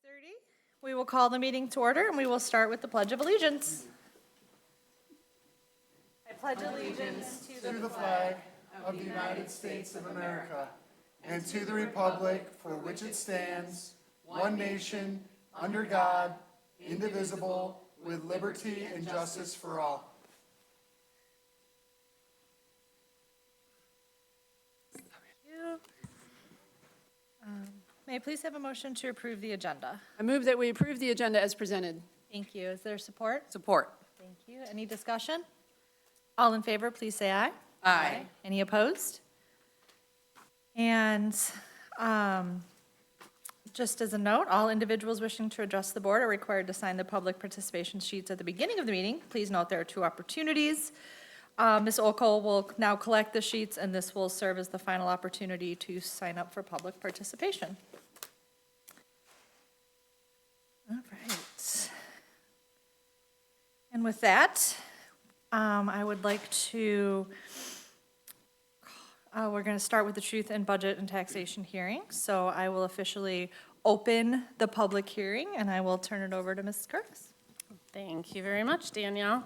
6:30. We will call the meeting to order and we will start with the Pledge of Allegiance. I pledge allegiance To the flag of the United States of America and to the republic for which it stands, one nation, under God, indivisible, with liberty and justice for all. May I please have a motion to approve the agenda? I move that we approve the agenda as presented. Thank you. Is there support? Support. Thank you. Any discussion? All in favor, please say aye. Aye. Any opposed? And just as a note, all individuals wishing to address the board are required to sign the public participation sheets at the beginning of the meeting. Please note there are two opportunities. Ms. Ocol will now collect the sheets, and this will serve as the final opportunity to sign up for public participation. All right. And with that, I would like to, we're going to start with the Truth in Budget and Taxation hearing. So I will officially open the public hearing, and I will turn it over to Mrs. Curtis. Thank you very much, Danielle.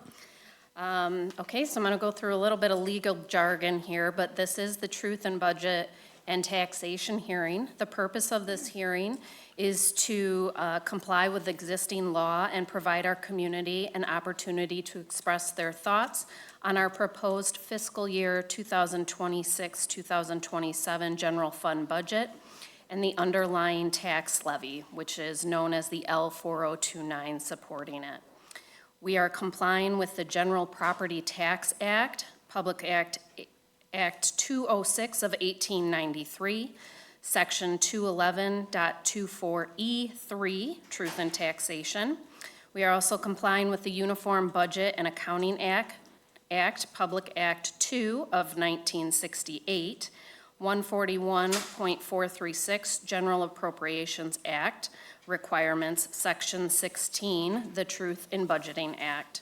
Okay, so I'm going to go through a little bit of legal jargon here, but this is the Truth in Budget and Taxation hearing. The purpose of this hearing is to comply with existing law and provide our community an opportunity to express their thoughts on our proposed fiscal year 2026-2027 general fund budget and the underlying tax levy, which is known as the L4029, supporting it. We are complying with the General Property Tax Act, Public Act 206 of 1893, Section 211.24E3, Truth in Taxation. We are also complying with the Uniform Budget and Accounting Act, Public Act 2 of 1968, 141.436, General Appropriations Act, requirements, Section 16, the Truth in Budgeting Act.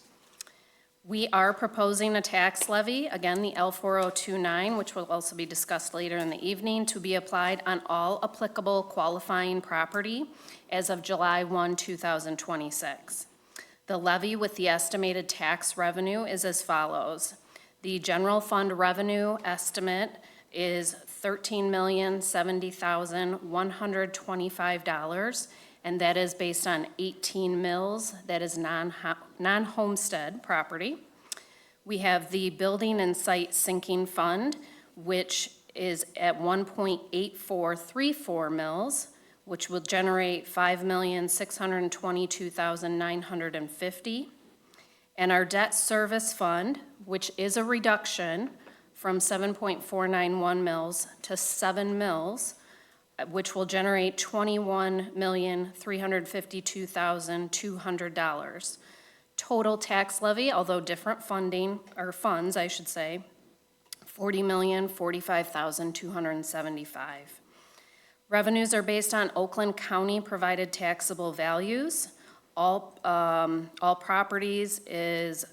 We are proposing a tax levy, again, the L4029, which will also be discussed later in the evening, to be applied on all applicable qualifying property as of July 1, 2026. The levy with the estimated tax revenue is as follows. The general fund revenue estimate is $13,070,125, and that is based on 18 mills. That is non-homestead property. We have the Building and Site Sinking Fund, which is at 1.8434 mills, which will generate $5,622,950. And our Debt Service Fund, which is a reduction from 7.491 mills to 7 mills, which will generate $21,352,200. Total tax levy, although different funding, or funds, I should say, $40,045,275. Revenues are based on Oakland County provided taxable values. All properties is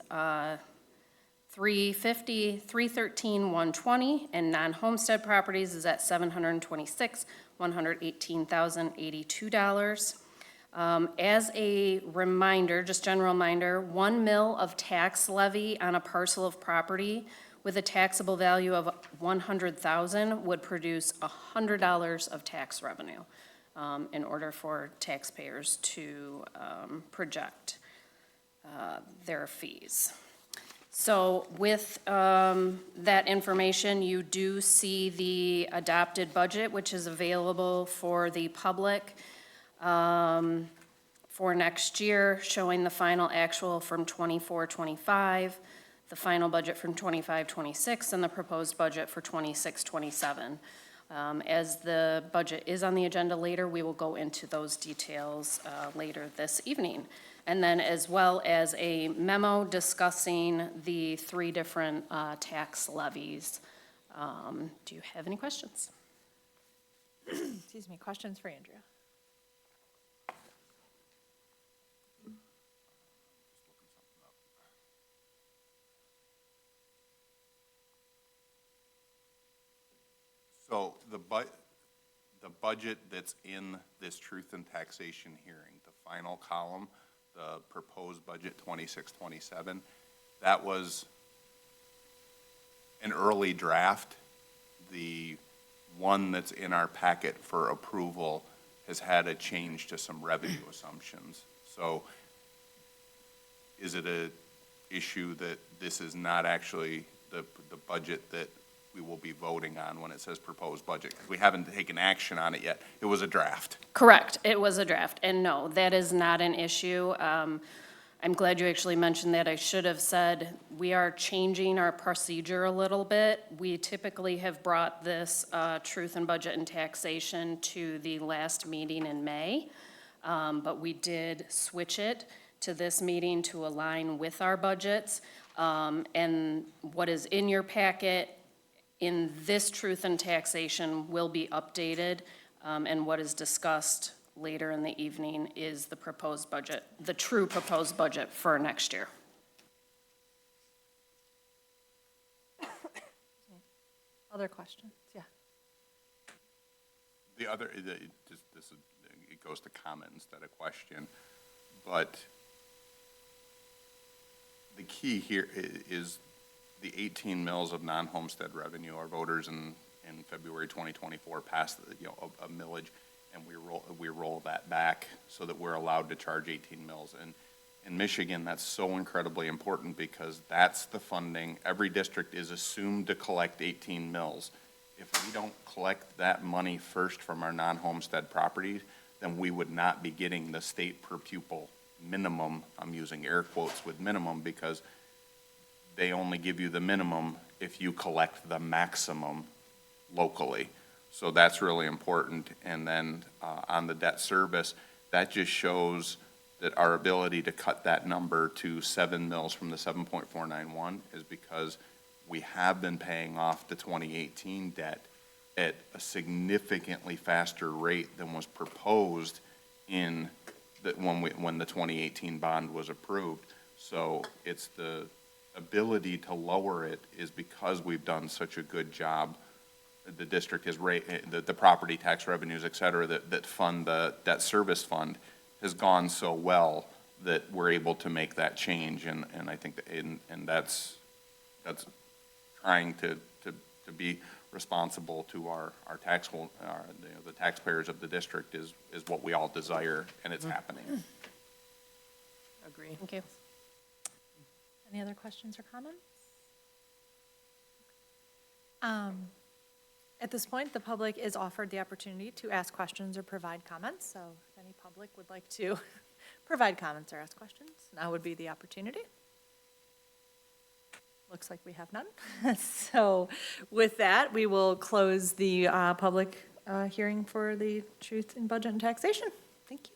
350, 313, 120, and non-homestead properties is at 726, $118,082. As a reminder, just general reminder, 1 mil of tax levy on a parcel of property with a taxable value of $100,000 would produce $100 of tax revenue in order for taxpayers to project their fees. So with that information, you do see the adopted budget, which is available for the public for next year, showing the final actual from 24-25, the final budget from 25-26, and the proposed budget for 26-27. As the budget is on the agenda later, we will go into those details later this evening. And then as well as a memo discussing the 3 different tax levies. Do you have any questions? Excuse me, questions for Andrea? So the the budget that's in this truth and taxation hearing, the final column, the proposed budget 26-27, that was an early draft. The one that's in our packet for approval has had a change to some revenue assumptions. So is it a issue that this is not actually the budget that we will be voting on when it says proposed budget? Because we haven't taken action on it yet. It was a draft. Correct, it was a draft, and no, that is not an issue. I'm glad you actually mentioned that. I should have said, we are changing our procedure a little bit. We typically have brought this truth and budget and taxation to the last meeting in May, but we did switch it to this meeting to align with our budgets. And what is in your packet in this truth and taxation will be updated, and what is discussed later in the evening is the proposed budget, the true proposed budget for next year. Other questions? Yeah. The other, it goes to comment instead of question, but the key here is the 18 mills of non-homestead revenue. Our voters in February 2024 passed a millage, and we roll that back so that we're allowed to charge 18 mills. And in Michigan, that's so incredibly important because that's the funding. Every district is assumed to collect 18 mills. If we don't collect that money first from our non-homestead properties, then we would not be getting the state per pupil minimum. I'm using air quotes with minimum because they only give you the minimum if you collect the maximum locally. So that's really important. And then on the debt service, that just shows that our ability to cut that number to 7 mils from the 7.491 is because we have been paying off the 2018 debt at a significantly faster rate than was proposed in when the 2018 bond was approved. So it's the ability to lower it is because we've done such a good job. The district has the property tax revenues, et cetera, that fund the debt service fund has gone so well that we're able to make that change. And I think that, that's trying to be responsible to our the taxpayers of the district is what we all desire, and it's happening. Agree. Thank you. Any other questions or comments? At this point, the public is offered the opportunity to ask questions or provide comments. So if any public would like to provide comments or ask questions, now would be the opportunity. Looks like we have none. So with that, we will close the public hearing for the truth in budget and taxation. Thank you.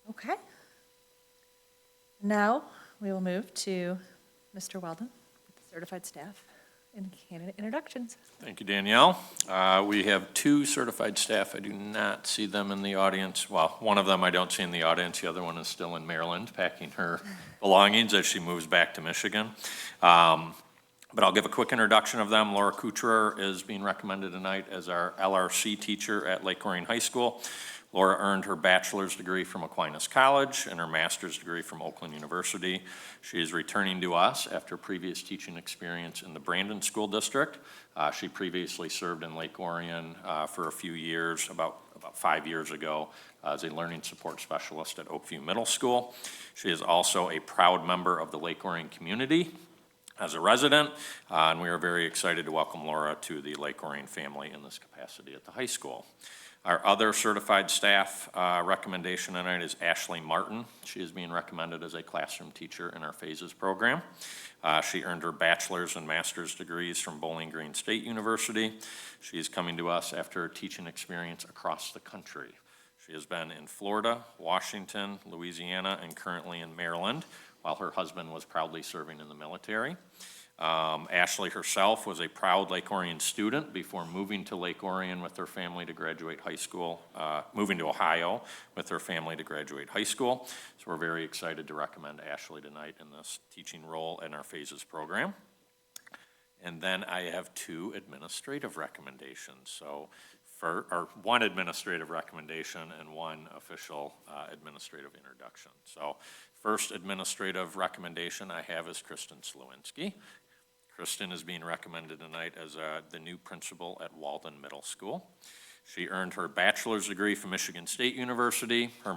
Okay. Now we will move to Mr. Weldon with the certified staff and candidate introductions. Thank you, Danielle. We have 2 certified staff. I do not see them in the audience. Well, one of them I don't see in the audience. The other one is still in Maryland, packing her belongings as she moves back to Michigan. But I'll give a quick introduction of them. Laura Kucherer is being recommended tonight as our LRC teacher at Lake Orion High School. Laura earned her bachelor's degree from Aquinas College and her master's degree from Oakland University. She is returning to us after previous teaching experience in the Brandon School District. She previously served in Lake Orion for a few years, about 5 years ago, as a learning support specialist at Oakview Middle School. She is also a proud member of the Lake Orion community as a resident, and we are very excited to welcome Laura to the Lake Orion family in this capacity at the high school. Our other certified staff recommendation tonight is Ashley Martin. She is being recommended as a classroom teacher in our Phases program. She earned her bachelor's and master's degrees from Bowling Green State University. She is coming to us after her teaching experience across the country. She has been in Florida, Washington, Louisiana, and currently in Maryland, while her husband was proudly serving in the military. Ashley herself was a proud Lake Orion student before moving to Lake Orion with her family to graduate high school, moving to Ohio with her family to graduate high school. So we're very excited to recommend Ashley tonight in this teaching role in our Phases program. And then I have two administrative recommendations. So one administrative recommendation and one official administrative introduction. So first administrative recommendation I have is Kristen Slewinski. Kristen is being recommended tonight as the new principal at Walden Middle School. She earned her bachelor's degree from Michigan State University, her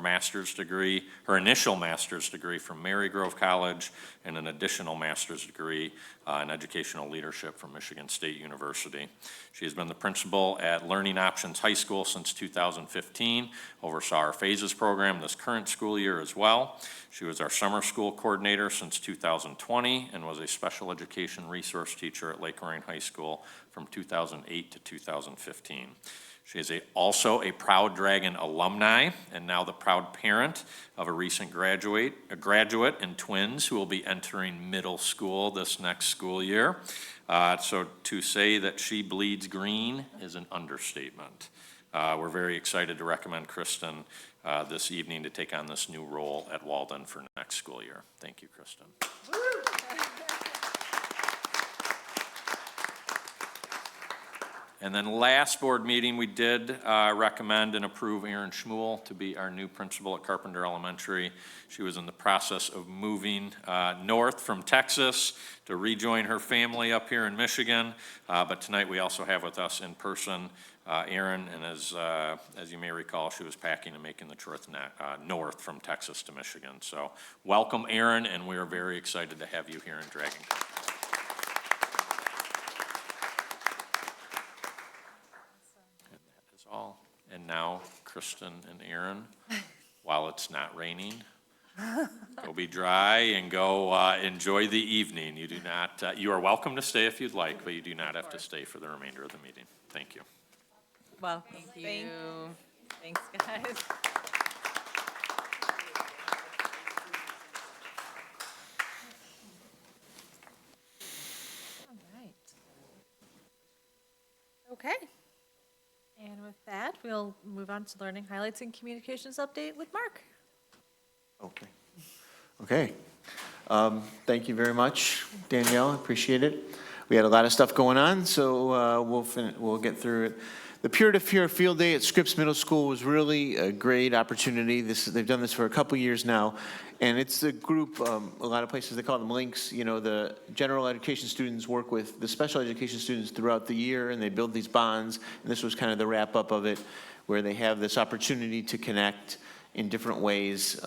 initial master's degree from Marygrove College, and an additional master's degree in educational leadership from Michigan State University. She has been the principal at Learning Options High School since 2015, oversaw our phases program this current school year as well. She was our summer school coordinator since 2020 and was a special education resource teacher at Lake Orion High School from 2008 to 2015. She is also a Proud Dragon alumni and now the proud parent of a recent graduate and twins who will be entering middle school this next school year. So to say that she bleeds green is an understatement. We're very excited to recommend Kristen this evening to take on this new role at Walden for next school year. Thank you, Kristen. And then last board meeting, we did recommend and approve Erin Schmuel to be our new principal at Carpenter Elementary. She was in the process of moving north from Texas to rejoin her family up here in Michigan. But tonight we also have with us in person Erin, and as you may recall, she was packing and making the trip north from Texas to Michigan. So welcome, Erin, and we are very excited to have you here in Dragon. All. And now, Kristen and Erin, while it's not raining, go be dry and go enjoy the evening. You do not, you are welcome to stay if you'd like, but you do not have to stay for the remainder of the meeting. Thank you. Well, thank you. Thanks, guys. All right. Okay. And with that, we'll move on to learning highlights and communications update with Mark. Okay. Thank you very much, Danielle. Appreciate it. We had a lot of stuff going on, so we'll get through it. The Peer-to-Peer Field Day at Scripps Middle School was really a great opportunity. They've done this for a couple years now, and it's a group, a lot of places they call them links. You know, the general education students work with the special education students throughout the year, and they build these bonds, and this was kind of the wrap-up of it, where they have this opportunity to connect in different ways.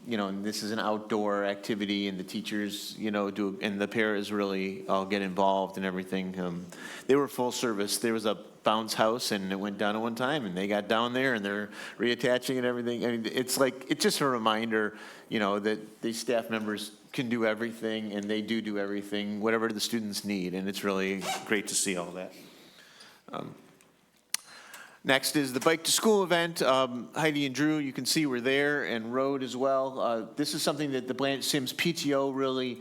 You know, and this is an outdoor activity, and the teachers, you know, and the parents really all get involved and everything. They were full service. There was a bounce house, and it went down at one time, and they got down there, and they're reattaching and everything. I mean, it's just a reminder, you know, that these staff members can do everything, and they do everything, whatever the students need, and it's really great to see all that. Next is the Bike to School event. Heidi and Drew, you can see, were there and rode as well. This is something that the Blanche Sims PTO really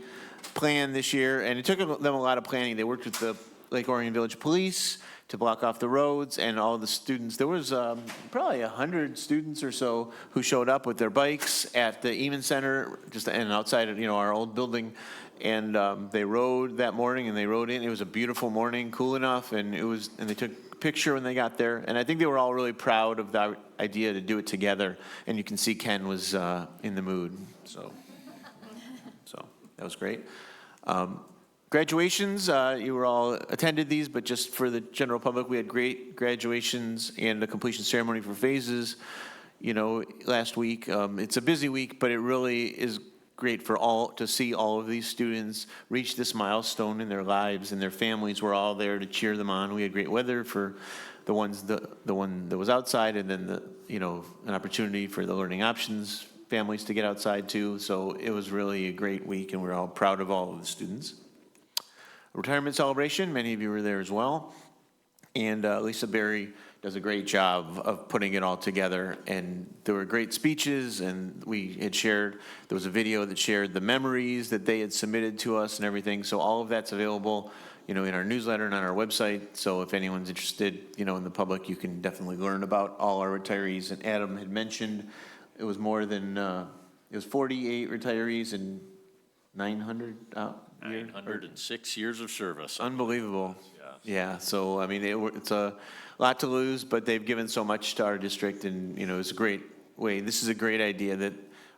planned this year, and it took them a lot of planning. They worked with the Lake Orion Village Police to block off the roads, and all the students. There was probably 100 students or so who showed up with their bikes at the Eamon Center, and outside of, you know, our old building. And they rode that morning, and they rode in. It was a beautiful morning, cool enough, and they took a picture when they got there. And I think they were all really proud of the idea to do it together. And you can see Ken was in the mood, so that was great. Graduations, you were all attended these, but just for the general public, we had great graduations and the completion ceremony for phases, you know, last week. It's a busy week, but it really is great to see all of these students reach this milestone in their lives, and their families were all there to cheer them on. We had great weather for the one that was outside, and then an opportunity for the learning options families to get outside too. So it was really a great week, and we're all proud of all of the students. Retirement celebration, many of you were there as well. And Lisa Berry does a great job of putting it all together. And there were great speeches, and we had shared, there was a video that shared the memories that they had submitted to us and everything. So all of that's available, you know, in our newsletter and on our website. So if anyone's interested, you know, in the public, you can definitely learn about all our retirees. And Adam had mentioned it was more than, it was 48 retirees and 900 year. 906 years of service. Unbelievable. Yeah, so, I mean, it's a lot to lose, but they've given so much to our district, and, you know, it's a great way. This is a great idea that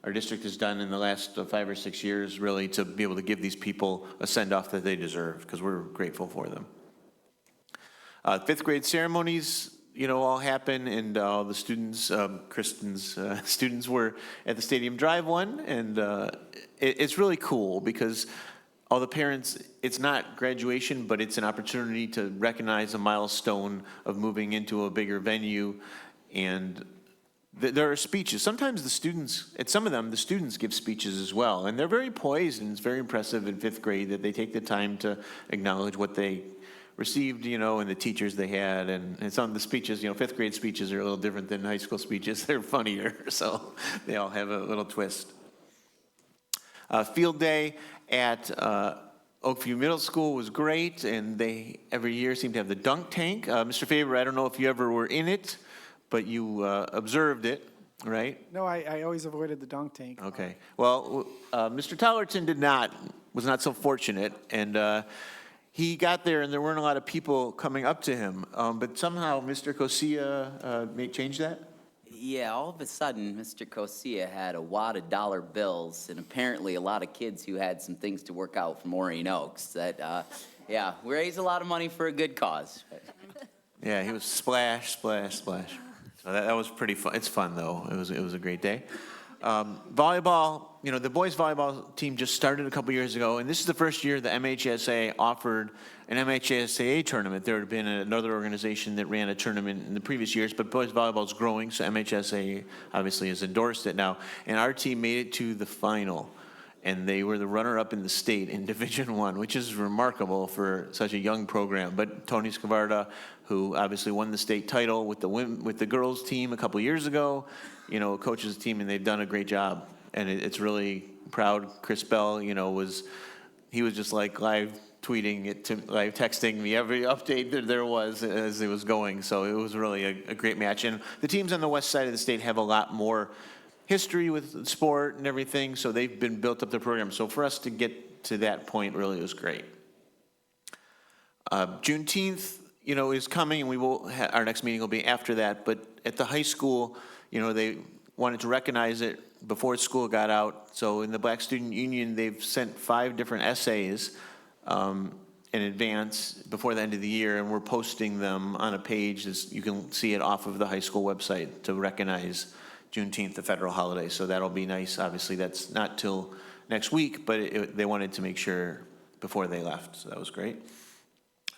our district has done in the last 5 or 6 years, really, to be able to give these people a send-off that they deserve, because we're grateful for them. Fifth grade ceremonies, you know, all happen, and all the students, Kristen's students were at the Stadium Drive one, and it's really cool because all the parents, it's not graduation, but it's an opportunity to recognize a milestone of moving into a bigger venue, and there are speeches. Sometimes the students, at some of them, the students give speeches as well, and they're very poised, and it's very impressive in fifth grade that they take the time to acknowledge what they received, you know, and the teachers they had, and some of the speeches, you know, fifth grade speeches are a little different than high school speeches. They're funnier, so they all have a little twist. Field day at Oakview Middle School was great, and they every year seem to have the dunk tank. Mr. Faber, I don't know if you ever were in it, but you observed it, right? No, I always avoided the dunk tank. Okay. Well, Mr. Tollerton was not so fortunate, and he got there, and there weren't a lot of people coming up to him. But somehow Mr. Cosia changed that? Yeah, all of a sudden, Mr. Cosia had a wad of dollar bills, and apparently a lot of kids who had some things to work out from Orion Oaks that, yeah, we raised a lot of money for a good cause. Yeah, he was splash, splash, splash. So that was pretty fun. It's fun, though. It was a great day. Volleyball, you know, the boys volleyball team just started a couple years ago, and this is the first year the MHSA offered an MHSAA tournament. There had been another organization that ran a tournament in the previous years, but boys volleyball is growing, so MHSAA obviously has endorsed it now. And our team made it to the final, and they were the runner-up in the state in Division I, which is remarkable for such a young program. But Tony Scavarda, who obviously won the state title with the girls team a couple years ago, you know, coaches the team, and they've done a great job. And it's really proud. Chris Bell, you know, was just like live tweeting it, live texting me every update that there was as it was going. So it was really a great match. And the teams on the west side of the state have a lot more history with sport and everything, so they've been built up their program. So for us to get to that point really was great. Juneteenth, you know, is coming, and we will our next meeting will be after that. But at the high school, you know, they wanted to recognize it before school got out. So in the Black Student Union, they've sent 5 different essays in advance before the end of the year, and we're posting them on a page. You can see it off of the high school website to recognize Juneteenth, the federal holiday. So that'll be nice. Obviously, that's not till next week, but they wanted to make sure before they left, so that was great.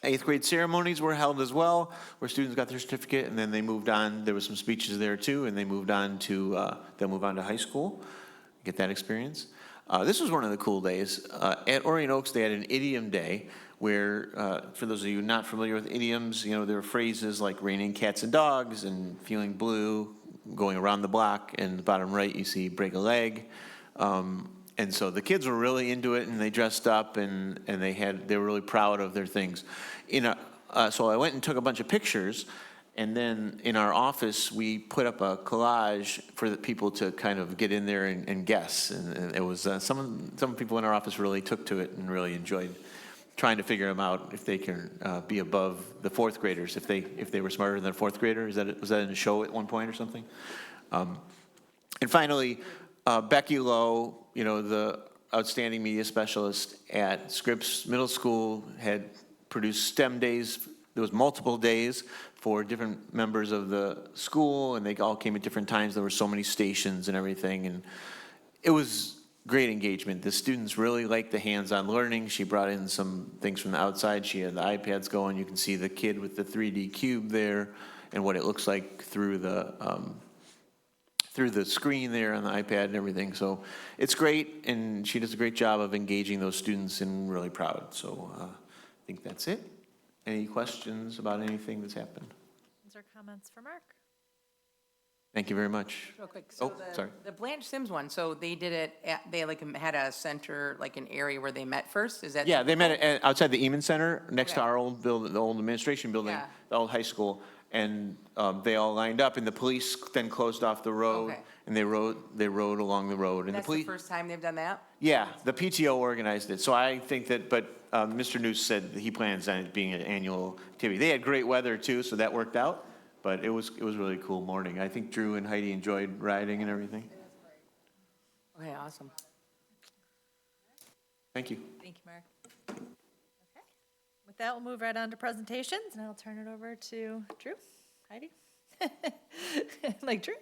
8th grade ceremonies were held as well, where students got their certificate, and then they moved on. There were some speeches there too, and they moved on to they'll move on to high school, get that experience. This was one of the cool days. At Orion Oaks, they had an idiom day where, for those of you not familiar with idioms, you know, there are phrases like raining cats and dogs and feeling blue, going around the block, and the bottom right you see break a leg. And so the kids were really into it, and they dressed up, and they were really proud of their things. So I went and took a bunch of pictures, and then in our office we put up a collage for the people to kind of get in there and guess. And it was some people in our office really took to it and really enjoyed trying to figure them out if they can be above the 4th graders, if they were smarter than a 4th grader. Was that in a show at one point or something? And finally, Becky Lowe, you know, the outstanding media specialist at Scripps Middle School, had produced STEM days. There was multiple days for different members of the school, and they all came at different times. There were so many stations and everything, and it was great engagement. The students really liked the hands-on learning. She brought in some things from the outside. She had the iPads going. You can see the kid with the 3D cube there and what it looks like through the screen there on the iPad and everything. So it's great, and she does a great job of engaging those students, and really proud. So I think that's it. Any questions about anything that's happened? Questions or comments for Mark? Thank you very much. Real quick, so sorry. the Blanche Sims one, so they did it, they had a center, like an area where they met first, is that? Yeah, they met outside the Eamon Center, next to Okay. our old building, the old administration building, Yeah. the old high school. and they all lined up, and the police then closed off the road, Okay. and they rode along the road. And That's the first time they've done that? Yeah, the PTO organized it, so I think that, but Mr. News said that he plans on it being an annual activity. They had great weather too, so that worked out, but it was really a cool morning. I think Drew and Heidi enjoyed riding and everything. Okay, awesome. Thank you. Thank you, Mark. Okay. With that, we'll move right on to presentations, and I'll turn it over to Drew. Heidi? Like Drew?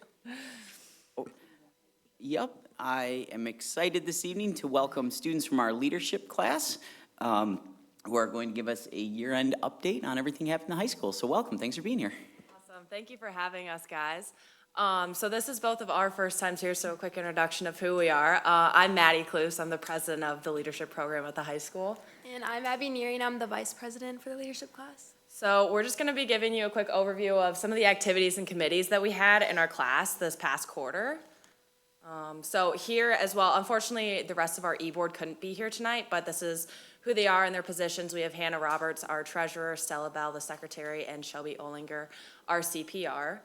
Yep, I am excited this evening to welcome students from our leadership class who are going to give us a year-end update on everything happening in the high school. So welcome, thanks for being here. Awesome. Thank you for having us, guys. So this is both of our first times here, so a quick introduction of who we are. I'm Maddie Kloos. I'm the president of the leadership program at the high school. And I'm Abby Neary, and I'm the vice president for the leadership class. So we're just going to be giving you a quick overview of some of the activities and committees that we had in our class this past quarter. So here as well, unfortunately, the rest of our e-board couldn't be here tonight, but this is who they are and their positions. We have Hannah Roberts, our treasurer, Stella Bell, the secretary, and Shelby Olinger, our CPR.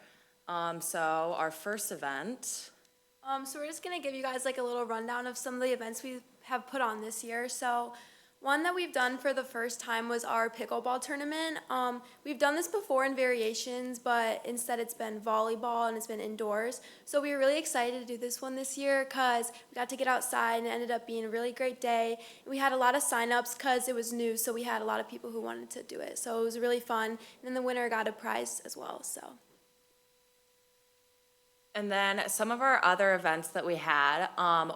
So our first event. So we're just gonna give you guys like a little rundown of some of the events we have put on this year. So one that we've done for the first time was our pickleball tournament. We've done this before in variations, but instead it's been volleyball and it's been indoors. So we were really excited to do this one this year because we got to get outside and it ended up being a really great day. We had a lot of signups because it was new, so we had a lot of people who wanted to do it. So it was really fun, and then the winner got a prize as well. So. And then some of our other events that we had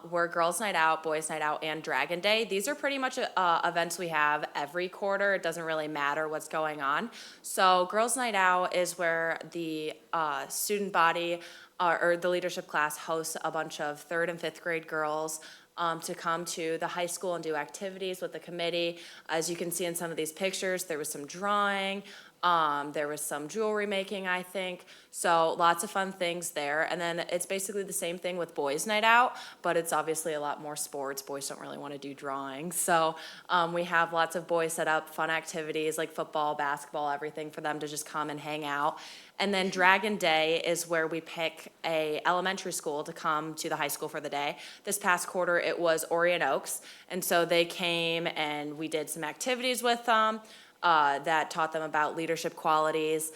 were Girls Night Out, Boys Night Out, and Dragon Day. These are pretty much events we have every quarter. It doesn't really matter what's going on. So Girls Night Out is where the student body or the leadership class hosts a bunch of 3rd and 5th grade girls to come to the high school and do activities with the committee. As you can see in some of these pictures, there was some drawing. There was some jewelry making, I think. So lots of fun things there. And then it's basically the same thing with Boys Night Out, but it's obviously a lot more sports. Boys don't really want to do drawing. So we have lots of boys set up fun activities like football, basketball, everything for them to just come and hang out. And then Dragon Day is where we pick a elementary school to come to the high school for the day. This past quarter, it was Orion Oaks. And so they came and we did some activities with them. That taught them about leadership qualities.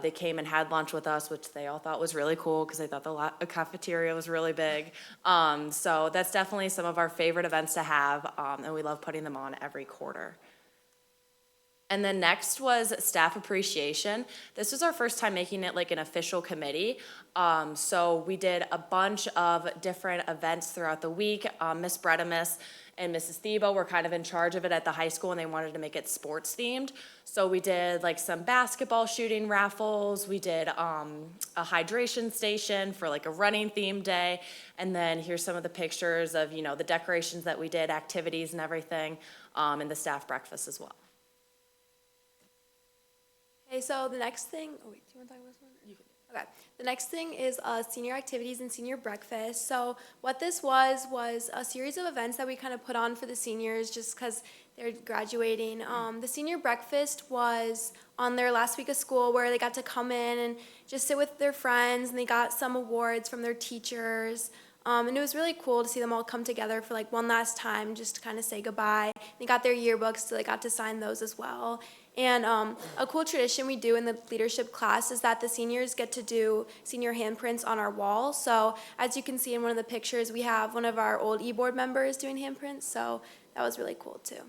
They came and had lunch with us, which they all thought was really cool because they thought the cafeteria was really big. So that's definitely some of our favorite events to have, and we love putting them on every quarter. And then next was staff appreciation. This was our first time making it like an official committee. So we did a bunch of different events throughout the week. Miss Bredemus and Mrs. Thebo were kind of in charge of it at the high school, and they wanted to make it sports themed. So we did like some basketball shooting raffles. We did a hydration station for like a running theme day. And then here's some of the pictures of, you know, the decorations that we did, activities and everything, and the staff breakfast as well. Okay, so the next thing, oh wait, do you want to talk about this one? Okay, the next thing is senior activities and senior breakfast. So what this was a series of events that we kind of put on for the seniors just because they're graduating. The senior breakfast was on their last week of school where they got to come in and just sit with their friends, and they got some awards from their teachers. And it was really cool to see them all come together for like one last time just to kind of say goodbye. They got their yearbooks, so they got to sign those as well. And a cool tradition we do in the leadership class is that the seniors get to do senior handprints on our wall. So as you can see in one of the pictures, we have one of our old e-board members doing handprints, so that was really cool too.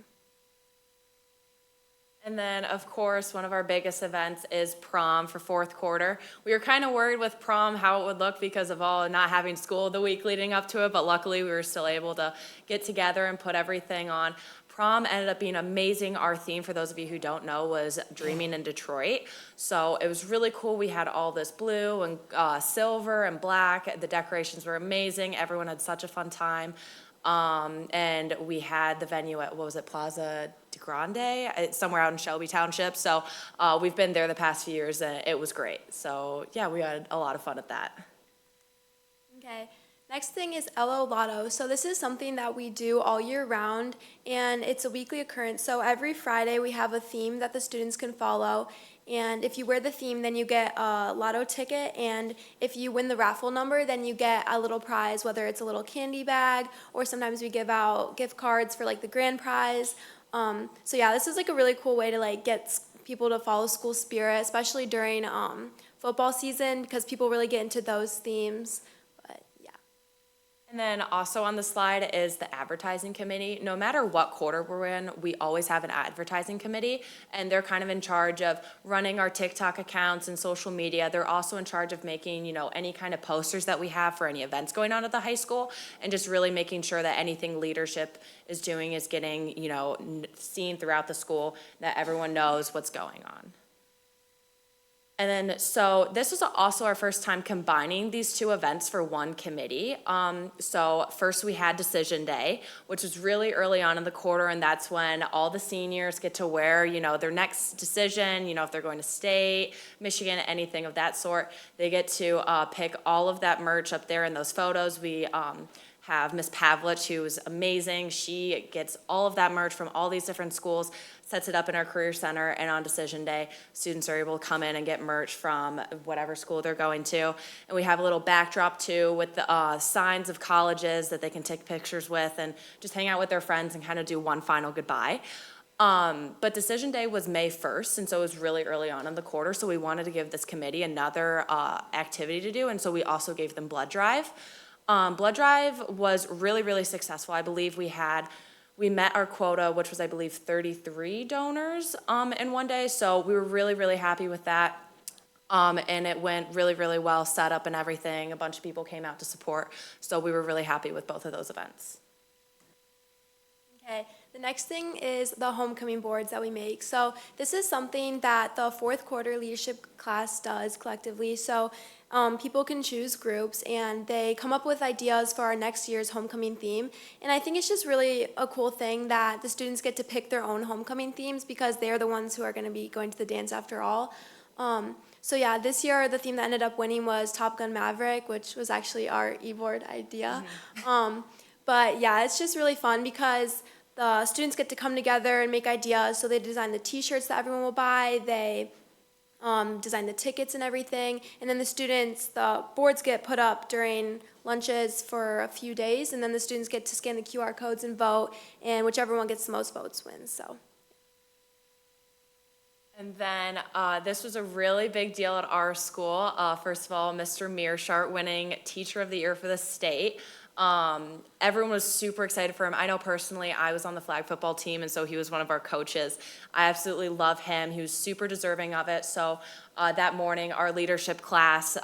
And then, of course, one of our biggest events is prom for 4th quarter. We were kind of worried with prom how it would look because of all not having school the week leading up to it, but luckily we were still able to get together and put everything on. Prom ended up being amazing. Our theme, for those of you who don't know, was Dreaming in Detroit. So it was really cool. We had all this blue and silver and black. The decorations were amazing. Everyone had such a fun time. And we had the venue at, what was it, Plaza de Grande? It's somewhere out in Shelby Township. So we've been there the past few years, and it was great. So yeah, we had a lot of fun at that. Okay. Next thing is LO Lotto. So this is something that we do all year round, and it's a weekly occurrence. So every Friday we have a theme that the students can follow, and if you wear the theme, then you get a lotto ticket, and if you win the raffle number, then you get a little prize, whether it's a little candy bag, or sometimes we give out gift cards for like the grand prize. So yeah, this is like a really cool way to like get people to follow school spirit, especially during football season, because people really get into those themes. But yeah. And then also on the slide is the advertising committee. No matter what quarter we're in, we always have an advertising committee, and they're kind of in charge of running our TikTok accounts and social media. They're also in charge of making, any kind of posters that we have for any events going on at the high school, and just really making sure that anything leadership is doing is getting, seen throughout the school, that everyone knows what's going on. And then, so this is also our first time combining these two events for one committee. So first we had Decision Day, which was really early on in the quarter, and that's when all the seniors get to wear, their next decision, if they're going to state, Michigan, anything of that sort. They get to pick all of that merch up there in those photos. We have Miss Pavlich, who is amazing. She gets all of that merch from all these different schools, sets it up in our Career Center, and on Decision Day, students are able to come in and get merch from whatever school they're going to. And we have a little backdrop too with the signs of colleges that they can take pictures with and just hang out with their friends and kind of do one final goodbye. But Decision Day was May 1st, and so it was really early on in the quarter, so we wanted to give this committee another activity to do, and so we also gave them Blood Drive. Blood Drive was really, really successful. I believe we met our quota, which was, I believe, 33 donors in one day. So we were really, really happy with that. And it went really, really well, set up and everything. A bunch of people came out to support. So we were really happy with both of those events. Okay, the next thing is the homecoming boards that we make. So this is something that the fourth quarter leadership class does collectively. So people can choose groups, and they come up with ideas for our next year's homecoming theme. And I think it's just really a cool thing that the students get to pick their own homecoming themes, because they're the ones who are going to be going to the dance after all. So yeah, this year the theme that ended up winning was Top Gun Maverick, which was actually our e-board idea. But yeah, it's just really fun because the students get to come together and make ideas. So they design the t-shirts that everyone will buy. They design the tickets and everything. And then the boards get put up during lunches for a few days. And then the students get to scan the QR codes and vote. And whichever one gets the most votes wins. So. And then this was a really big deal at our school. First of all, Mr. Mearshart winning Teacher of the Year for the state. Everyone was super excited for him. I know personally, I was on the flag football team, and so he was one of our coaches. I absolutely love him. He was super deserving of it. So that morning, our leadership class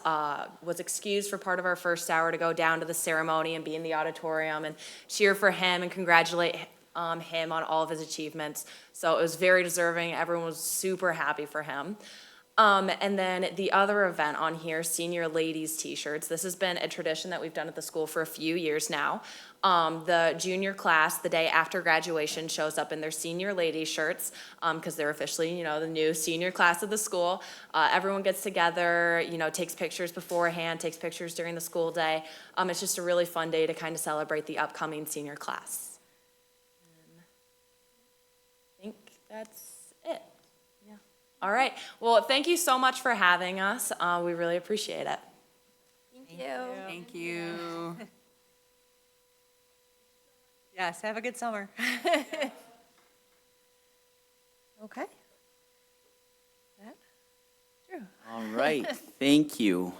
was excused for part of our first hour to go down to the ceremony and be in the auditorium and cheer for him and congratulate him on all of his achievements. So it was very deserving. Everyone was super happy for him. And then the other event on here, Senior Ladies T-shirts. This has been a tradition that we've done at the school for a few years now. The junior class, the day after graduation, shows up in their Senior Ladies shirts because they're officially, the new senior class of the school. Everyone gets together, takes pictures beforehand, takes pictures during the school day. It's just a really fun day to kind of celebrate the upcoming senior class. I think that's it. Yeah. All right. Well, thank you so much for having us. We really appreciate it. Thank you. Thank you. Yes, have a good summer. Okay. That, Drew. All right, thank you.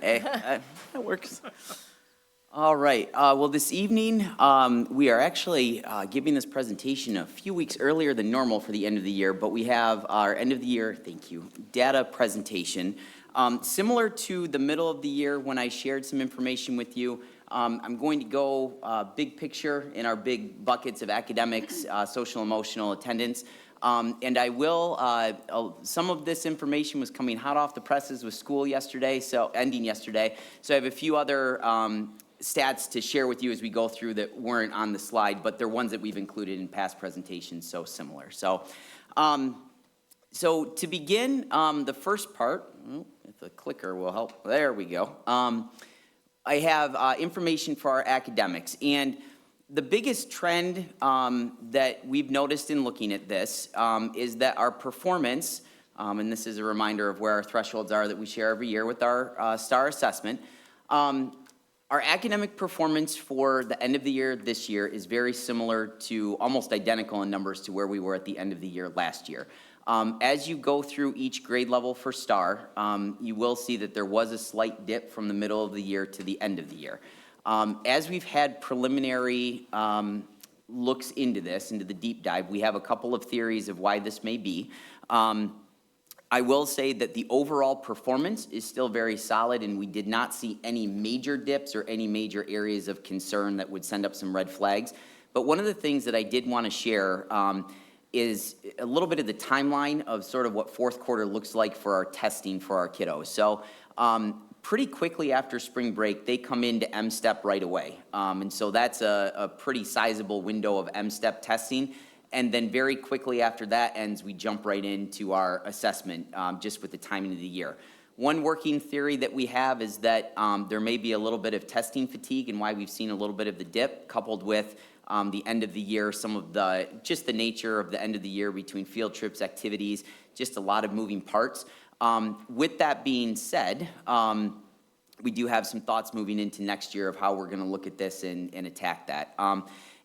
Hey, that works. All right, well, this evening, we are actually giving this presentation a few weeks earlier than normal for the end of the year, but we have our end of the year, thank you, data presentation. Similar to the middle of the year when I shared some information with you, I'm going to go big picture in our big buckets of academics, social, emotional, attendance. And I will, some of this information was coming hot off the presses with school yesterday, ending yesterday. So I have a few other stats to share with you as we go through that weren't on the slide, but they're ones that we've included in past presentations, so similar. So to begin, the first part, if the clicker will help, there we go. I have information for our academics, and the biggest trend that we've noticed in looking at this is that our performance, and this is a reminder of where our thresholds are that we share every year with our STAR assessment, our academic performance for the end of the year this year is very similar to, almost identical in numbers to where we were at the end of the year last year. As you go through each grade level for STAR, you will see that there was a slight dip from the middle of the year to the end of the year. As we've had preliminary looks into this, into the deep dive, we have a couple of theories of why this may be. I will say that the overall performance is still very solid, and we did not see any major dips or any major areas of concern that would send up some red flags. But one of the things that I did want to share is a little bit of the timeline of sort of what fourth quarter looks like for our testing for our kiddos. So pretty quickly after spring break, they come into M-STEP right away. And so that's a pretty sizable window of M-STEP testing. And then very quickly after that ends, we jump right into our assessment, just with the timing of the year. One working theory that we have is that there may be a little bit of testing fatigue and why we've seen a little bit of the dip, coupled with the end of the year, some of just the nature of the end of the year between field trips, activities, just a lot of moving parts. With that being said, we do have some thoughts moving into next year of how we're going to look at this and attack that.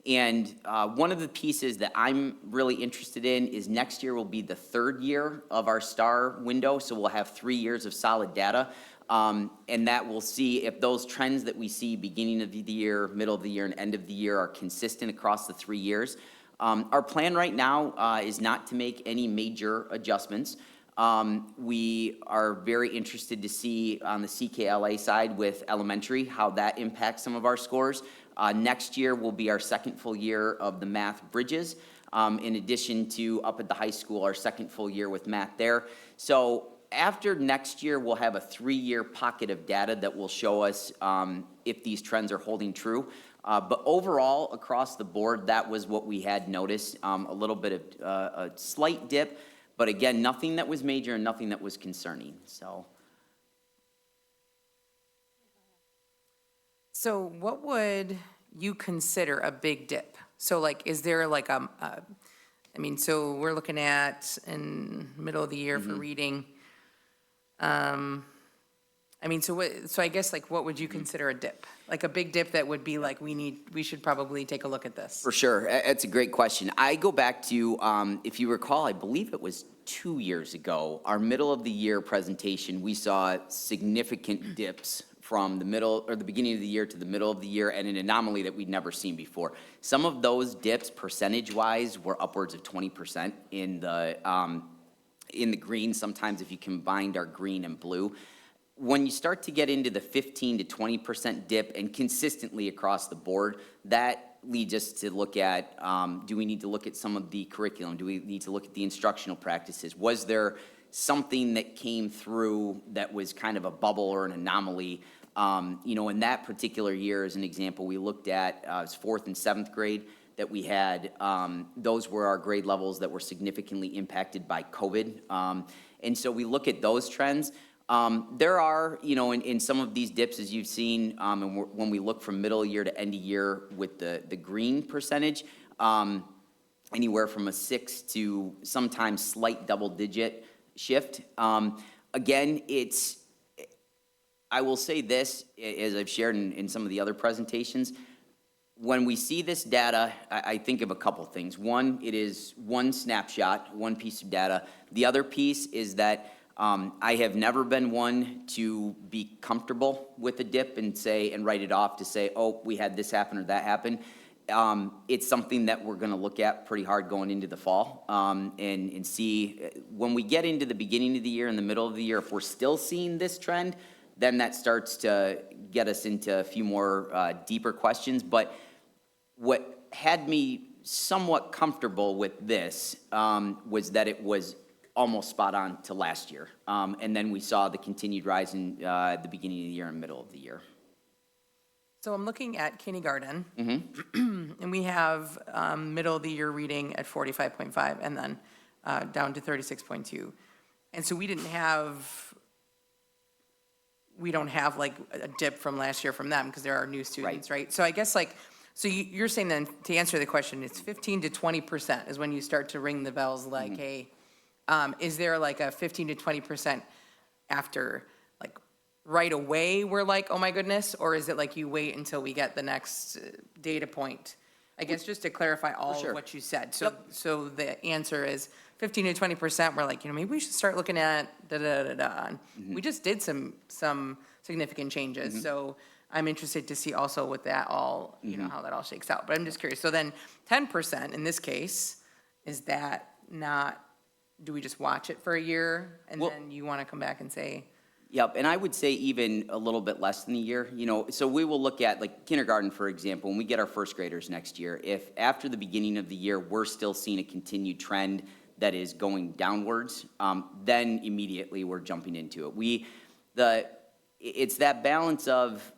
And one of the pieces that I'm really interested in is next year will be the third year of our STAR window, so we'll have 3 years of solid data. And that we'll see if those trends that we see beginning of the year, middle of the year, and end of the year are consistent across the 3 years. Our plan right now is not to make any major adjustments. We are very interested to see on the CKLA side with elementary how that impacts some of our scores. Next year will be our second full year of the math bridges, in addition to up at the high school, our second full year with math there. So after next year, we'll have a 3-year pocket of data that will show us if these trends are holding true. But overall, across the board, that was what we had noticed, a little bit of a slight dip, but again, nothing that was major and nothing that was concerning, so. So what would you consider a big dip? So like, is there like I mean, so we're looking at in middle of the year for reading. I mean, so I guess like, what would you consider a dip? Like a big dip that would be like, we should probably take a look at this. For sure, that's a great question. I go back to, if you recall, I believe it was 2 years ago, our middle of the year presentation, we saw significant dips from the middle or the beginning of the year to the middle of the year, and an anomaly that we'd never seen before. Some of those dips, percentage-wise, were upwards of 20% in the green. Sometimes if you combined our green and blue. When you start to get into the 15 to 20% dip and consistently across the board, that leads us to look at, do we need to look at some of the curriculum? Do we need to look at the instructional practices? Was there something that came through that was kind of a bubble or an anomaly? You know, in that particular year, as an example, we looked at, it was 4th and 7th grade that we had. Those were our grade levels that were significantly impacted by COVID. And so we look at those trends. There are, you know, in some of these dips, as you've seen, and when we look from middle of year to end of year with the green percentage, anywhere from a 6 to sometimes slight double-digit shift. Again, I will say this, as I've shared in some of the other presentations, when we see this data, I think of a couple things. One, it is one snapshot, one piece of data. The other piece is that I have never been one to be comfortable with a dip and write it off to say, oh, we had this happen or that happen. It's something that we're going to look at pretty hard going into the fall, and see when we get into the beginning of the year and the middle of the year, if we're still seeing this trend, then that starts to get us into a few more deeper questions. But what had me somewhat comfortable with this was that it was almost spot on to last year. And then we saw the continued rise in the beginning of the year and middle of the year. So I'm looking at kindergarten. And we have middle of the year reading at 45.5 and then down to 36.2. And so we don't have like a dip from last year from them because there are new students, right? So I guess like, so you're saying then, to answer the question, it's 15 to 20% is when you start to ring the bells like, hey, is there like a 15 to 20% after, like, right away we're like, oh my goodness? Or is it like you wait until we get the next data point? I guess just to clarify all of what you said. So the answer is 15 to 20%, we're like, maybe we should start looking at da-da-da-da. And we just did some significant changes. So I'm interested to see also with that all, how that all shakes out. But I'm just curious. So then 10% in this case, is that not, do we just watch it for a year and then you want to come back and say? Yep, and I would say even a little bit less than a year, so we will look at, like, kindergarten, for example, when we get our first graders next year, if after the beginning of the year, we're still seeing a continued trend that is going downwards, then immediately we're jumping into it. It's that balance of,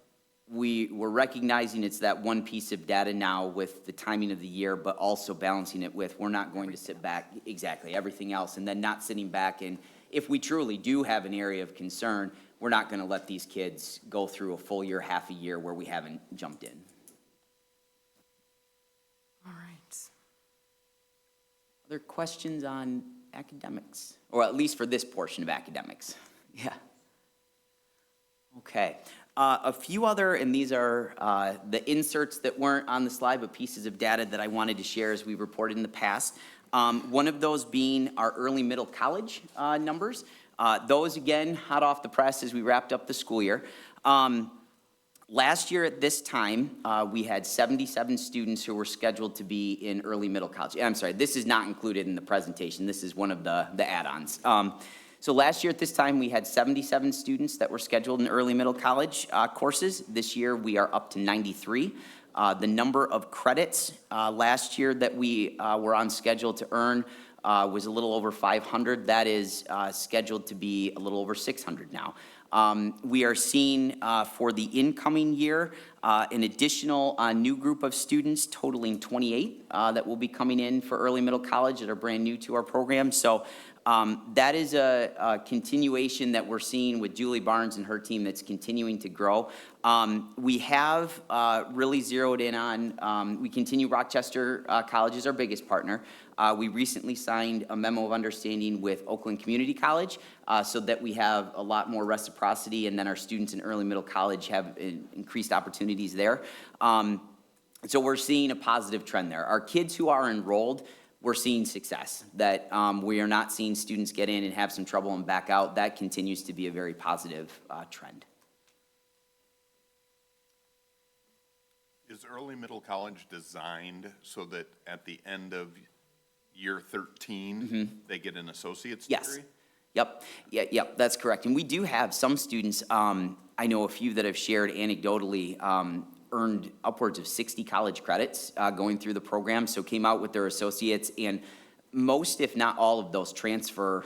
we're recognizing it's that one piece of data now with the timing of the year, but also balancing it with, we're not going to sit back, exactly, everything else, and then not sitting back and, if we truly do have an area of concern, we're not going to let these kids go through a full year, half a year where we haven't jumped in. All right. Other questions on academics? Or at least for this portion of academics? Yeah. Okay. A few other, and these are the inserts that weren't on the slide, but pieces of data that I wanted to share as we reported in the past. One of those being our early middle college numbers. Those, again, hot off the press as we wrapped up the school year. Last year at this time, we had 77 students who were scheduled to be in early middle college. I'm sorry, this is not included in the presentation. This is one of the add-ons. So last year at this time, we had 77 students that were scheduled in early middle college courses. This year, we are up to 93. The number of credits last year that we were on schedule to earn was a little over 500. That is scheduled to be a little over 600 now. We are seeing for the incoming year an additional new group of students totaling 28 that will be coming in for early middle college that are brand new to our program. So that is a continuation that we're seeing with Julie Barnes and her team that's continuing to grow. We have really zeroed in on, we continue Rochester College as our biggest partner. We recently signed a memo of understanding with Oakland Community College so that we have a lot more reciprocity, and then our students in early middle college have increased opportunities there. So we're seeing a positive trend there. Our kids who are enrolled, we're seeing success, that we are not seeing students get in and have some trouble and back out. That continues to be a very positive trend. Is early middle college designed so that at the end of year 13, they get an associate's degree? Yep, yep, that's correct. And we do have some students, I know a few that have shared anecdotally, earned upwards of 60 college credits going through the program, so came out with their associates, and most, if not all of those transfer,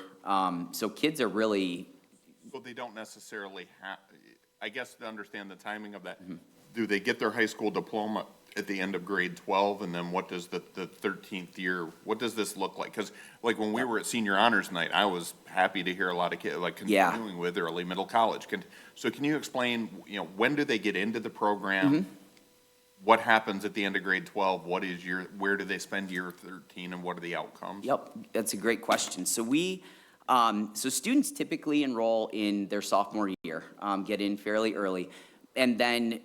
so kids are really... So they don't necessarily have, I guess to understand the timing of that, do they get their high school diploma at the end of grade 12, and then what does the 13th year, what does this look like? Because like when we were at senior honors night, I was happy to hear a lot of kids like continuing with early middle college. So can you explain, when do they get into the program? What happens at the end of grade 12? Where do they spend year 13, and what are the outcomes? Yep, that's a great question. So so students typically enroll in their sophomore year, get in fairly early. And then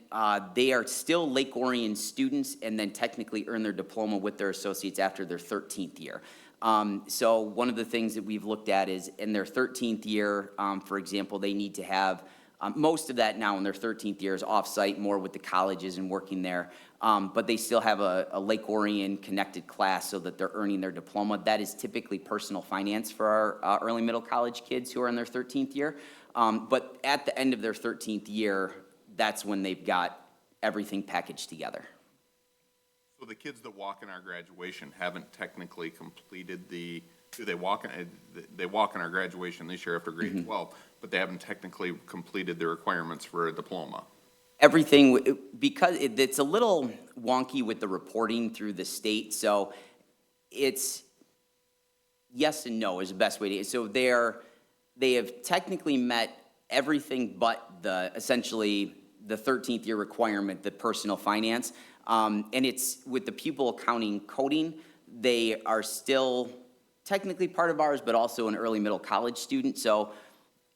they are still Lake Orion students and then technically earn their diploma with their associates after their 13th year. So one of the things that we've looked at is in their 13th year, for example, they need to have most of that now in their 13th year is off-site, more with the colleges and working there. But they still have a Lake Orion connected class so that they're earning their diploma. That is typically personal finance for our early middle college kids who are in their 13th year. But at the end of their 13th year, that's when they've got everything packaged together. So the kids that walk in our graduation haven't technically completed they walk in our graduation this year after grade 12, but they haven't technically completed the requirements for a diploma. everything, because it's a little wonky with the reporting through the state, so it's yes and no is the best way to, so they have technically met everything but essentially the 13th year requirement, the personal finance. And it's with the pupil accounting coding, they are still technically part of ours, but also an early middle college student. So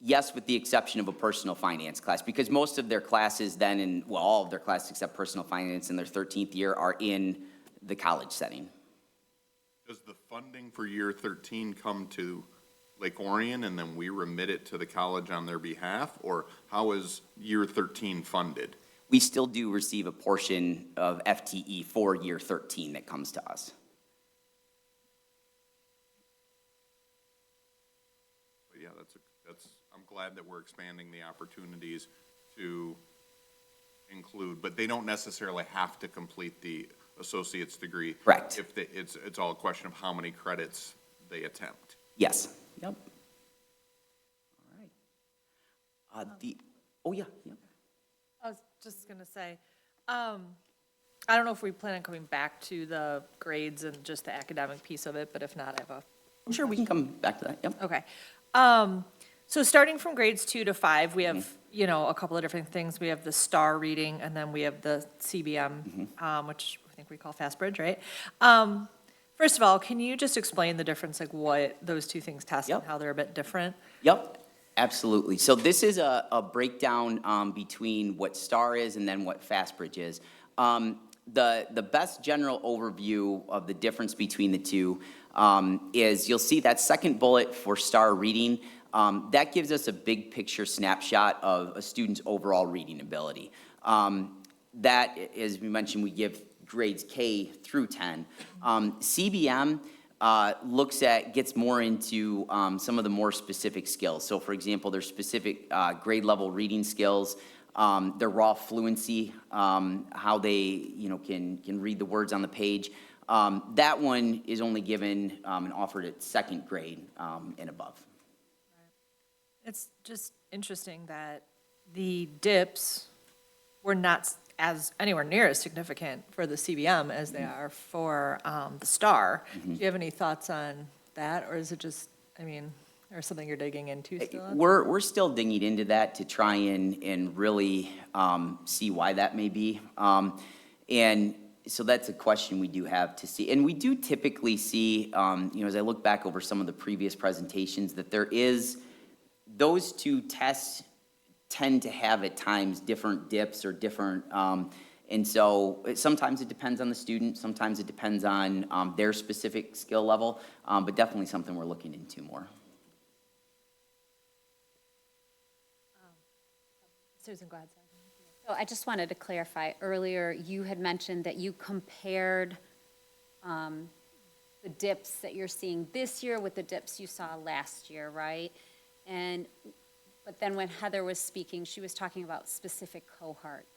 yes, with the exception of a personal finance class, because most of their classes then, all of their classes except personal finance in their 13th year are in the college setting. Does the funding for year 13 come to Lake Orion and then we remit it to the college on their behalf? Or how is year 13 funded? We still do receive a portion of FTE for year 13 that comes to us. But yeah, I'm glad that we're expanding the opportunities to include, but they don't necessarily have to complete the associate's degree. Correct. If it's all a question of how many credits they attempt. Yes. Yep. All right. Oh, yeah. I was just gonna say, I don't know if we plan on coming back to the grades and just the academic piece of it, but if not, I have a. Sure, we can come back to that. Yep. Okay. So starting from grades 2 to 5, we have, a couple of different things. We have the STAR reading, and then we have the CBM, which I think we call Fast Bridge, right? First of all, can you just explain the difference, like what those two things test and how they're a bit different? Yep, absolutely. So this is a breakdown between what STAR is and then what Fast Bridge is. The best general overview of the difference between the two is you'll see that second bullet for STAR reading. That gives us a big picture snapshot of a student's overall reading ability. That, as we mentioned, we give grades K through 10. CBM gets more into some of the more specific skills. So for example, there's specific grade level reading skills, their raw fluency, how they can read the words on the page. That one is only given and offered at second grade and above. It's just interesting that the dips were not as anywhere near as significant for the CBM as they are for the STAR. Do you have any thoughts on that, or is it just, or something you're digging into still? We're still digging into that to try and really see why that may be. And so that's a question we do have to see. And we do typically see, as I look back over some of the previous presentations, that those two tests tend to have at times different dips or different, and so sometimes it depends on the student, sometimes it depends on their specific skill level, but definitely something we're looking into more. Susan, go ahead. So I just wanted to clarify, earlier you had mentioned that you compared the dips that you're seeing this year with the dips you saw last year, right? But then when Heather was speaking, she was talking about specific cohorts.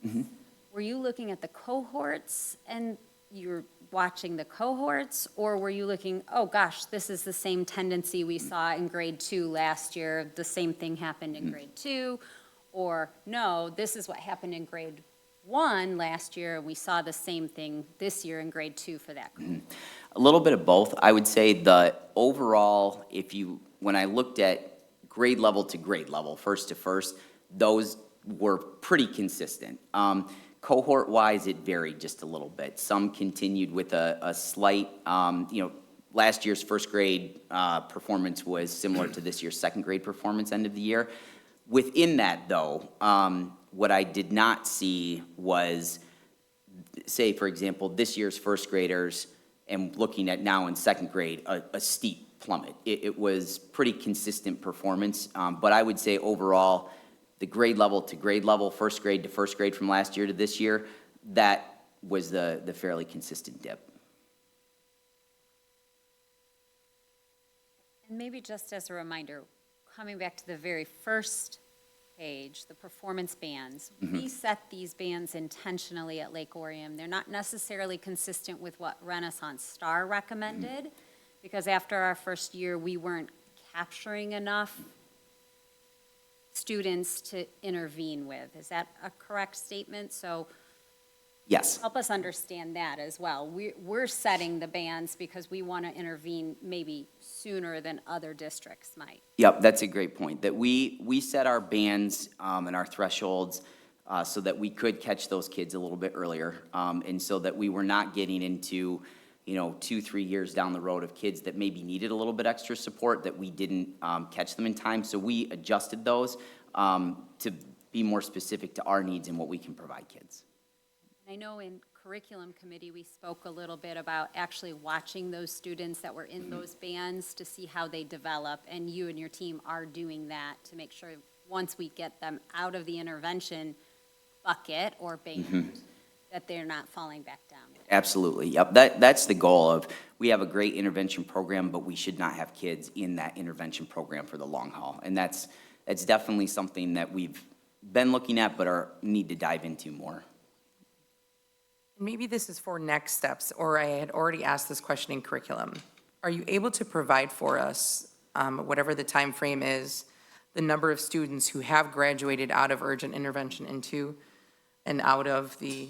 Were you looking at the cohorts and you're watching the cohorts, or were you looking, oh gosh, this is the same tendency we saw in grade 2 last year, the same thing happened in grade 2, or no, this is what happened in grade 1 last year, and we saw the same thing this year in grade 2 for that group? A little bit of both. I would say the overall, when I looked at grade level to grade level, first to first, those were pretty consistent. Cohort-wise, it varied just a little bit. Some continued with a slight, last year's first grade performance was similar to this year's second grade performance end of the year. Within that, though, what I did not see was, say, for example, this year's first graders, and looking at now in second grade, a steep plummet. It was pretty consistent performance, but I would say overall, the grade level to grade level, first grade to first grade from last year to this year, that was the fairly consistent dip. And maybe just as a reminder, coming back to the very first page, the performance bands, we set these bands intentionally at Lake Orion. They're not necessarily consistent with what Renaissance Star recommended, because after our first year, we weren't capturing enough students to intervene with. Is that a correct statement? So Yes. help us understand that as well. We're setting the bands because we want to intervene maybe sooner than other districts might. Yep, that's a great point, that we set our bands and our thresholds so that we could catch those kids a little bit earlier, and so that we were not getting into, 2-3 years down the road of kids that maybe needed a little bit extra support, that we didn't catch them in time. So we adjusted those to be more specific to our needs and what we can provide kids. I know in curriculum committee, we spoke a little bit about actually watching those students that were in those bands to see how they develop, and you and your team are doing that to make sure once we get them out of the intervention bucket or band, that they're not falling back down. Absolutely, yep. That's the goal of, we have a great intervention program, but we should not have kids in that intervention program for the long haul. And that's definitely something that we've been looking at, but need to dive into more. Maybe this is for next steps, or I had already asked this question in curriculum. Are you able to provide for us, whatever the time frame is, the number of students who have graduated out of urgent intervention into and out of the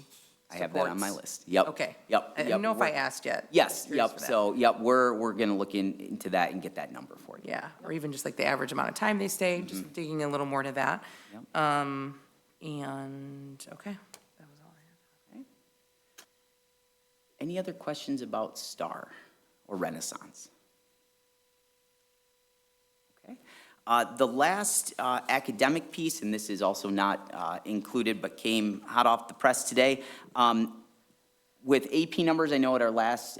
I have that on my supports? list. Yep. Okay. Yep. I don't know if I asked yet. Yes, Curious yep. for that. So, yep, we're gonna look into that and get that number for you. Yeah, or even just like the average amount of time they stay, just digging a little more to that. Yep. And, okay, that was all I had. Any other questions about STAR or Renaissance? Okay. The last academic piece, and this is also not included, but came hot off the press today. With AP numbers, I know at our last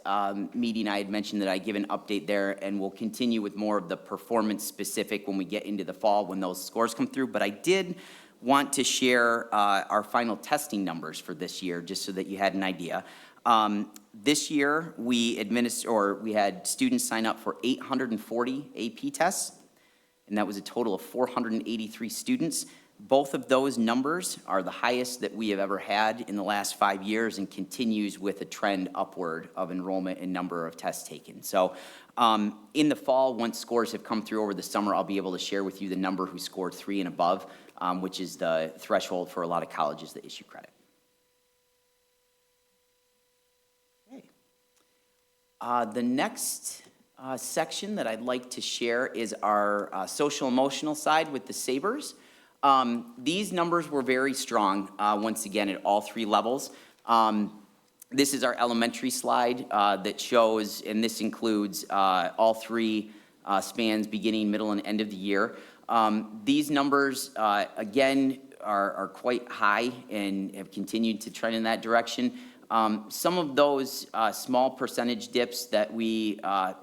meeting, I had mentioned that I give an update there, and we'll continue with more of the performance specific when we get into the fall, when those scores come through. But I did want to share our final testing numbers for this year, just so that you had an idea. This year, we had students sign up for 840 AP tests, and that was a total of 483 students. Both of those numbers are the highest that we have ever had in the last 5 years, and continues with a trend upward of enrollment and number of tests taken. So in the fall, once scores have come through over the summer, I'll be able to share with you the number who scored 3 and above, which is the threshold for a lot of colleges that issue credit. Okay. The next section that I'd like to share is our social emotional side with the Sabres. These numbers were very strong, once again, at all 3 levels. This is our elementary slide that shows, and this includes all 3 spans, beginning, middle, and end of the year. These numbers, again, are quite high and have continued to trend in that direction. Some of those small percentage dips that we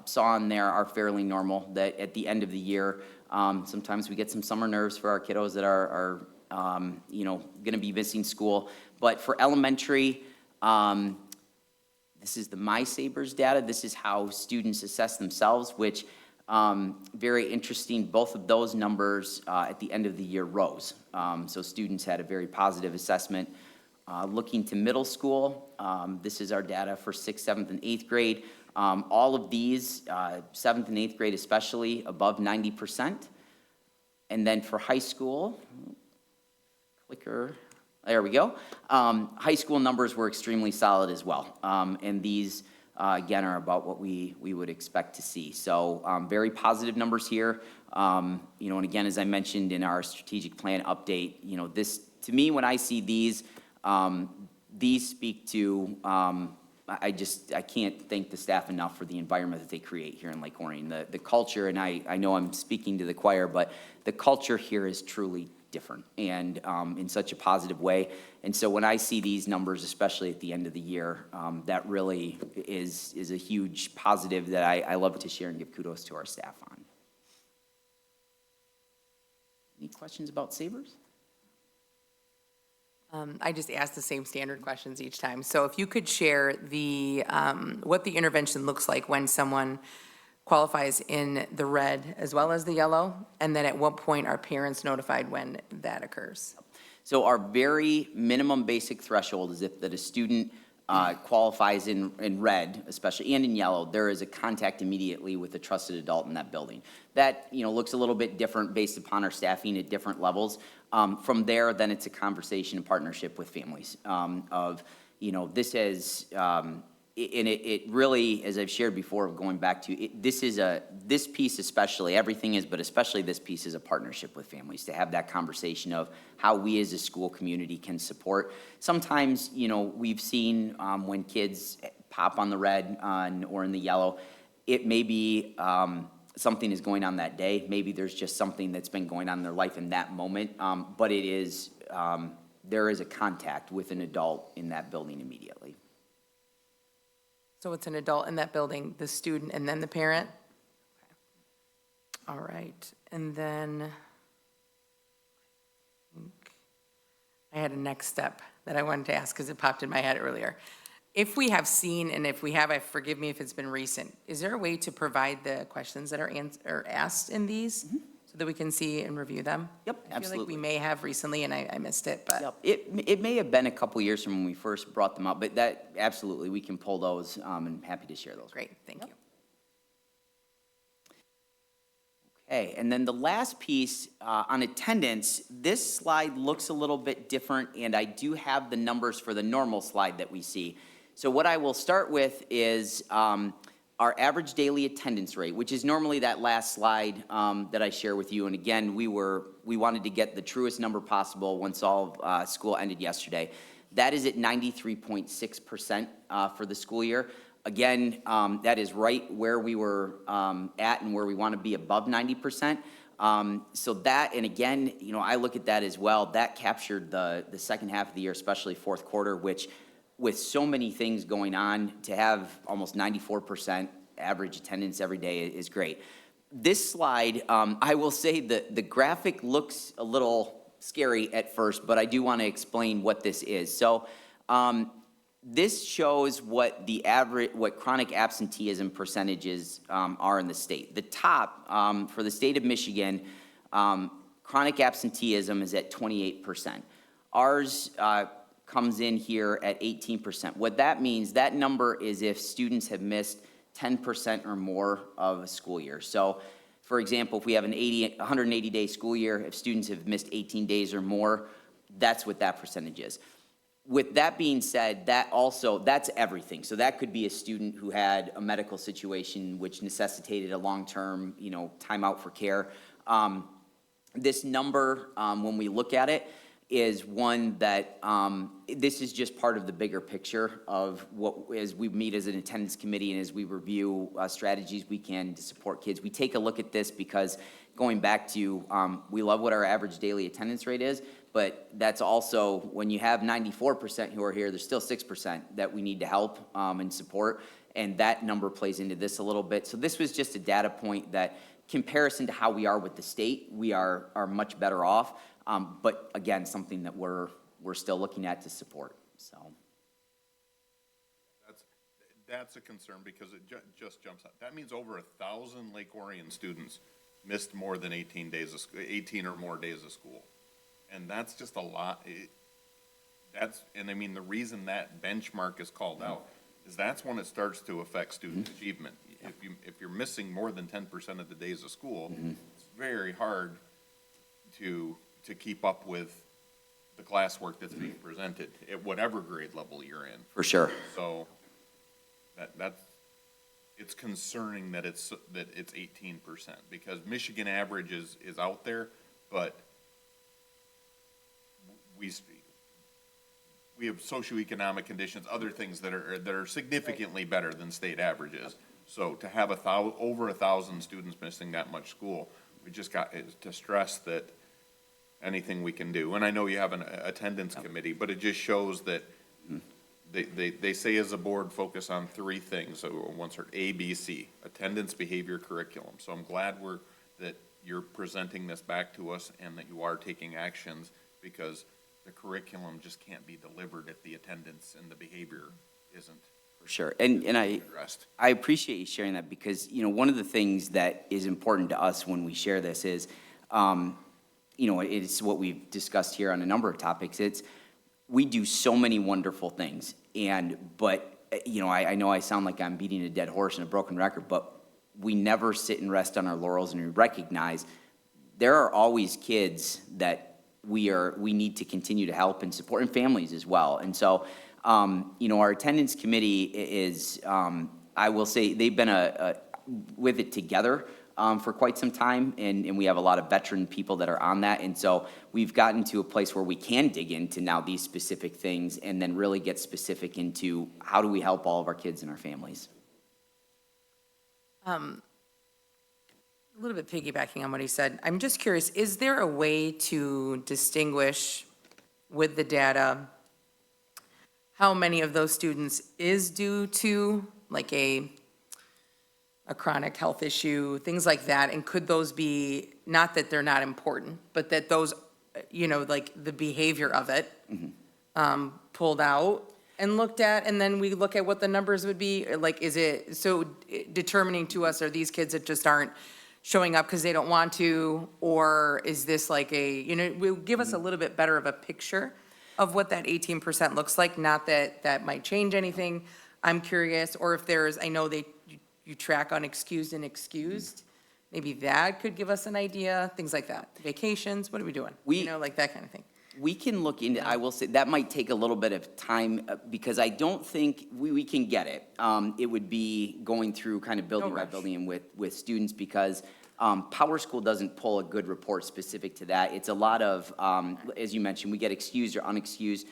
saw in there are fairly normal, that at the end of the year, sometimes we get some summer nerves for our kiddos that are going to be missing school. But for elementary, this is the My Sabres data. This is how students assess themselves, which, very interesting, both of those numbers at the end of the year rose. So students had a very positive assessment. Looking to middle school, this is our data for 6th, 7th, and 8th grade. All of these, 7th and 8th grade especially, above 90%. And then for high school, clicker, there we go. High school numbers were extremely solid as well. And these, again, are about what we would expect to see. So very positive numbers here. And again, as I mentioned in our strategic plan update, this, to me, when I see these speak to, I can't thank the staff enough for the environment that they create here in Lake Orion. The culture, and I know I'm speaking to the choir, but the culture here is truly different, and in such a positive way. And so when I see these numbers, especially at the end of the year, that really is a huge positive that I love to share and give kudos to our staff on. Any questions about Sabres? I just ask the same standard questions each time. So if you could share what the intervention looks like when someone qualifies in the red as well as the yellow, and then at what point are parents notified when that occurs? So our very minimum basic threshold is that a student qualifies in red, especially, and in yellow, there is a contact immediately with a trusted adult in that building. That, looks a little bit different based upon our staffing at different levels. From there, then it's a conversation and partnership with families this is, and it really, as I've shared before, going back to, this piece especially, everything is, but especially this piece is a partnership with families to have that conversation of how we as a school community can support. Sometimes, we've seen when kids pop on the red or in the yellow, it may be something is going on that day. Maybe there's just something that's been going on in their life in that moment, but it is, there is a contact with an adult in that building immediately. So it's an adult in that building, the student, and then the parent? All right, and then I had a next step that I wanted to ask because it popped in my head earlier. If we have seen, and if we have, forgive me if it's been recent, is there a way to provide the questions that are asked in these so that we can see and review them? Yep, I feel like absolutely. we may have recently and I missed it, but. Yep. It may have been a couple years from when we first brought them up, but that, absolutely, we can pull those, and happy to share those. Great, thank you. Okay, and then the last piece on attendance, this slide looks a little bit different, and I do have the numbers for the normal slide that we see. So what I will start with is our average daily attendance rate, which is normally that last slide that I share with you. And again, we wanted to get the truest number possible once all of school ended yesterday. That is at 93.6% for the school year. Again, that is right where we were at and where we want to be above 90%. So that, and again, I look at that as well. That captured the second half of the year, especially fourth quarter, which with so many things going on, to have almost 94% average attendance every day is great. This slide, I will say that the graphic looks a little scary at first, but I do want to explain what this is. So this shows what chronic absenteeism percentages are in the state. The top, for the state of Michigan, chronic absenteeism is at 28%. Ours comes in here at 18%. What that means, that number is if students have missed 10% or more of a school year. So, for example, if we have an 180-day school year, if students have missed 18 days or more, that's what that percentage is. With that being said, that's everything. So that could be a student who had a medical situation which necessitated a long-term, timeout for care. This number, when we look at it, is one that this is just part of the bigger picture of what, as we meet as an attendance committee and as we review strategies we can to support kids. We take a look at this because going back to, we love what our average daily attendance rate is, but that's also, when you have 94% who are here, there's still 6% that we need to help and support, and that number plays into this a little bit. So this was just a data point that, comparison to how we are with the state, we are much better off. But again, something that we're still looking at to support, so. That's a concern because it just jumps out. That means over 1,000 Lake Orion students missed more than 18 or more days of school. And that's just a lot. And I mean, the reason that benchmark is called out is that's when it starts to affect student achievement. If you're missing more than 10% of the days of school, it's very hard to keep up with the classwork that's being presented at whatever grade level you're in. For sure. So it's concerning that it's 18%, because Michigan average is out there, but we have socioeconomic conditions, other things that are significantly better than state averages. So to have over 1,000 students missing that much school, we just got to stress that anything we can do. And I know you have an attendance committee, but it just shows that they say as a board focus on three things. So once are A, B, C, attendance, behavior, curriculum. So I'm glad that you're presenting this back to us and that you are taking actions, because the curriculum just can't be delivered if the attendance and the behavior isn't. For sure. And I appreciate you sharing that, because, one of the things that is important to us when we share this is, it's what we've discussed here on a number of topics. It's we do so many wonderful things, but I know I sound like I'm beating a dead horse and a broken record, but we never sit and rest on our laurels, and we recognize there are always kids that we need to continue to help and support, and families as well. And so, our attendance committee is, I will say, they've been with it together for quite some time, and we have a lot of veteran people that are on that. And so we've gotten to a place where we can dig into now these specific things and then really get specific into how do we help all of our kids and our families. A little bit piggybacking on what he said, I'm just curious, is there a way to distinguish with the data how many of those students is due to like a chronic health issue, things like that? And could those be, not that they're not important, but that those, like the behavior of it pulled out and looked at, and then we look at what the numbers would be? Like, is it so determining to us, are these kids that just aren't showing up because they don't want to? Or is this like will give us a little bit better of a picture of what that 18% looks like? Not that that might change anything. I'm curious. Or if there's, I know you track unexcused and excused. Maybe that could give us an idea, things like that. Vacations, what are we doing? Like that kind of thing. We can look into, I will say, that might take a little bit of time because I don't think we can get it. It would be going through kind of building by building with students because Power School doesn't pull a good report specific to that. It's a lot of, as you mentioned, we get excused or unexcused.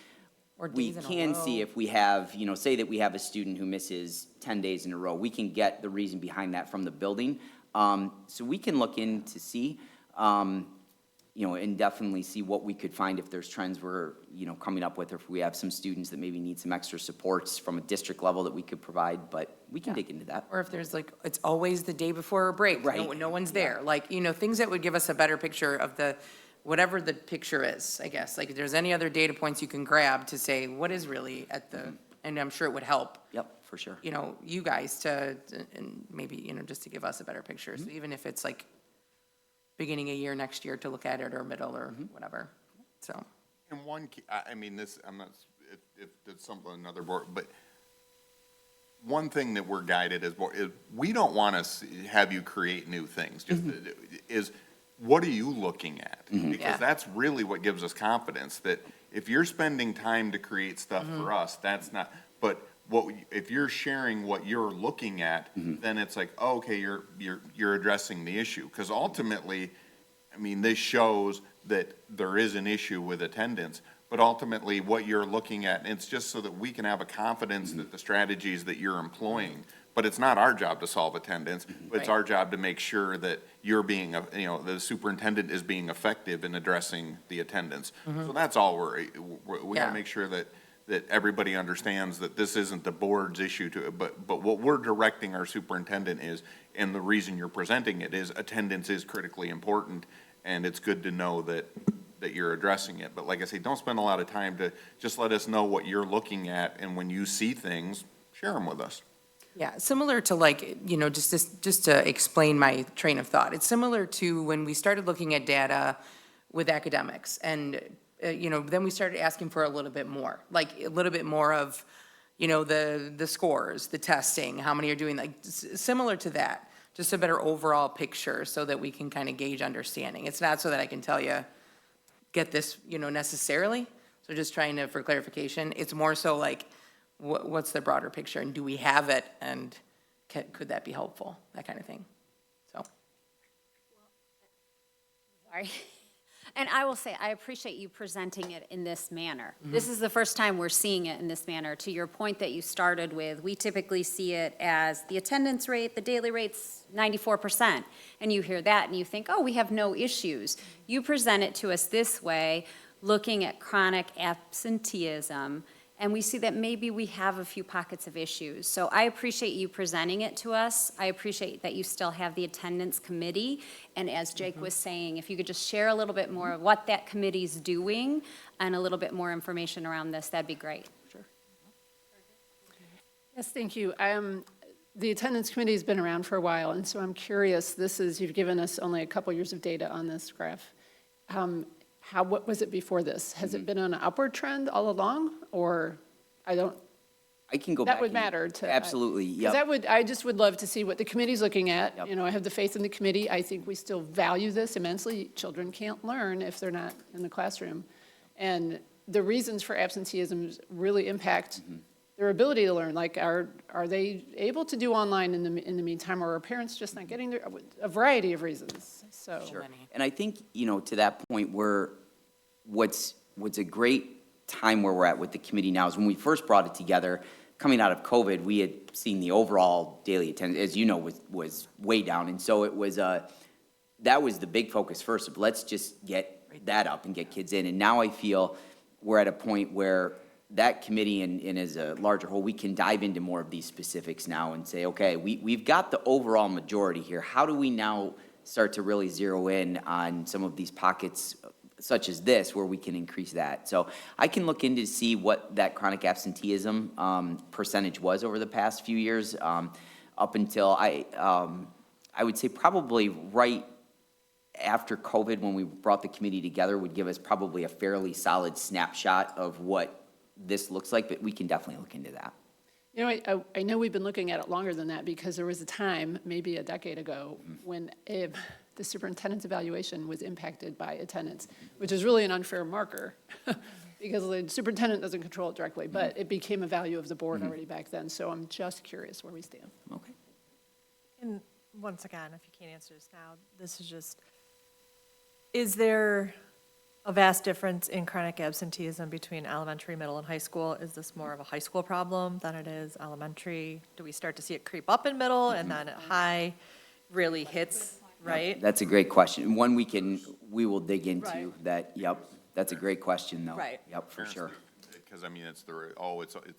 Or We days in a can see row. if we have, say that we have a student who misses 10 days in a row. We can get the reason behind that from the building. So we can look in to see, and definitely see what we could find if there's trends we're, coming up with, or if we have some students that maybe need some extra supports from a district level that we could provide, but we can dig into that. Or if there's like, it's always the day before a break. Right. No one's there. Like, things that would give us a better picture of whatever the picture is, I guess. Like, if there's any other data points you can grab to say, what is really and I'm sure it would help. Yep, for sure. You guys and maybe, just to give us a better picture. So even if it's like beginning of year next year to look at it, or middle, or whatever, so. And I'm not, if it's something another board, but one thing that we're guided is we don't want to have you create new things, is what are you looking at? Because that's really what gives us confidence, that if you're spending time to create stuff for us, that's not, but if you're sharing what you're looking at, then it's like, oh, okay, you're addressing the issue. Because ultimately, this shows that there is an issue with attendance, but ultimately what you're looking at, it's just so that we can have a confidence that the strategies that you're employing, but it's not our job to solve attendance, but it's our job to make sure that you're being, the superintendent is being effective in addressing the attendance. So that's all we gotta make sure that everybody understands that this isn't the board's issue but what we're directing our superintendent is, and the reason you're presenting it is attendance is critically important, and it's good to know that you're addressing it. But like I say, don't spend a lot of time to just let us know what you're looking at, and when you see things, share them with us. Yeah, similar to like, just to explain my train of thought. It's similar to when we started looking at data with academics, and then we started asking for a little bit more, like a little bit more of, the scores, the testing, how many are doing, like similar to that, just a better overall picture so that we can kind of gauge understanding. It's not so that I can tell you, get this, necessarily. So just trying to, for clarification, it's more so like, what's the broader picture, and do we have it, and could that be helpful, that kind of thing, so. Sorry. And I will say, I appreciate you presenting it in this manner. This is the first time we're seeing it in this manner. To your point that you started with, we typically see it as the attendance rate, the daily rate's 94%. And you hear that and you think, oh, we have no issues. You present it to us this way, looking at chronic absenteeism, and we see that maybe we have a few pockets of issues. So I appreciate you presenting it to us. I appreciate that you still have the attendance committee. And as Jake was saying, if you could just share a little bit more of what that committee's doing and a little bit more information around this, that'd be great. Sure. Yes, thank you. The attendance committee's been around for a while, and so I'm curious, you've given us only a couple years of data on this graph. what was it before this? Has it been on an upward trend all along, or I don't, I can go back. that would and- matter to. Absolutely, Because yep. I just would love to see what the committee's looking at. Yep. You know, I have the faith in the committee. I think we still value this immensely. Children can't learn if they're not in the classroom. And the reasons for absenteeism really impact their ability to learn. Like, are they able to do online in the meantime, or are parents just not getting there? A variety of reasons, so. Sure. And I think, to that point, what's a great time where we're at with the committee now is when we first brought it together, coming out of COVID, we had seen the overall daily attendance, as you know, was way down. And so it was, that was the big focus first of let's just get that up and get kids in. And now I feel we're at a point where that committee and as a larger whole, we can dive into more of these specifics now and say, okay, we've got the overall majority here. How do we now start to really zero in on some of these pockets such as this, where we can increase that? So I can look into to see what that chronic absenteeism percentage was over the past few years, up until I would say probably right after COVID, when we brought the committee together, would give us probably a fairly solid snapshot of what this looks like, but we can definitely look into that. You know, I know we've been looking at it longer than that, because there was a time, maybe a decade ago, when the superintendent's evaluation was impacted by attendance, which is really an unfair marker, because the superintendent doesn't control it directly, but it became a value of the board already back then, so I'm just curious where we stand. Okay. And once again, if you can't answer this now, this is just, is there a vast difference in chronic absenteeism between elementary, middle, and high school? Is this more of a high school problem than it is elementary? Do we start to see it creep up in middle and then at high really hits, right? That's a great question. One we will dig into Right. that. Yep. That's a great question, though. Right. Yep, for sure. Because, I mean, it's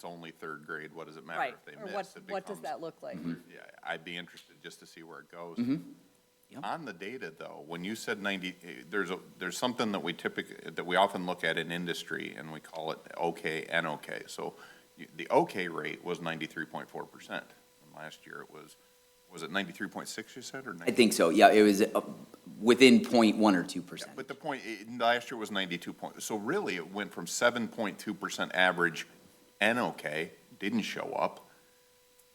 only third grade, what does it matter Right, if they or miss? what does that look like? Yeah, I'd be interested just to see where it goes. Yep. On the data, though, when you said 90, there's something that we often look at in industry, and we call it OK, NOK. So the OK rate was 93.4%. And last year it was it 93.6 you said, or 90? I think so. Yeah, it was within 0.1 or 2%. But the point, last year was 92 point, so really it went from 7.2% average NOK, didn't show up,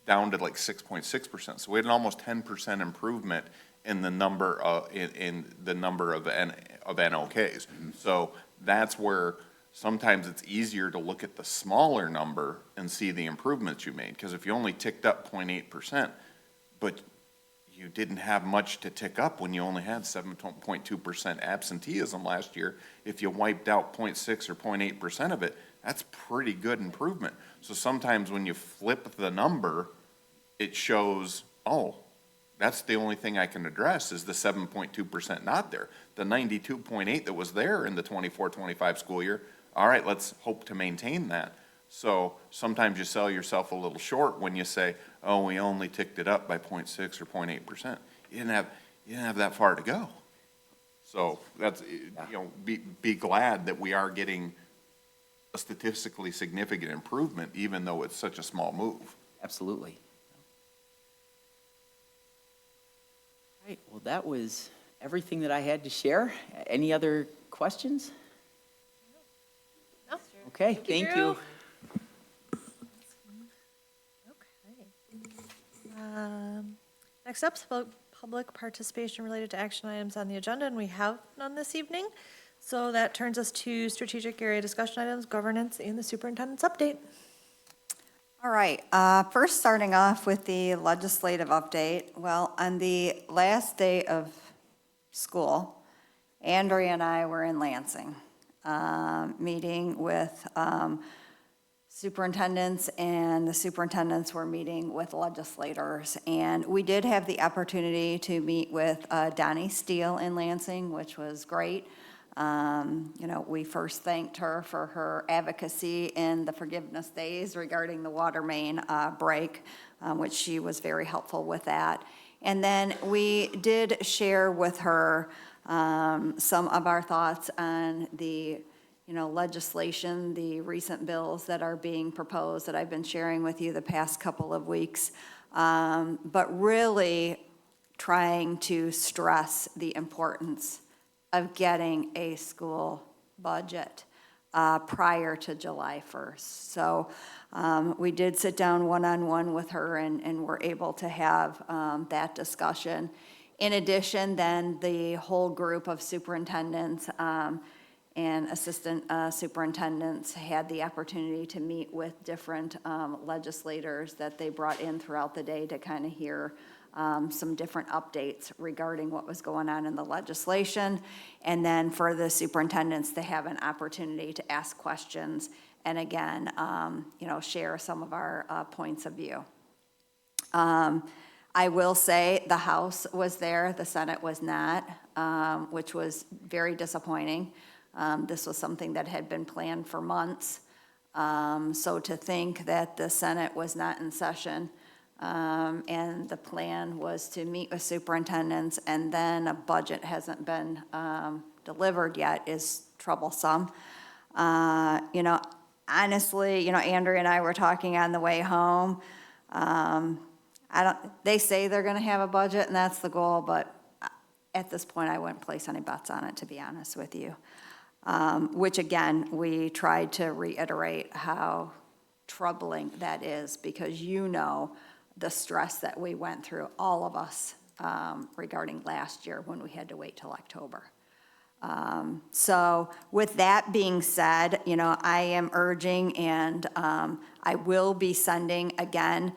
down to like 6.6%. So we had an almost 10% improvement in the number of, of NOKs. So that's where sometimes it's easier to look at the smaller number and see the improvements you made. Because if you only ticked up 0.8%, but you didn't have much to tick up when you only had 7.2% absenteeism last year, if you wiped out 0.6 or 0.8% of it, that's pretty good improvement. So sometimes when you flip the number, it shows, oh, that's the only thing I can address is the 7.2% not there. The 92.8 that was there in the 24-25 school year, all right, let's hope to maintain that. So sometimes you sell yourself a little short when you say, oh, we only ticked it up by 0.6 or 0.8%. You didn't have that far to go. So that's, be glad that we are getting a statistically significant improvement, even though it's such a small move. Absolutely. Right, well, that was everything that I had to share. Any other questions? No. Okay, thank you. Okay. Next up, public participation related to action items on the agenda, and we have none this evening. So that turns us to strategic area discussion items, governance, and the superintendent's update. All right, first starting off with the legislative update. Well, on the last day of school, Andrea and I were in Lansing, meeting with superintendents, and the superintendents were meeting with legislators. And we did have the opportunity to meet with Donnie Steele in Lansing, which was great. We first thanked her for her advocacy in the forgiveness days regarding the water main break, which she was very helpful with that. And then we did share with her some of our thoughts on the legislation, the recent bills that are being proposed that I've been sharing with you the past couple of weeks, but really trying to stress the importance of getting a school budget prior to July 1st. So we did sit down one-on-one with her and were able to have that discussion. In addition, then the whole group of superintendents and assistant superintendents had the opportunity to meet with different legislators that they brought in throughout the day to kind of hear some different updates regarding what was going on in the legislation. And then for the superintendents to have an opportunity to ask questions and again, share some of our points of view. I will say the House was there, the Senate was not, which was very disappointing. This was something that had been planned for months. So to think that the Senate was not in session, and the plan was to meet with superintendents and then a budget hasn't been delivered yet is troublesome. Honestly, Andrea and I were talking on the way home. They say they're gonna have a budget and that's the goal, but at this point, I wouldn't place any bets on it, to be honest with you. Which again, we tried to reiterate how troubling that is because the stress that we went through, all of us, regarding last year when we had to wait till October. So with that being said, I am urging and I will be sending again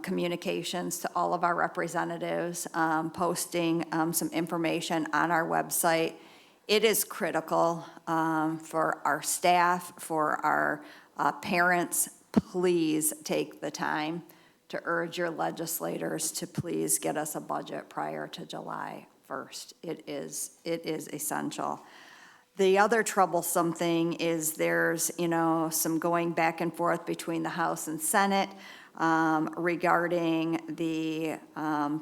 communications to all of our representatives, posting some information on our website. It is critical for our staff, for our parents. Please take the time to urge your legislators to please get us a budget prior to July 1st. It is essential. The other troublesome thing is there's, some going back and forth between the House and Senate regarding the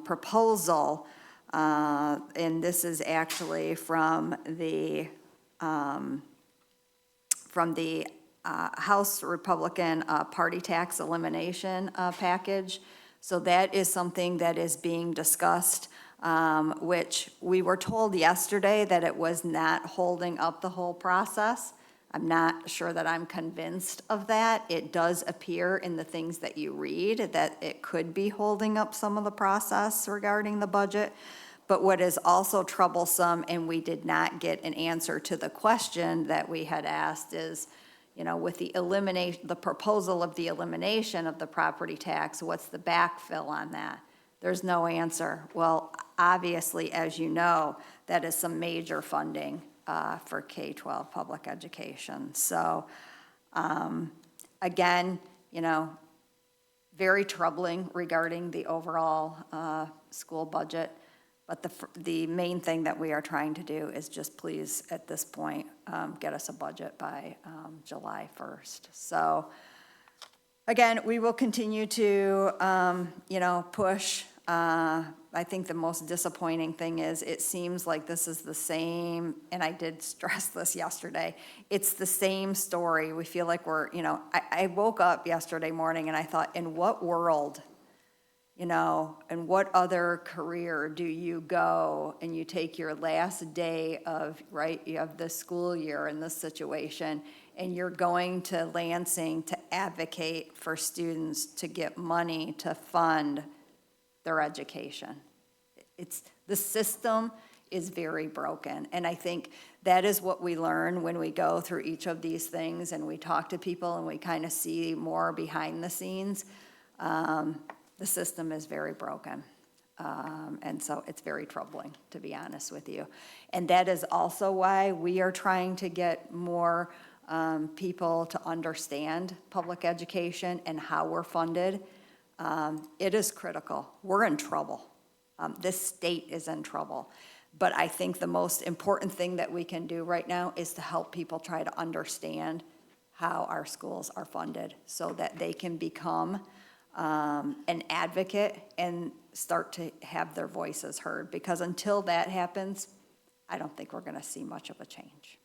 proposal, and this is actually from the House Republican Party Tax Elimination Package. So that is something that is being discussed, which we were told yesterday that it was not holding up the whole process. I'm not sure that I'm convinced of that. It does appear in the things that you read that it could be holding up some of the process regarding the budget. But what is also troublesome, and we did not get an answer to the question that we had asked is, with the proposal of the elimination of the property tax, what's the backfill on that? There's no answer. Well, obviously, as you know, that is some major funding for K-12 public education. So, again, very troubling regarding the overall school budget. But the main thing that we are trying to do is just please, at this point, get us a budget by July 1st. So, again, we will continue to, push. I think the most disappointing thing is it seems like this is the same, and I did stress this yesterday, it's the same story. We feel like we're, I woke up yesterday morning and I thought, in what world, and what other career do you go and you take your last day of the school year in this situation and you're going to Lansing to advocate for students to get money to fund their education? The system is very broken. And I think that is what we learn when we go through each of these things and we talk to people and we kind of see more behind the scenes. The system is very broken. And so it's very troubling, to be honest with you. And that is also why we are trying to get more people to understand public education and how we're funded. It is critical. We're in trouble. This state is in trouble. But I think the most important thing that we can do right now is to help people try to understand how our schools are funded so that they can become an advocate and start to have their voices heard. Because until that happens, I don't think we're going to see much of a change.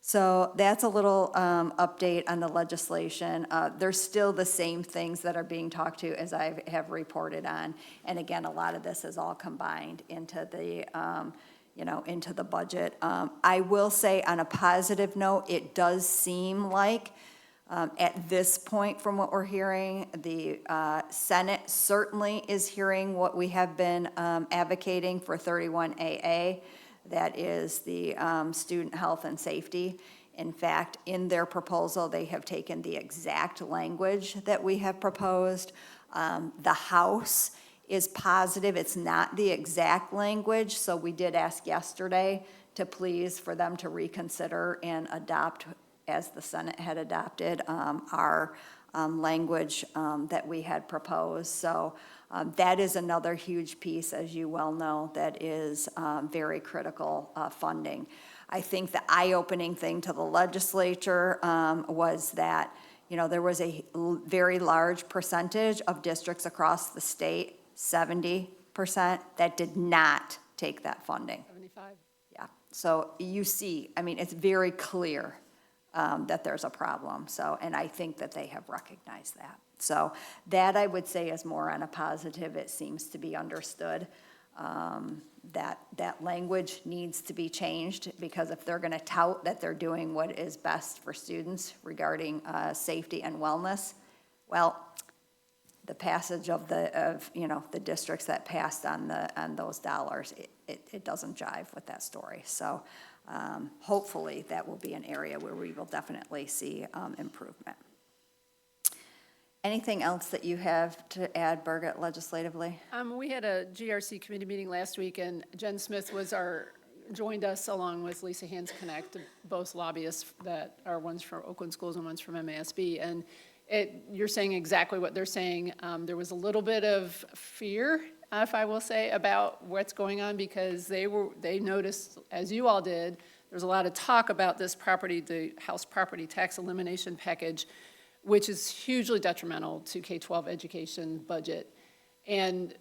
So that's a little update on the legislation. There's still the same things that are being talked to as I have reported on. And again, a lot of this is all combined into the into the budget. I will say on a positive note, it does seem like at this point, from what we're hearing, the Senate certainly is hearing what we have been advocating for 31AA. That is the student health and safety. In fact, in their proposal, they have taken the exact language that we have proposed. The House is positive. It's not the exact language, so we did ask yesterday to please for them to reconsider and adopt, as the Senate had adopted, our language that we had proposed. So that is another huge piece, as you well know, that is very critical funding. I think the eye-opening thing to the legislature was that, there was a very large percentage of districts across the state, 70%, that did not take that funding. 75. Yeah, so you see, it's very clear that there's a problem, so, and I think that they have recognized that. So that, I would say, is more on a positive. It seems to be understood that language needs to be changed, because if they're gonna tout that they're doing what is best for students regarding safety and wellness, well, the passage of the districts that passed on those dollars, it doesn't jive with that story. So hopefully that will be an area where we will definitely see improvement. Anything else that you have to add, Birgit, legislatively? We had a GRC committee meeting last week, and Jen Smith joined us along with Lisa Hands Connect, both lobbyists that are ones from Oakland Schools and ones from MASB. And you're saying exactly what they're saying. There was a little bit of fear, if I will say, about what's going on, because they noticed, as you all did, there's a lot of talk about this property, the House property tax elimination package, which is hugely detrimental to K-12 education budget. And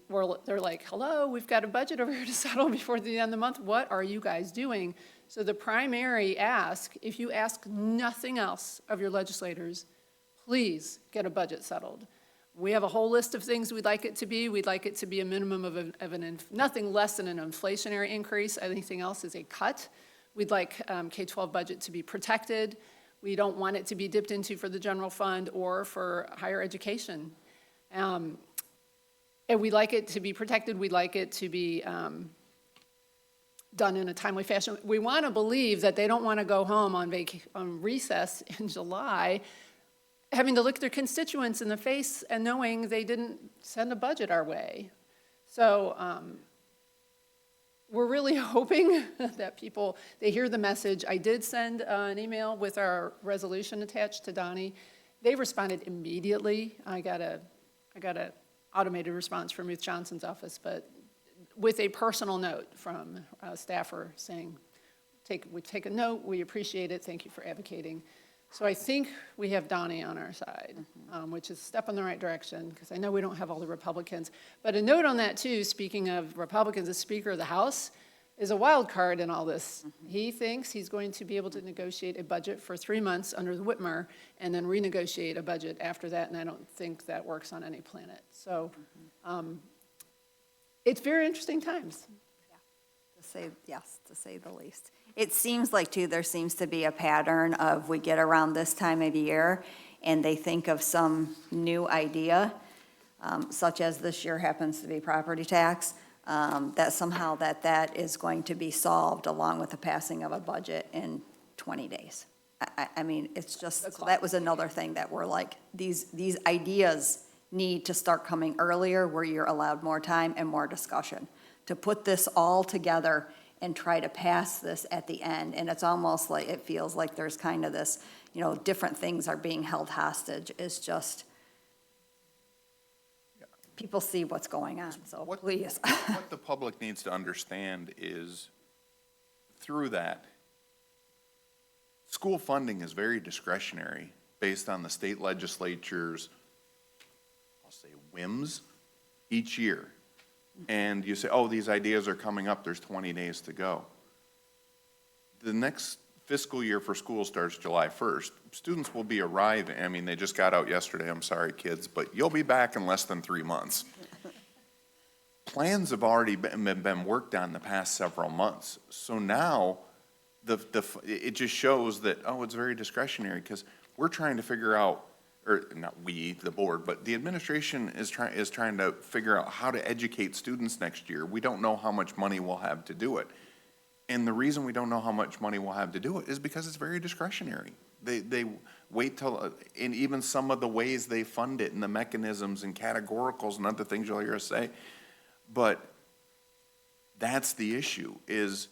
they're like, hello, we've got a budget over here to settle before the end of the month. What are you guys doing? So the primary ask, if you ask nothing else of your legislators, please get a budget settled. We have a whole list of things we'd like it to be. We'd like it to be a minimum of nothing less than an inflationary increase. Anything else is a cut. We'd like K-12 budget to be protected. We don't want it to be dipped into for the general fund or for higher education. And we'd like it to be protected. We'd like it to be done in a timely fashion. We want to believe that they don't want to go home on recess in July, having to look their constituents in the face and knowing they didn't send a budget our way. So we're really hoping that they hear the message. I did send an email with our resolution attached to Donnie. They responded immediately. I got a automated response from Ruth Johnson's office, but with a personal note from a staffer saying, we take a note, we appreciate it, thank you for advocating. So I think we have Donnie on our side, which is a step in the right direction, because I know we don't have all the Republicans. But a note on that, too, speaking of Republicans, the Speaker of the House is a wild card in all this. He thinks he's going to be able to negotiate a budget for 3 months under the Whitmer and then renegotiate a budget after that, and I don't think that works on any planet. So it's very interesting times. To say the least. It seems like, too, there seems to be a pattern of we get around this time of year and they think of some new idea, such as this year happens to be property tax, that somehow that is going to be solved along with the passing of a budget in 20 days. I mean, it's just, so that was another thing that we're like, these ideas need to start coming earlier, where you're allowed more time and more discussion to put this all together and try to pass this at the end. And it's almost like, it feels like there's kind of this, different things are being held hostage. It's just, people see what's going on, so please. What the public needs to understand is, through that, school funding is very discretionary based on the state legislature's, I'll say, whims each year. And you say, oh, these ideas are coming up, there's 20 days to go. The next fiscal year for school starts July 1st. Students will be arriving, I mean, they just got out yesterday, I'm sorry, kids, but you'll be back in less than 3 months. plans have already been worked on the past several months. So now, it just shows that, oh, it's very discretionary, because we're trying to figure out, or not we, the board, but the administration is trying to figure out how to educate students next year. We don't know how much money we'll have to do it. And the reason we don't know how much money we'll have to do it is because it's very discretionary. They wait till, and even some of the ways they fund it and the mechanisms and categoricals and other things you'll hear us say. But that's the issue is,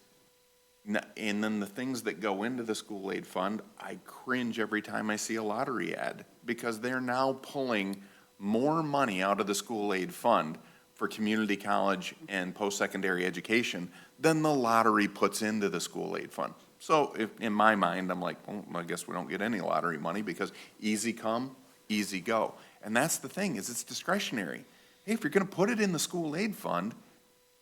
and then the things that go into the school aid fund, I cringe every time I see a lottery ad, because they're now pulling more money out of the school aid fund for community college and post-secondary education than the lottery puts into the school aid fund. So in my mind, I'm like, well, I guess we don't get any lottery money, because easy come, easy go. And that's the thing, is it's discretionary. Hey, if you're gonna put it in the school aid fund,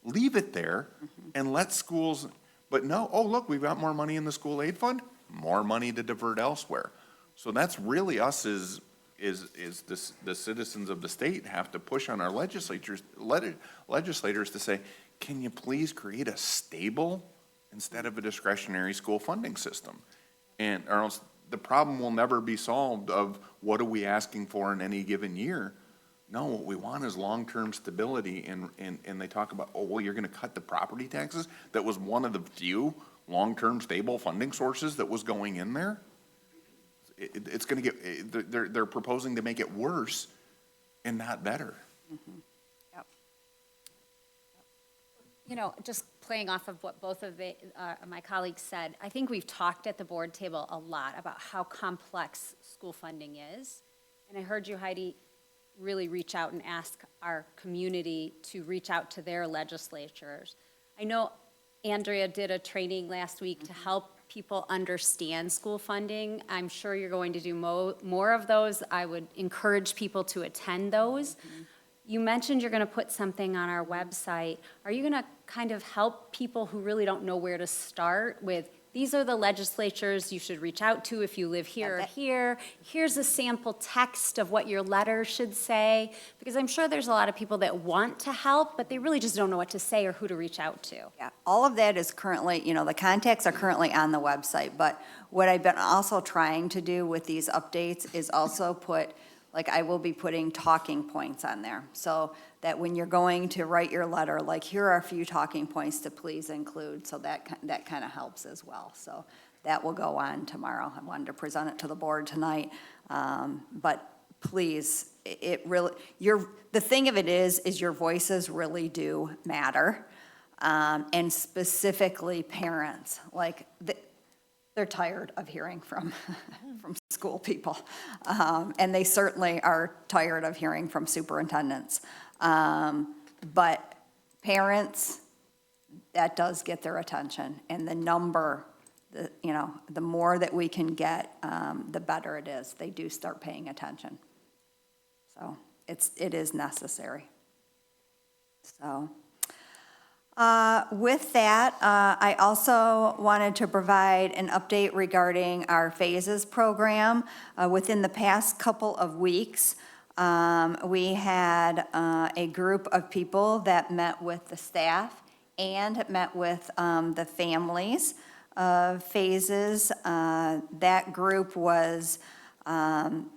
leave it there and let schools, but no, oh, look, we've got more money in the school aid fund, more money to divert elsewhere. So that's really us the citizens of the state have to push on our legislators to say, can you please create a stable instead of a discretionary school funding system? And or else the problem will never be solved of what are we asking for in any given year. No, what we want is long-term stability, and they talk about, oh, well, you're gonna cut the property taxes? That was one of the few long-term stable funding sources that was going in there. It's gonna get, they're proposing to make it worse and not better. Yep. You know, just playing off of what both of my colleagues said, I think we've talked at the board table a lot about how complex school funding is. And I heard you, Heidi, really reach out and ask our community to reach out to their legislatures. I know Andrea did a training last week to help people understand school funding. I'm sure you're going to do more of those. I would encourage people to attend those. You mentioned you're going to put something on our website. Are you going to kind of help people who really don't know where to start with, these are the legislatures you should reach out to if you live here or here. Here's a sample text of what your letter should say. Because I'm sure there's a lot of people that want to help, but they really just don't know what to say or who to reach out to. Yeah, all of that is currently, the contacts are currently on the website, but what I've been also trying to do with these updates is also put, I will be putting talking points on there, so that when you're going to write your letter, here are a few talking points to please include, so that kind of helps as well. So that will go on tomorrow. I wanted to present it to the board tonight, but please, it really, the thing of it is your voices really do matter, and specifically parents, they're tired of hearing from school people, and they certainly are tired of hearing from superintendents. But parents, that does get their attention, and the number, the more that we can get, the better it is. They do start paying attention. So it is necessary. So. With that, I also wanted to provide an update regarding our phases program. Within the past couple of weeks, we had a group of people that met with the staff and met with the families of phases. That group was, Sarah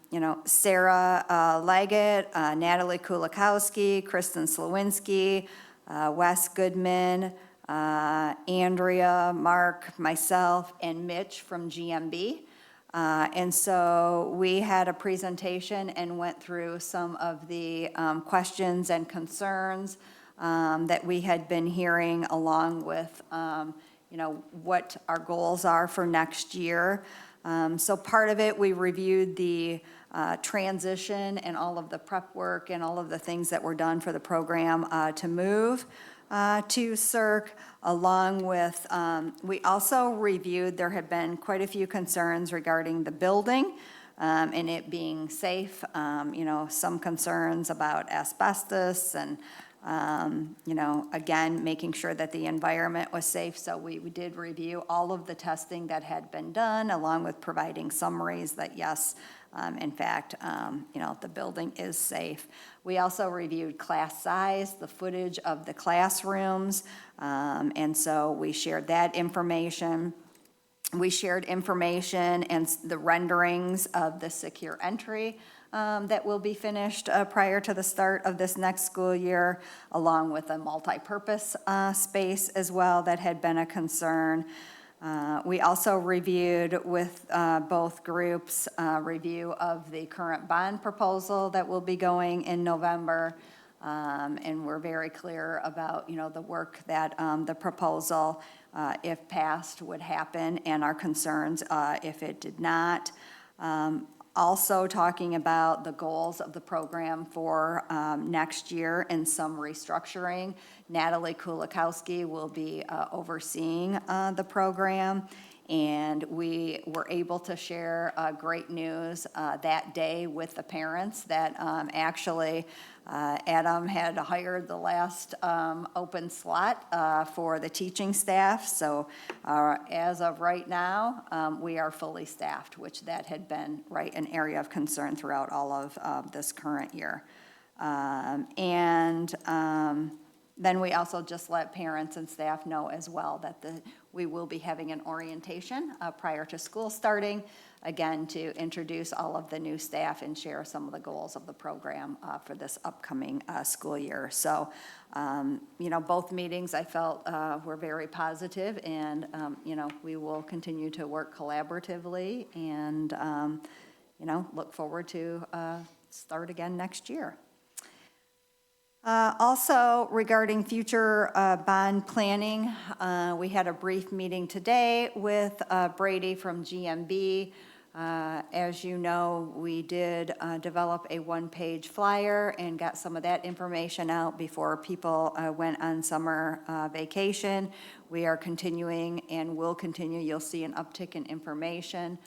Leggett, Natalie Kulikowski, Kristen Slowinski, Wes Goodman, Andrea, Mark, myself, and Mitch from GMB. And so we had a presentation and went through some of the questions and concerns that we had been hearing, along with, what our goals are for next year. So part of it, we reviewed the transition and all of the prep work and all of the things that were done for the program to move to CERC, along with, we also reviewed, there had been quite a few concerns regarding the building and it being safe, some concerns about asbestos and, again, making sure that the environment was safe. So we did review all of the testing that had been done, along with providing summaries that, yes, In fact, the building is safe. We also reviewed class size, the footage of the classrooms, and so we shared that information. We shared information and the renderings of the secure entry that will be finished prior to the start of this next school year, along with a multi-purpose space as well that had been a concern. We also reviewed with both groups review of the current bond proposal that will be going in November. And we're very clear about, the work that the proposal, if passed, would happen, and our concerns if it did not. Also talking about the goals of the program for next year and some restructuring. Natalie Kulikowski will be overseeing the program, and we were able to share great news that day with the parents that actually Adam had hired the last open slot for the teaching staff. So as of right now, we are fully staffed, which that had been an area of concern throughout all of this current year. Then we also just let parents and staff know as well that we will be having an orientation prior to school starting, again, to introduce all of the new staff and share some of the goals of the program for this upcoming school year. So, both meetings I felt were very positive, and, we will continue to work collaboratively and, look forward to start again next year. Also, regarding future bond planning, we had a brief meeting today with Brady from GMB. As you know, we did develop a one-page flyer and got some of that information out before people went on summer vacation. We are continuing and will continue. You'll see an uptick in information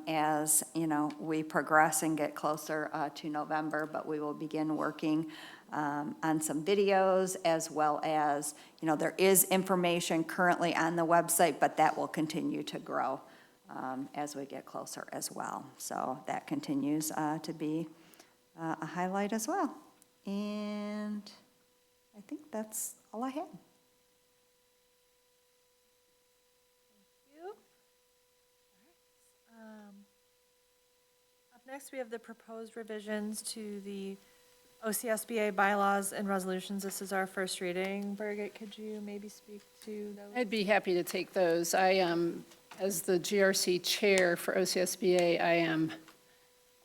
as, we progress and get closer to November, but we will begin working on some videos, as well as, there is information currently on the website, but that will continue to grow as we get closer as well. So that continues to be a highlight as well. And I think that's all I had. Up next, we have the proposed revisions to the OCSBA bylaws and resolutions. This is our first reading. Birgit, could you maybe speak to those? I'd be happy to take those. I am, as the GRC chair for OCSBA, I am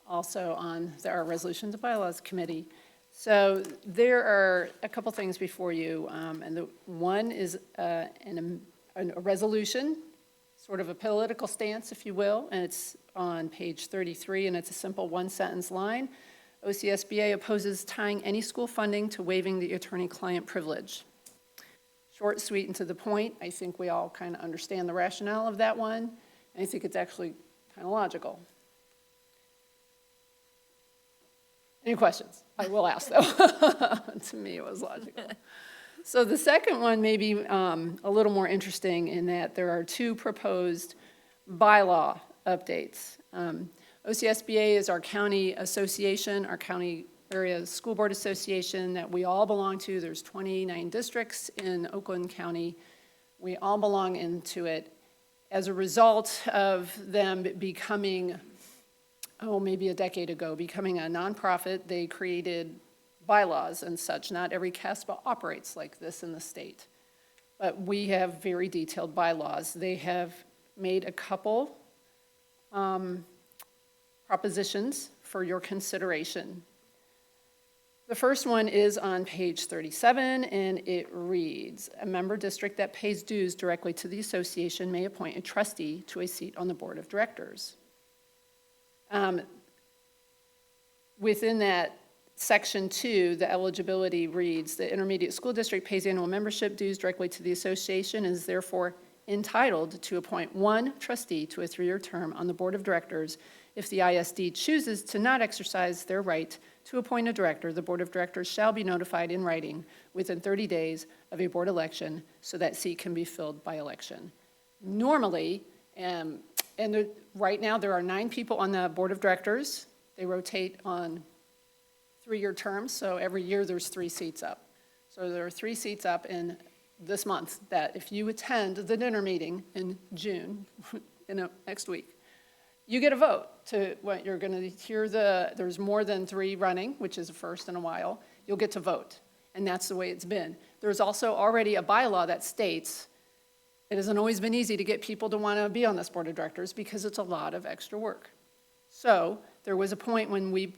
also on our Resolutions and Bylaws Committee. So there are a couple things before you, and the one is a resolution, sort of a political stance, if you will, and it's on page 33, and it's a simple one-sentence line. OCSBA opposes tying any school funding to waiving the attorney-client privilege. Short, sweet, and to the point. I think we all kind of understand the rationale of that one, and I think it's actually kind of logical. Any questions? I will ask, though. To me, it was logical. So the second one may be a little more interesting in that there are two proposed bylaw updates. OCSBA is our county association, our county area school board association that we all belong to. There's 29 districts in Oakland County. We all belong into it. As a result of them becoming, maybe a decade ago, becoming a nonprofit, they created bylaws and such. Not every CASPA operates like this in the state, but we have very detailed bylaws. They have made a couple propositions for your consideration. The first one is on page 37, and it reads, a member district that pays dues directly to the association may appoint a trustee to a seat on the board of directors. Within that section 2, the eligibility reads, the intermediate school district pays annual membership dues directly to the association and is therefore entitled to appoint one trustee to a 3-year term on the board of directors. If the ISD chooses to not exercise their right to appoint a director, the board of directors shall be notified in writing within 30 days of a board election so that seat can be filled by election. Normally, right now, there are 9 people on the board of directors. They rotate on 3-year terms, so every year there's 3 seats up. So there are 3 seats up in this month that if you attend the dinner meeting in June, next week, you get a vote to what you're going to hear there's more than 3 running, which is a first in a while. You'll get to vote, and that's the way it's been. There's also already a bylaw that states it hasn't always been easy to get people to want to be on this board of directors because it's a lot of extra work. So there was a point when we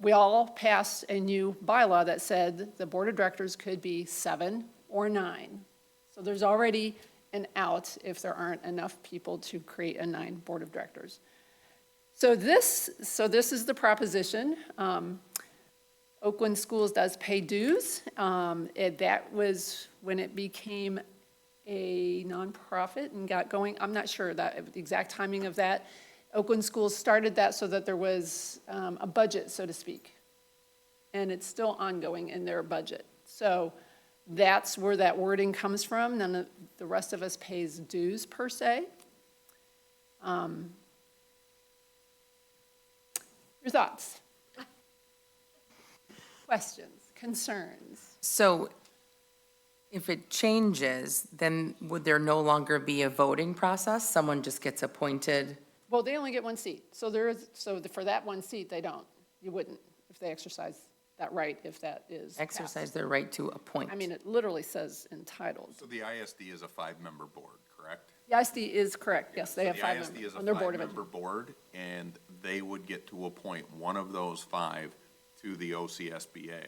we all passed a new bylaw that said the board of directors could be 7 or 9. So there's already an out if there aren't enough people to create a 9 board of directors. So this is the proposition. Oakland Schools does pay dues. That was when it became a nonprofit and got going. I'm not sure the exact timing of that. Oakland Schools started that so that there was a budget, so to speak. And it's still ongoing in their budget. So that's where that wording comes from. None of the rest of us pays dues per se. Your thoughts? Questions, concerns? So if it changes, then would there no longer be a voting process? Someone just gets appointed? Well, they only get 1 seat. So for that 1 seat, they don't. You wouldn't if they exercise that right, if that is passed. Exercise their right to appoint. I mean, it literally says entitled. So the ISD is a 5-member board, correct? The ISD is correct, yes, they have 5 The ISD members is a on their board of 5-member board, and they would get to appoint one of those 5 to the OCSBA.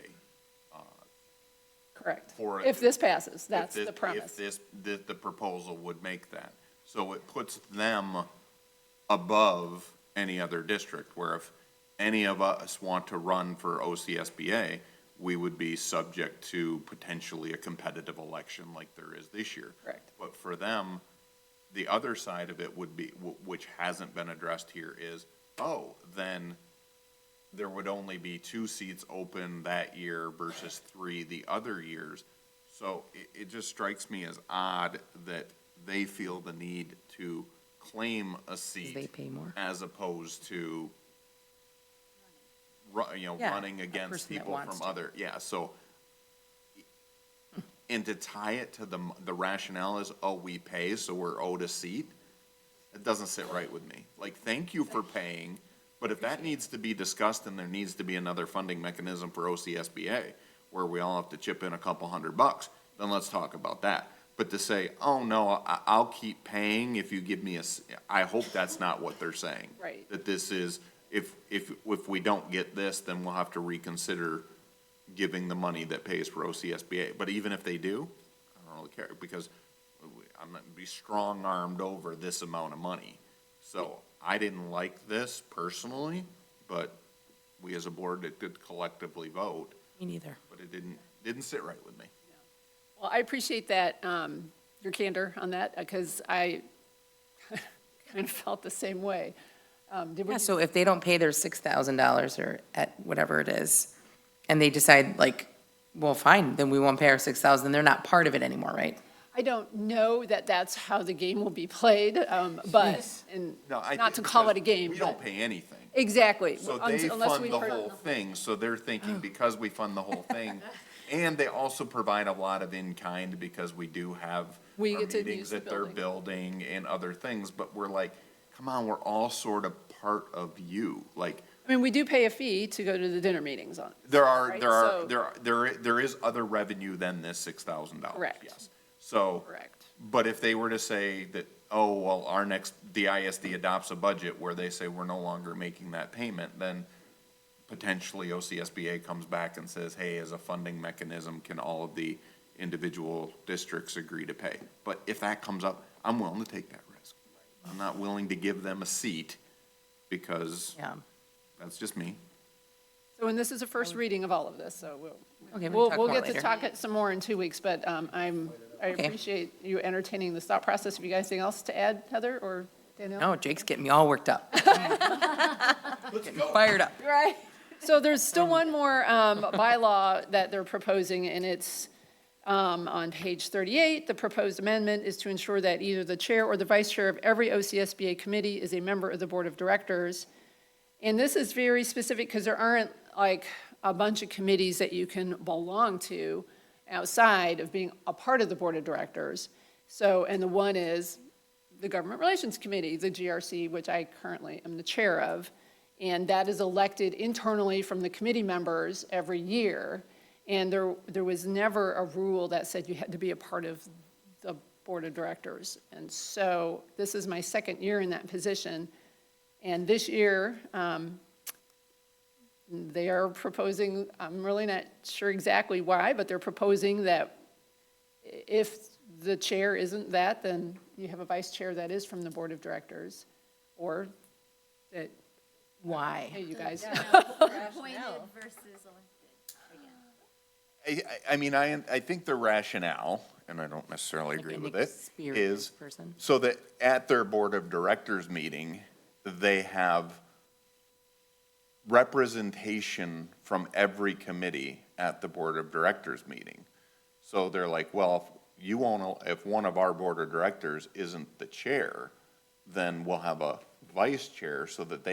Correct. For- If this passes, that's If the this- premise. If the proposal would make that. So it puts them above any other district, where if any of us want to run for OCSBA, we would be subject to potentially a competitive election like there is this year. Correct. But for them, the other side of it would be, which hasn't been addressed here, is, then there would only be 2 seats open that year versus 3 the other years. So it just strikes me as odd that they feel the need to claim a seat. They pay more. As opposed to, Yeah, running a against person that people wants from to. other, so. And to tie it to the rationale is, we pay, so we're owed a seat, it doesn't sit right with me. Like, thank you for paying, but if that needs to be discussed and there needs to be another funding mechanism for OCSBA, where we all have to chip in a couple $100, then let's talk about that. But to say, no, I'll keep paying if you give me I hope that's not what they're saying. Right. That this is, if we don't get this, then we'll have to reconsider giving the money that pays for OCSBA. But even if they do, I don't really care, because I'm not gonna be strong-armed over this amount of money. So I didn't like this personally, but we as a board did collectively vote, Me neither. but it didn't sit right with me. Well, I appreciate that, your candor on that, because I kind of felt the same way. Yeah, so if they don't pay their $6,000 or at whatever it is, and they decide well, fine, then we won't pay our 6,000, they're not part of it anymore, right? I don't know that that's how the game will be played, but, and No, not to call it a game. We don't but- pay anything. Exactly. So unless they fund we've the heard- whole thing, so they're thinking because we fund the whole thing, and they also provide a lot of in-kind because we do have We our get to use meetings the at their building. building and other things, but we're like, come on, we're all sort of part of you, like, I mean, we do pay a fee to go to the dinner meetings on. Right, there is other revenue than this $6,000. Correct. Yes. So. Correct. But if they were to say that, the ISD adopts a budget where they say we're no longer making that payment, then potentially OCSBA comes back and says, hey, as a funding mechanism, can all of the individual districts agree to pay? But if that comes up, I'm willing to take that risk. I'm not willing to give them a seat because Yeah. that's just me. So, and this is a first reading of all of this, so Okay, we can we'll talk more get to later. talk it some more in 2 weeks, but I Okay. appreciate you entertaining this thought process. Have you guys anything else to add, Heather or Danielle? No, Jake's getting me all worked up. Getting fired up. Right. So there's still one more bylaw that they're proposing, and it's On page 38, the proposed amendment is to ensure that either the chair or the vice chair of every OCSBA committee is a member of the board of directors. And this is very specific because there aren't like a bunch of committees that you can belong to outside of being a part of the board of directors. So, and the one is the Government Relations Committee, the GRC, which I currently am the chair of. And that is elected internally from the committee members every year. And there was never a rule that said you had to be a part of the board of directors. And so this is my second year in that position. And this year, they are proposing, I'm really not sure exactly why, but they're proposing that if the chair isn't that, then you have a vice chair that is from the board of directors, or that, Why? hey, you guys. Appointed versus elected. I mean, I think the rationale, and I don't necessarily agree with it, is Person. so that at their board of directors meeting, they have representation from every committee at the board of directors meeting. So they're like, well, if one of our board of directors isn't the chair, then we'll have a vice chair so that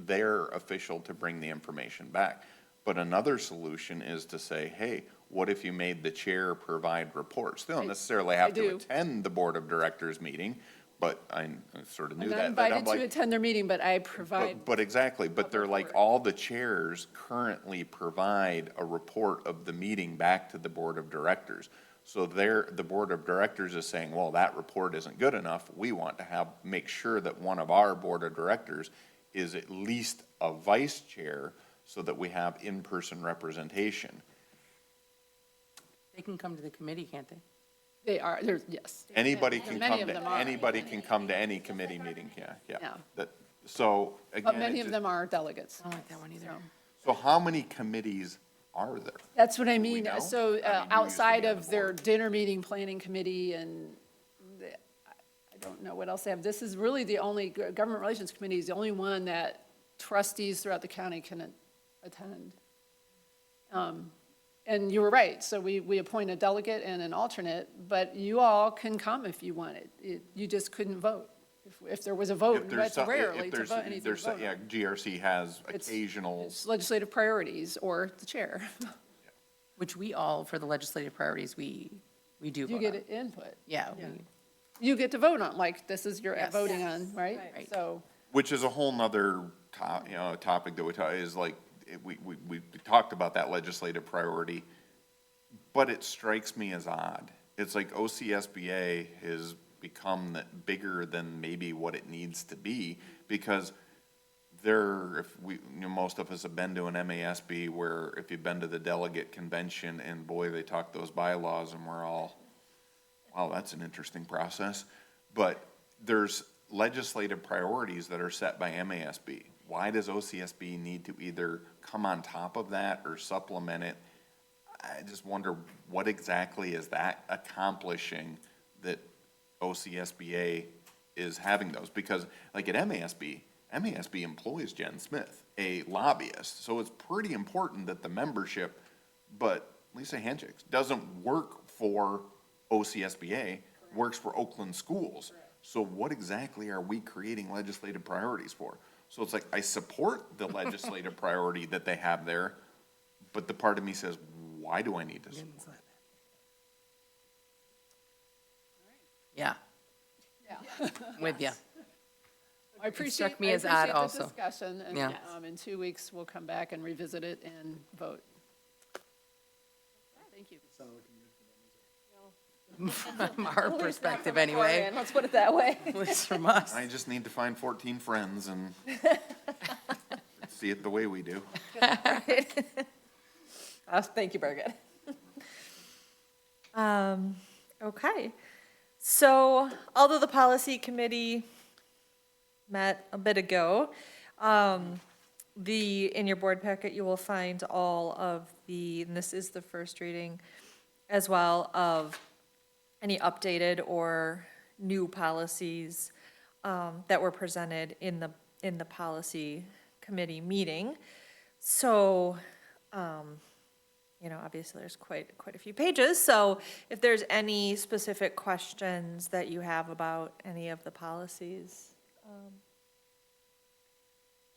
they're official to bring the information back. But another solution is to say, hey, what if you made the chair provide reports? They don't necessarily have to attend the board of directors meeting, but I sort of knew I'm that. not invited to attend their meeting, but I provide. But exactly, but they're like, all the chairs currently provide a report of the meeting back to the board of directors. So the board of directors is saying, well, that report isn't good enough. We want to make sure that one of our board of directors is at least a vice chair so that we have in-person representation. They can come to the committee, can't they? They are, yes. Anybody can Many come of them to, are. anybody can come to any committee meeting, yeah. Yeah. So, again. But many of them are delegates. I don't like that one either. So how many committees are there? That's what I mean. know? So I mean, you used to outside be on of the their board. dinner meeting, planning committee, and I don't know what else they have. This is really the only, Government Relations Committee is the only one that trustees throughout the county can attend. And you were right, so we appoint a delegate and an alternate, but you all can come if you wanted. You just couldn't vote. If there was a vote, If and that's some- if rarely to there's- vote, anything to there's some- vote Yeah, on. GRC has It's- occasional. It's legislative priorities or the chair. Which we all, for the legislative priorities, we do You vote get on. input. Yeah. You get to vote on, like, this is your Yes. voting on, right? Right. So, Which is a whole nother topic that we talk, is like, we talked about that legislative priority, but it strikes me as odd. It's like OCSBA has become bigger than maybe what it needs to be, because most of us have been to an MASB where if you've been to the delegate convention, and boy, they talk those bylaws, and we're all, wow, that's an interesting process. But there's legislative priorities that are set by MASB. Why does OCSB need to either come on top of that or supplement it? I just wonder, what exactly is that accomplishing that OCSBA is having those? Because like at MASB employs Jen Smith, a lobbyist. So it's pretty important that the membership, but Lisa Hanchicks doesn't work for OCSBA, works for Oakland Schools. So what exactly are we creating legislative priorities for? So it's like, I support the legislative priority that they have there, but the part of me says, why do I need to support it? Yeah, yeah. with you. I appreciate, struck me as odd also. the discussion, and Yeah. in 2 weeks, we'll come back and revisit it and vote. Thank you. From our perspective anyway, Let's put it that way. at least from us. I just need to find 14 friends and see it the way we do. Thank you, Birgit. Okay. So although the policy committee met a bit ago, in your board packet, you will find all of and this is the first reading as well, of any updated or new policies that were presented in the policy committee meeting. So, obviously there's quite a few pages, so if there's any specific questions that you have about any of the policies.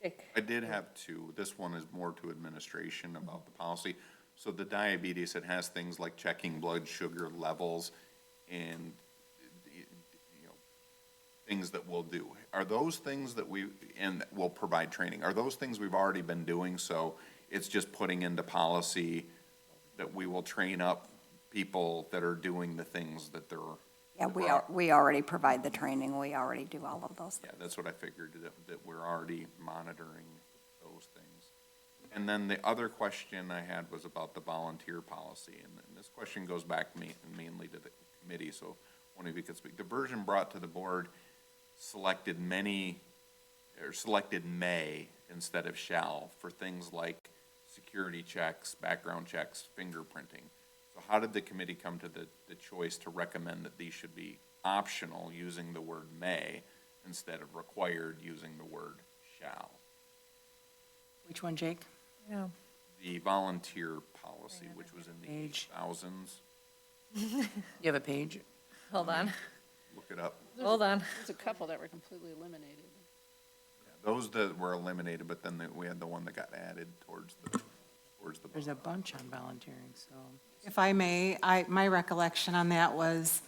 Jake? I did have two. This one is more to administration about the policy. So the diabetes, it has things like checking blood sugar levels and, things that we'll do. Are those things that and we'll provide training, are those things we've already been doing? So it's just putting into policy that we will train up people that are doing the things that they're. Yeah, we already provide the training, we already do all of those Yeah, things. that's what I figured, that we're already monitoring those things. And then the other question I had was about the volunteer policy, and this question goes back mainly to the committee, so one of you could speak. The version brought to the board selected may instead of shall for things like security checks, background checks, fingerprinting. So how did the committee come to the choice to recommend that these should be optional using the word may instead of required using the word shall? Which one, Jake? Yeah. The volunteer policy, which was in the thousands, You have a page? Hold on, look it up. hold on. There's a couple that were completely eliminated. Those that were eliminated, but then we had the one that got added towards the. There's a bunch on volunteering, so. If I may, my recollection on that was,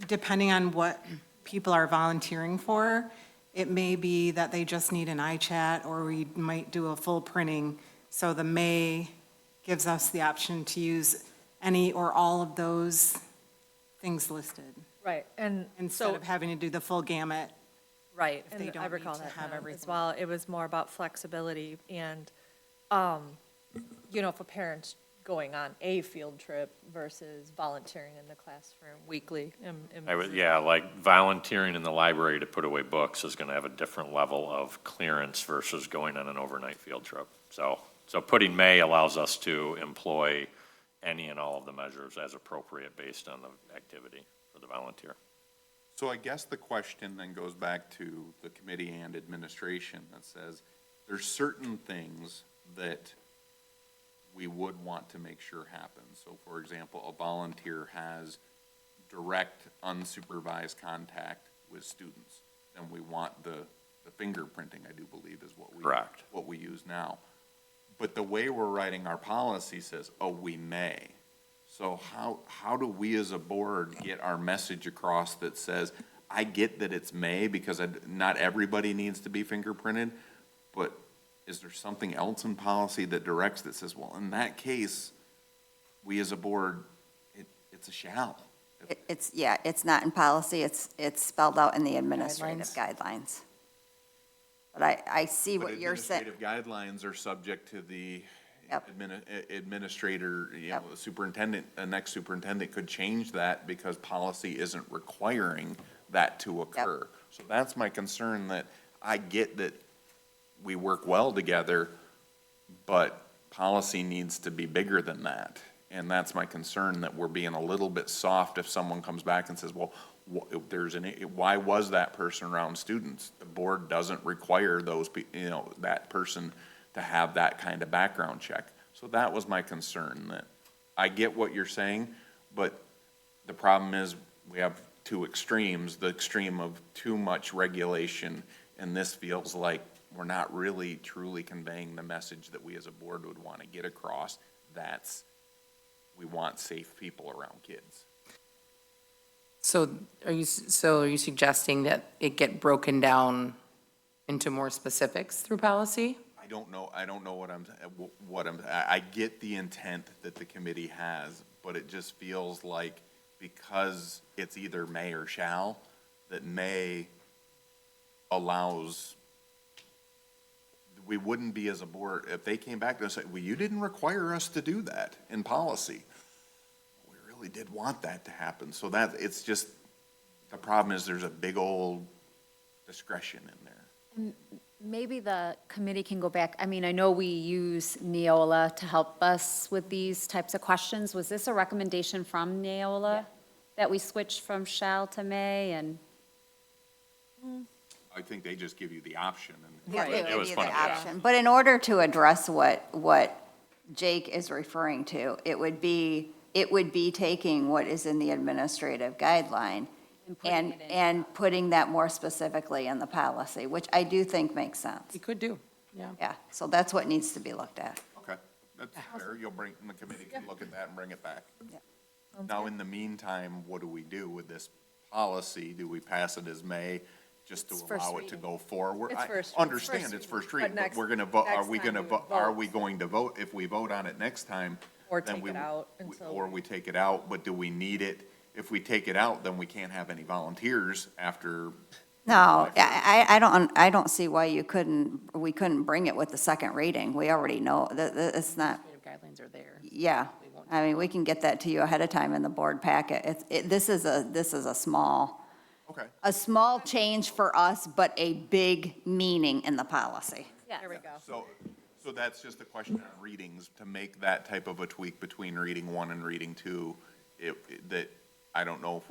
depending on what people are volunteering for, it may be that they just need an iChat, or we might do a full printing. So the may gives us the option to use any or all of those things listed, Right, and instead so, of having to do the full gamut. right, if they and don't I need recall to that have now as everything. well. It was more about flexibility and, for parents going on a field trip versus volunteering in the classroom weekly. Like volunteering in the library to put away books is gonna have a different level of clearance versus going on an overnight field trip. So putting may allows us to employ any and all of the measures as appropriate based on the activity for the volunteer. So I guess the question then goes back to the committee and administration that says, there's certain things that we would want to make sure happen. So for example, a volunteer has direct unsupervised contact with students, then we want the fingerprinting, I do believe, is Correct. what we use now. But the way we're writing our policy says, we may. So how do we as a board get our message across that says, I get that it's may because not everybody needs to be fingerprinted, but is there something else in policy that directs that says, well, in that case, we as a board, it's a shall? It's not in policy, it's spelled out in the administrative guidelines. But I see what you're saying. But administrative guidelines are subject to the Yep. administrator, Yep. the superintendent, the next superintendent could change that because policy isn't requiring that to occur. So that's my concern, that I get that we work well together, but policy needs to be bigger than that. And that's my concern, that we're being a little bit soft if someone comes back and says, well, why was that person around students? The board doesn't require that person to have that kind of background check. So that was my concern, that I get what you're saying, but the problem is we have two extremes, the extreme of too much regulation, and this feels like we're not really truly conveying the message that we as a board would want to get across. We want safe people around kids. So are you suggesting that it get broken down into more specifics through policy? I don't know I get the intent that the committee has, but it just feels like because it's either may or shall, that may allows, we wouldn't be as a board, if they came back to us and said, well, you didn't require us to do that in policy. We really did want that to happen. So it's just, the problem is there's a big old discretion in there. Maybe the committee can go back. I mean, I know we use Neola to help us with these types of questions. Was this a recommendation from Neola that we switch from shall to may? And I think they just give you the option. Yeah, they It was give you fun, the yeah. option. But in order to address what Jake is referring to. It would be taking what is in the administrative guideline and putting that more specifically in the policy, which I do think makes sense. We could do, yeah. Yeah, so that's what needs to be looked at. Okay, that's fair. You'll bring, the committee can look at that and bring it back. Yeah. Now, in the meantime, what do we do with this policy? Do we pass it as May, just to It's first allow it to reading. go forward? It's I first- understand it's it's first first reading. reading, But but we're next- gonna vote, are next we time gonna we vote, would are vote. we going to vote, if we vote on it next time? Or then take we- it out until. Or we take it out, but do we need it? If we take it out, then we can't have any volunteers after. No, I don't see why we couldn't bring it with the second reading. We already know, it's not, Guidelines are there. yeah. I mean, we can get that to you ahead of time in the board packet. This is a small change for us, but a big meaning in the policy. There we go. So that's just a question of readings, to make that type of a tweak between reading one and reading two. That, I don't know what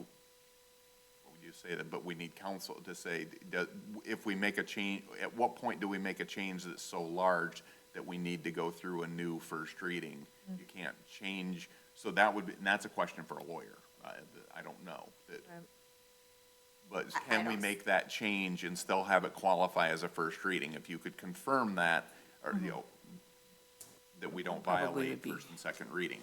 would you say that, but we need counsel to say, if we make a change, at what point do we make a change that's so large that we need to go through a new first reading? You can't change, so that would be, and that's a question for a lawyer. I don't know. But can we make that change and still have it qualify as a first reading? If you could confirm that, or, that we don't Probably violate would be. first and second reading.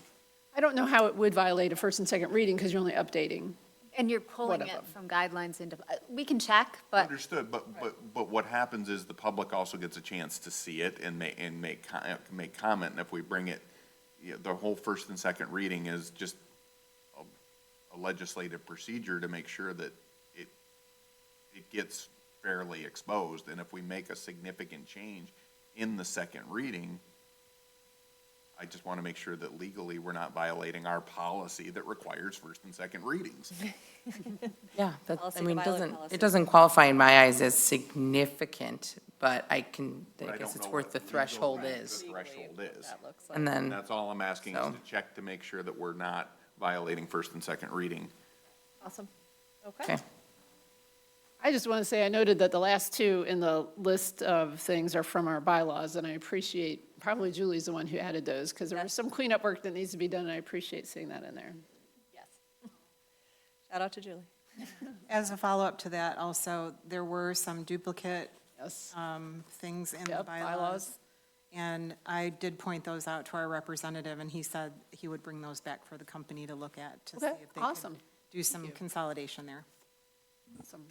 I don't know how it would violate a first and second reading, because you're only updating. And you're pulling One of it them. from guidelines into, we can check, but Understood, but what happens is the public also gets a chance to see it and make comment, and if we bring it, the whole first and second reading is just a legislative procedure to make sure that it gets fairly exposed, and if we make a significant change in the second reading, I just want to make sure that legally we're not violating our policy that requires first and second readings. Yeah, that, Policy I to mean, violate policy. it doesn't qualify in my eyes as significant, but I But guess don't it's know worth what the legal threshold the is. threshold is. And then, That's all I'm asking is So- to check to make sure that we're not violating first and second reading. Awesome. Okay. okay, I just want to say, I noted that the last two in the list of things are from our bylaws, and I appreciate, probably Julie's the one who added those, because there was some cleanup work that needs to be done, and I appreciate seeing that in there. Yes. Shout out to Julie. As a follow-up to that, also, there were some duplicate Yes. things in the Yep, bylaws. And I did point those out to our representative, and he said he would bring those back for the company to look at to see Okay, if they could awesome. do some consolidation there. Awesome.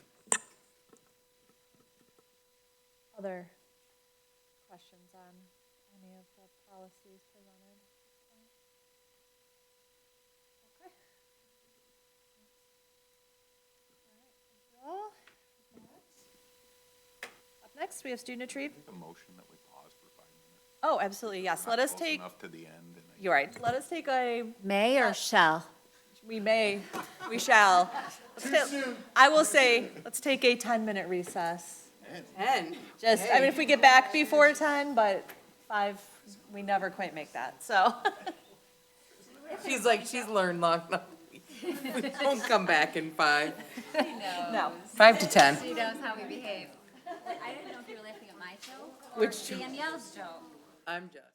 Other questions on any of the policies presented? Okay. All right, thank you all. Up next, we have student retrieve. A motion that we pause for 5 minutes. Oh, absolutely, yes. Let us Close take, enough to the end. And you're right. Let us take a, may or shall? we shall. I will say, let's take a 10-minute recess. 10. Just, I mean, if we get back before 10, but 5, we never quite make that, so. She's like, she's learned long enough. Don't come back in 5. No. 5 to 10. She knows how we behave. I didn't know if you were laughing at my joke or Which joke? Danielle's joke. I'm just.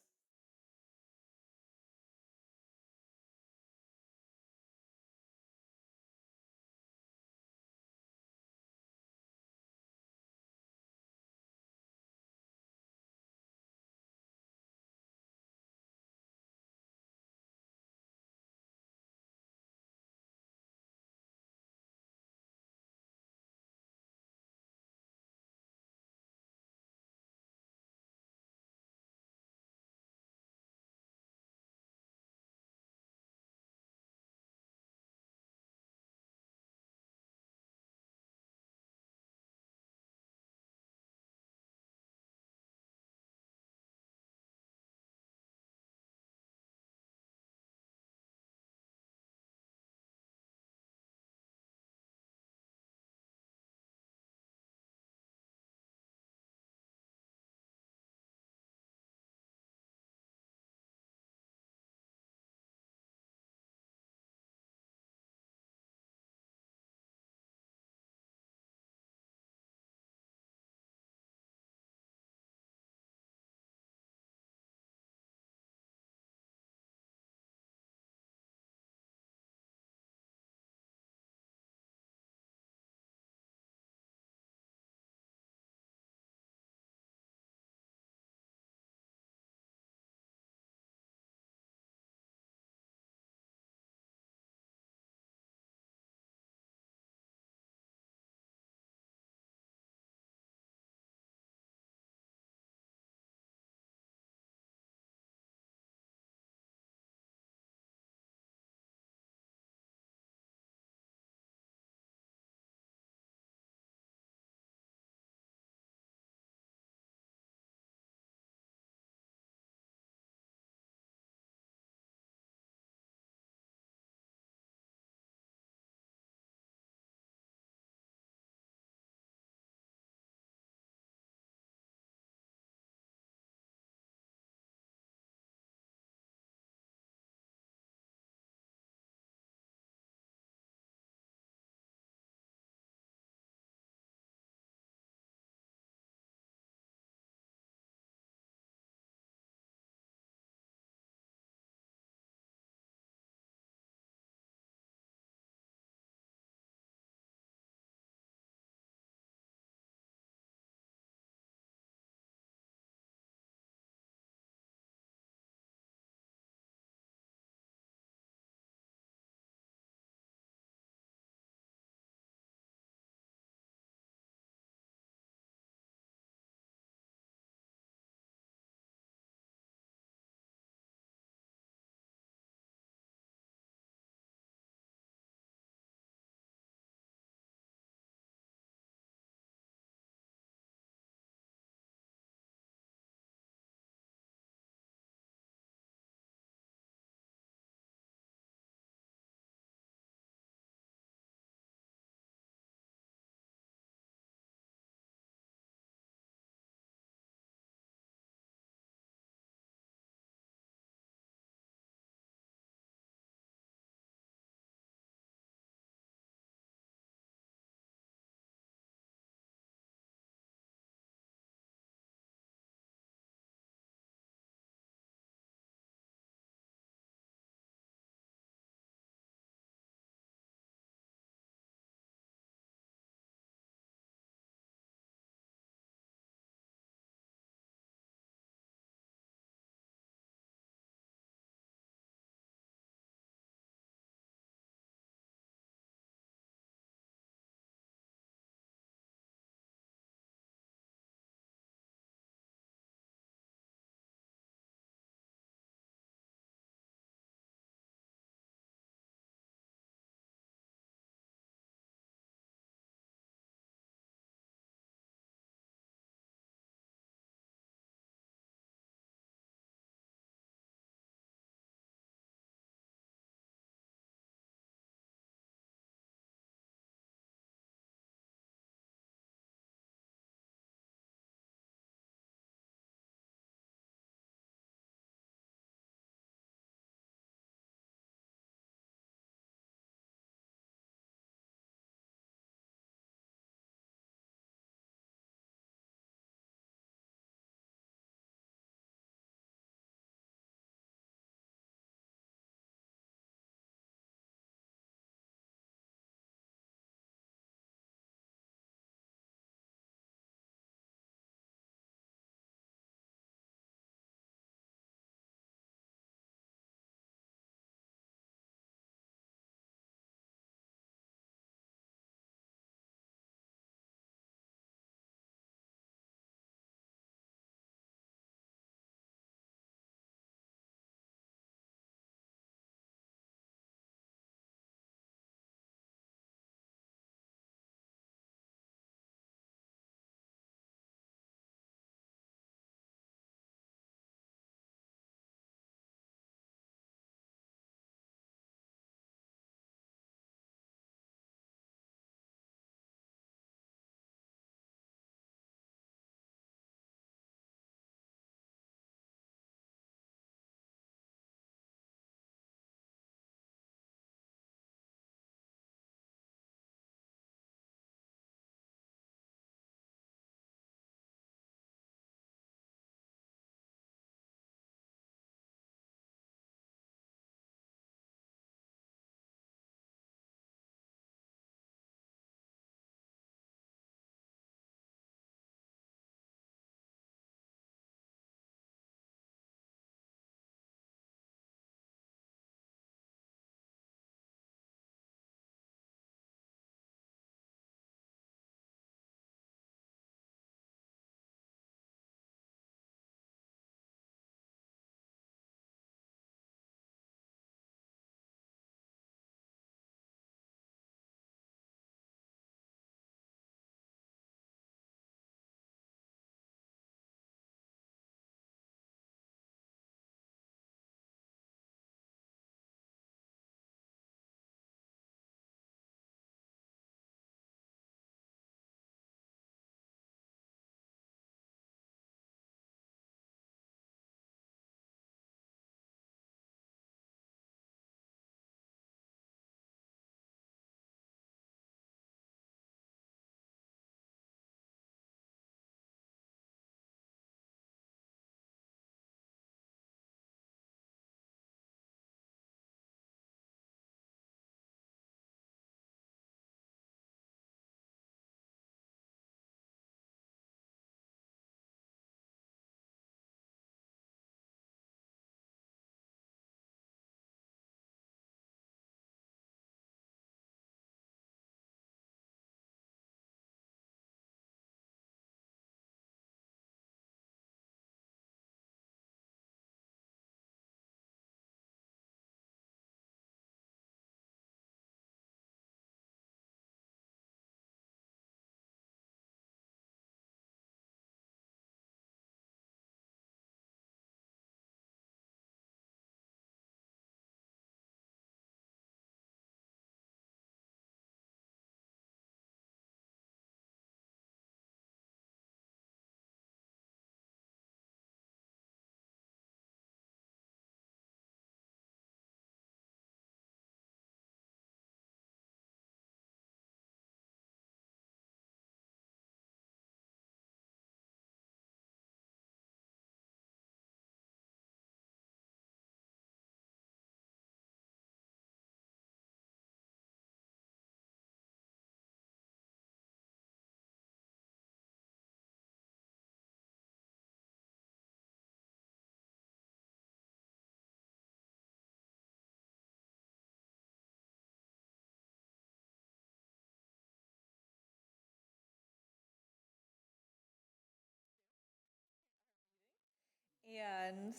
And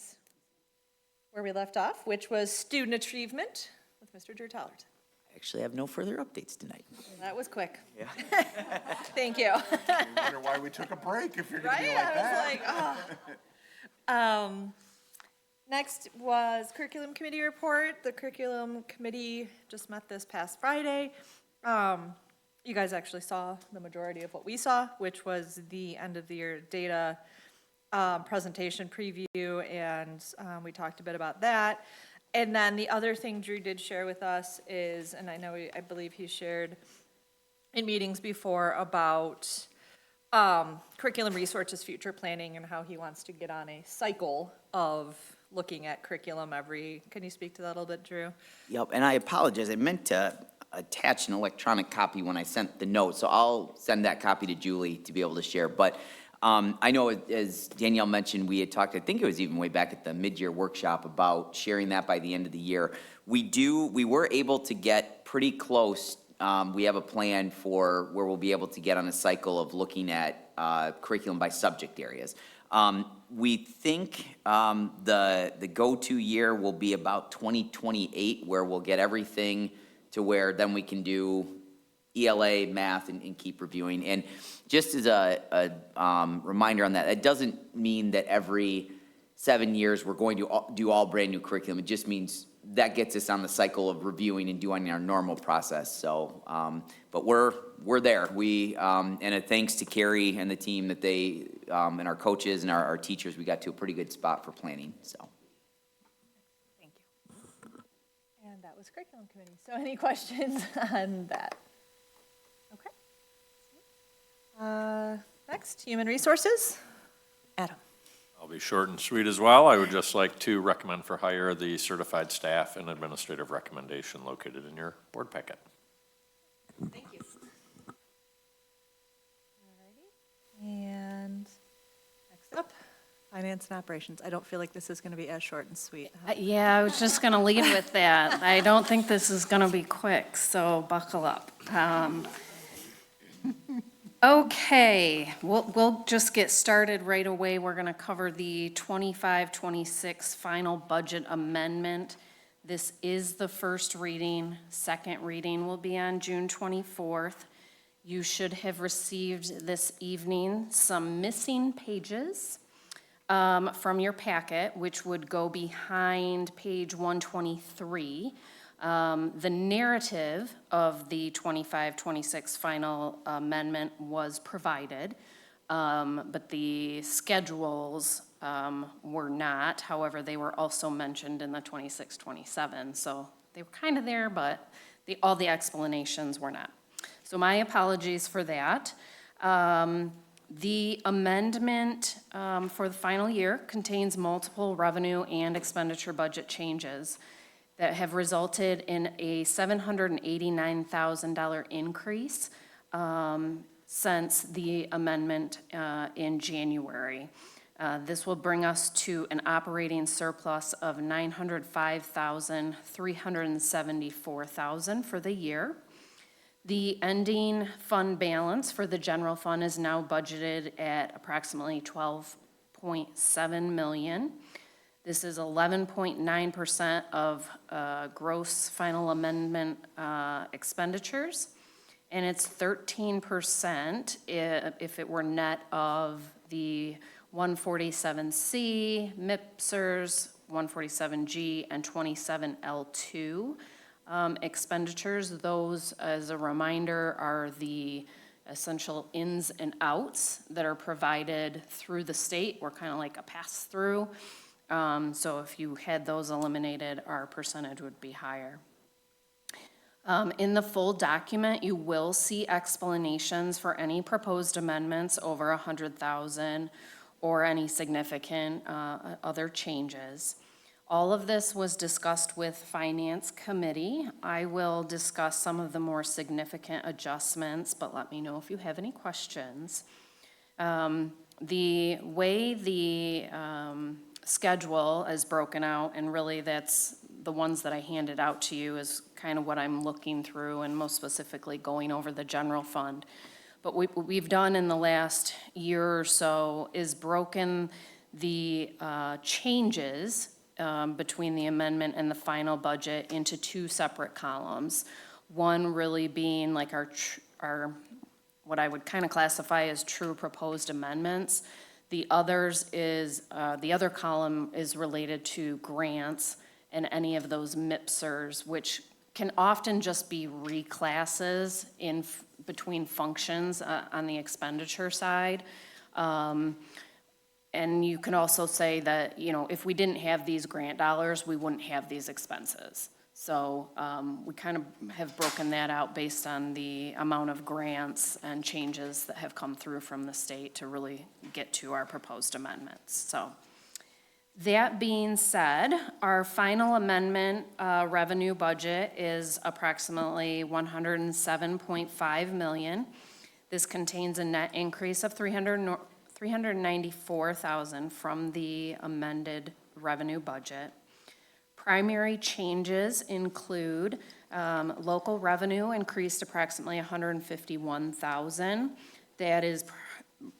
where we left off, which was student achievement with Mr. Drew Tallard. Actually, I have no further updates tonight. That was quick. Yeah. Thank you. I wonder why we took a break if you're gonna be Right? like that. I was like, oh. Next was curriculum committee report. The curriculum committee just met this past Friday. You guys actually saw the majority of what we saw, which was the end of the year data presentation preview, and we talked a bit about that. And then the other thing Drew did share with us is, and I believe he shared in meetings before about curriculum resources, future planning, and how he wants to get on a cycle of looking at curriculum can you speak to that a little bit, Drew? Yep, and I apologize, I meant to attach an electronic copy when I sent the note, so I'll send that copy to Julie to be able to share. But I know, as Danielle mentioned, we had talked, I think it was even way back at the mid-year workshop, about sharing that by the end of the year. We were able to get pretty close. We have a plan for where we'll be able to get on a cycle of looking at curriculum by subject areas. We think the go-to year will be about 2028, where we'll get everything to where then we can do ELA, math, and keep reviewing. And just as a reminder on that, it doesn't mean that every 7 years we're going to do all brand-new curriculum. It just means that gets us on the cycle of reviewing and doing our normal process. So, but we're there. And a thanks to Carrie and the team that they, and our coaches and our teachers, we got to a pretty good spot for planning, so. Thank you. And that was curriculum committee. So any questions on that? Okay. Next, human resources. Adam. I'll be short and sweet as well. I would just like to recommend for hire the certified staff and administrative recommendation located in your board packet. Thank you. Alrighty. And next up, finance and operations. I don't feel like this is going to be as short and sweet. Yeah, I was just going to lead with that. I don't think this is going to be quick, so buckle up. Okay, we'll just get started right away. We're going to cover the 25-26 final budget amendment. This is the first reading. Second reading will be on June 24th. You should have received this evening some missing pages from your packet, which would go behind page 123. The narrative of the 25-26 final amendment was provided, but the schedules were not. However, they were also mentioned in the 26-27, so they were kind of there, but all the explanations were not. So my apologies for that. The amendment for the final year contains multiple revenue and expenditure budget changes that have resulted in a $789,000 increase since the amendment in January. This will bring us to an operating surplus of $905,374,000 for the year. The ending fund balance for the general fund is now budgeted at approximately $12.7 million. This is 11.9% of gross final amendment expenditures, and it's 13% if it were net of the 147C, MIPSers, 147G, and 27L2 expenditures. Those, as a reminder, are the essential ins and outs that are provided through the state. We're kind of like a pass-through. So if you had those eliminated, our percentage would be higher. In the full document, you will see explanations for any proposed amendments over 100,000 or any significant other changes. All of this was discussed with Finance Committee. I will discuss some of the more significant adjustments, but let me know if you have any questions. The way the schedule is broken out, and really that's the ones that I handed out to you, is kind of what I'm looking through, and most specifically going over the general fund. But what we've done in the last year or so is broken the changes between the amendment and the final budget into two separate columns. One really being like our what I would kind of classify as true proposed amendments. The others is, the other column is related to grants and any of those MIPSers, which can often just be reclasses in between functions on the expenditure side. And you can also say that, you know, if we didn't have these grant dollars, we wouldn't have these expenses. So we kind of have broken that out based on the amount of grants and changes that have come through from the state to really get to our proposed amendments. So that being said, our final amendment revenue budget is approximately $107.5 million. This contains a net increase of $394,000 from the amended revenue budget. Primary changes include local revenue increased approximately $151,000. That is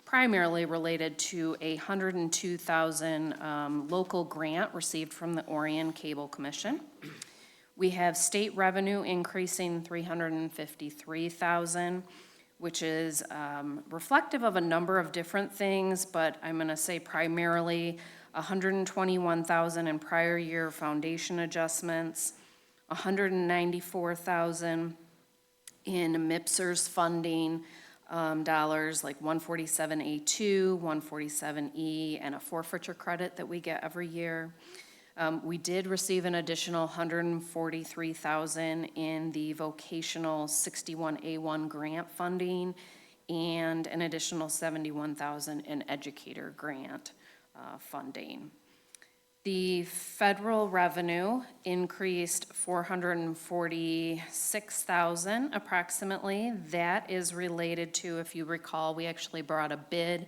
primarily related to a $102,000 local grant received from the Orion Cable Commission. We have state revenue increasing $353,000, which is reflective of a number of different things, but I'm going to say primarily $121,000 in prior year foundation adjustments, $194,000 in MIPSers funding dollars like 147A2, 147E, and a forfeiture credit that we get every year. We did receive an additional $143,000 in the vocational 61A1 grant funding and an additional $71,000 in educator grant funding. The federal revenue increased $446,000 approximately. That is related to, if you recall, we actually brought a bid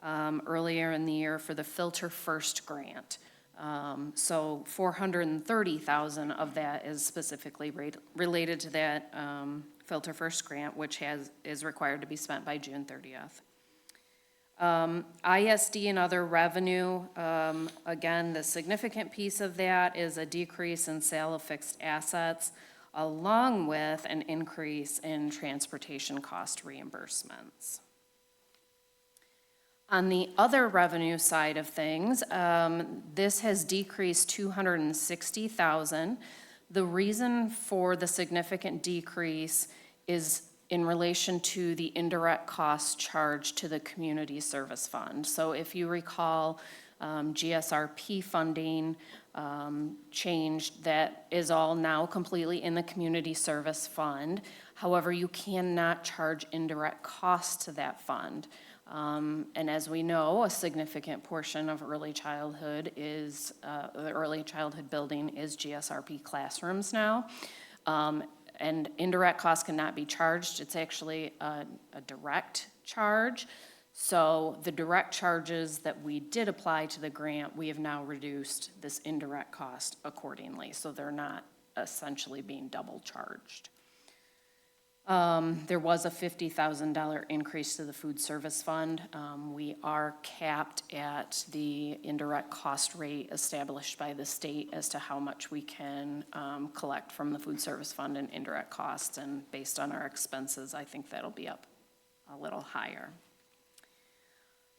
earlier in the year for the Filter First grant. So $430,000 of that is specifically related to that Filter First grant, which is required to be spent by June 30th. ISD and other revenue, again, the significant piece of that is a decrease in sale of fixed assets, along with an increase in transportation cost reimbursements. On the other revenue side of things, this has decreased $260,000. The reason for the significant decrease is in relation to the indirect cost charged to the Community Service Fund. So if you recall, GSRP funding changed, that is all now completely in the Community Service Fund. However, you cannot charge indirect costs to that fund. And as we know, a significant portion of early childhood is, the early childhood building is GSRP classrooms now. And indirect costs cannot be charged. It's actually a direct charge. So the direct charges that we did apply to the grant, we have now reduced this indirect cost accordingly. So they're not essentially being double charged. There was a $50,000 increase to the food service fund. We are capped at the indirect cost rate established by the state as to how much we can collect from the food service fund and indirect costs, and based on our expenses, I think that'll be up a little higher.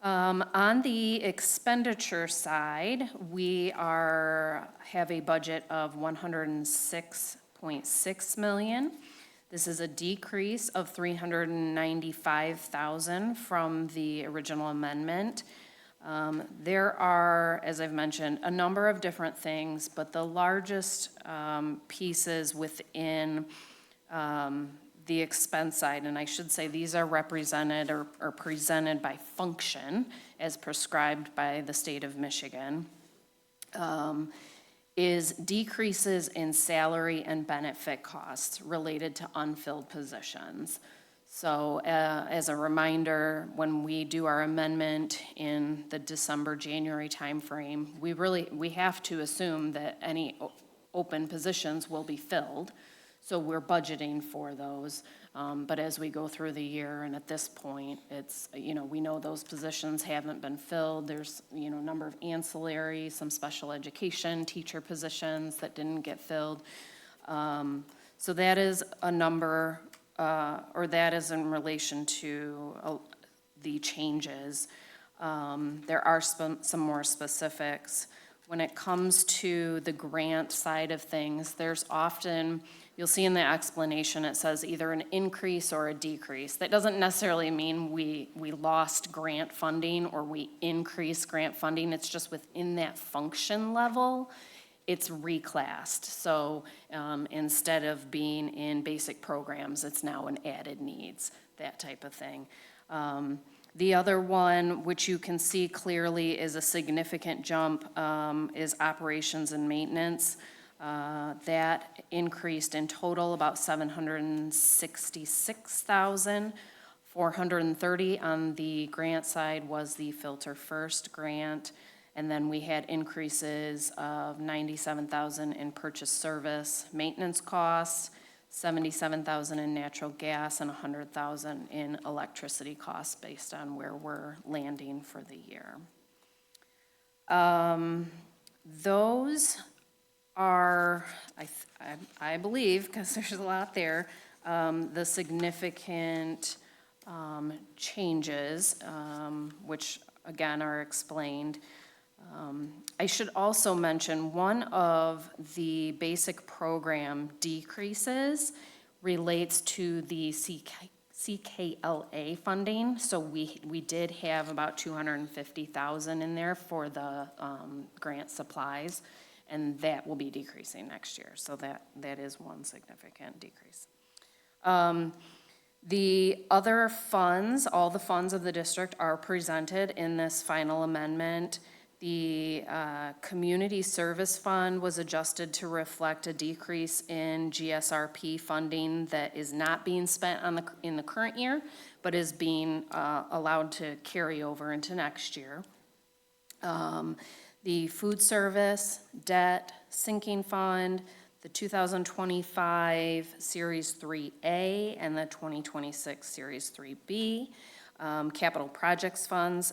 On the expenditure side, we have a budget of $106.6 million. This is a decrease of $395,000 from the original amendment. There are, as I've mentioned, a number of different things, but the largest pieces within the expense side, and I should say these are represented or presented by function as prescribed by the state of Michigan, is decreases in salary and benefit costs related to unfilled positions. So as a reminder, when we do our amendment in the December-January timeframe, we have to assume that any open positions will be filled. So we're budgeting for those. But as we go through the year, and at this point, it's, we know those positions haven't been filled. There's, a number of ancillary, some special education teacher positions that didn't get filled. So that is a number, or that is in relation to the changes. There are some more specifics. When it comes to the grant side of things, there's often, you'll see in the explanation, it says either an increase or a decrease. That doesn't necessarily mean we lost grant funding or we increased grant funding. It's just within that function level, it's reclassed. So instead of being in basic programs, it's now in added needs, that type of thing. The other one, which you can see clearly is a significant jump, is operations and maintenance. That increased in total about $766,000. 430 on the grant side was the Filter First grant. And then we had increases of $97,000 in purchase service maintenance costs, $77,000 in natural gas, and $100,000 in electricity costs based on where we're landing for the year. Those are, I believe, because there's a lot there, the significant changes, which again are explained. I should also mention one of the basic program decreases relates to the CKLA funding. So we did have about $250,000 in there for the grant supplies, and that will be decreasing next year. So that is one significant decrease. The other funds, all the funds of the district are presented in this final amendment. The Community Service Fund was adjusted to reflect a decrease in GSRP funding that is not being spent in the current year, but is being allowed to carry over into next year. The Food Service, Debt, Sinking Fund, the 2025 Series 3A, and the 2026 Series 3B. Capital projects funds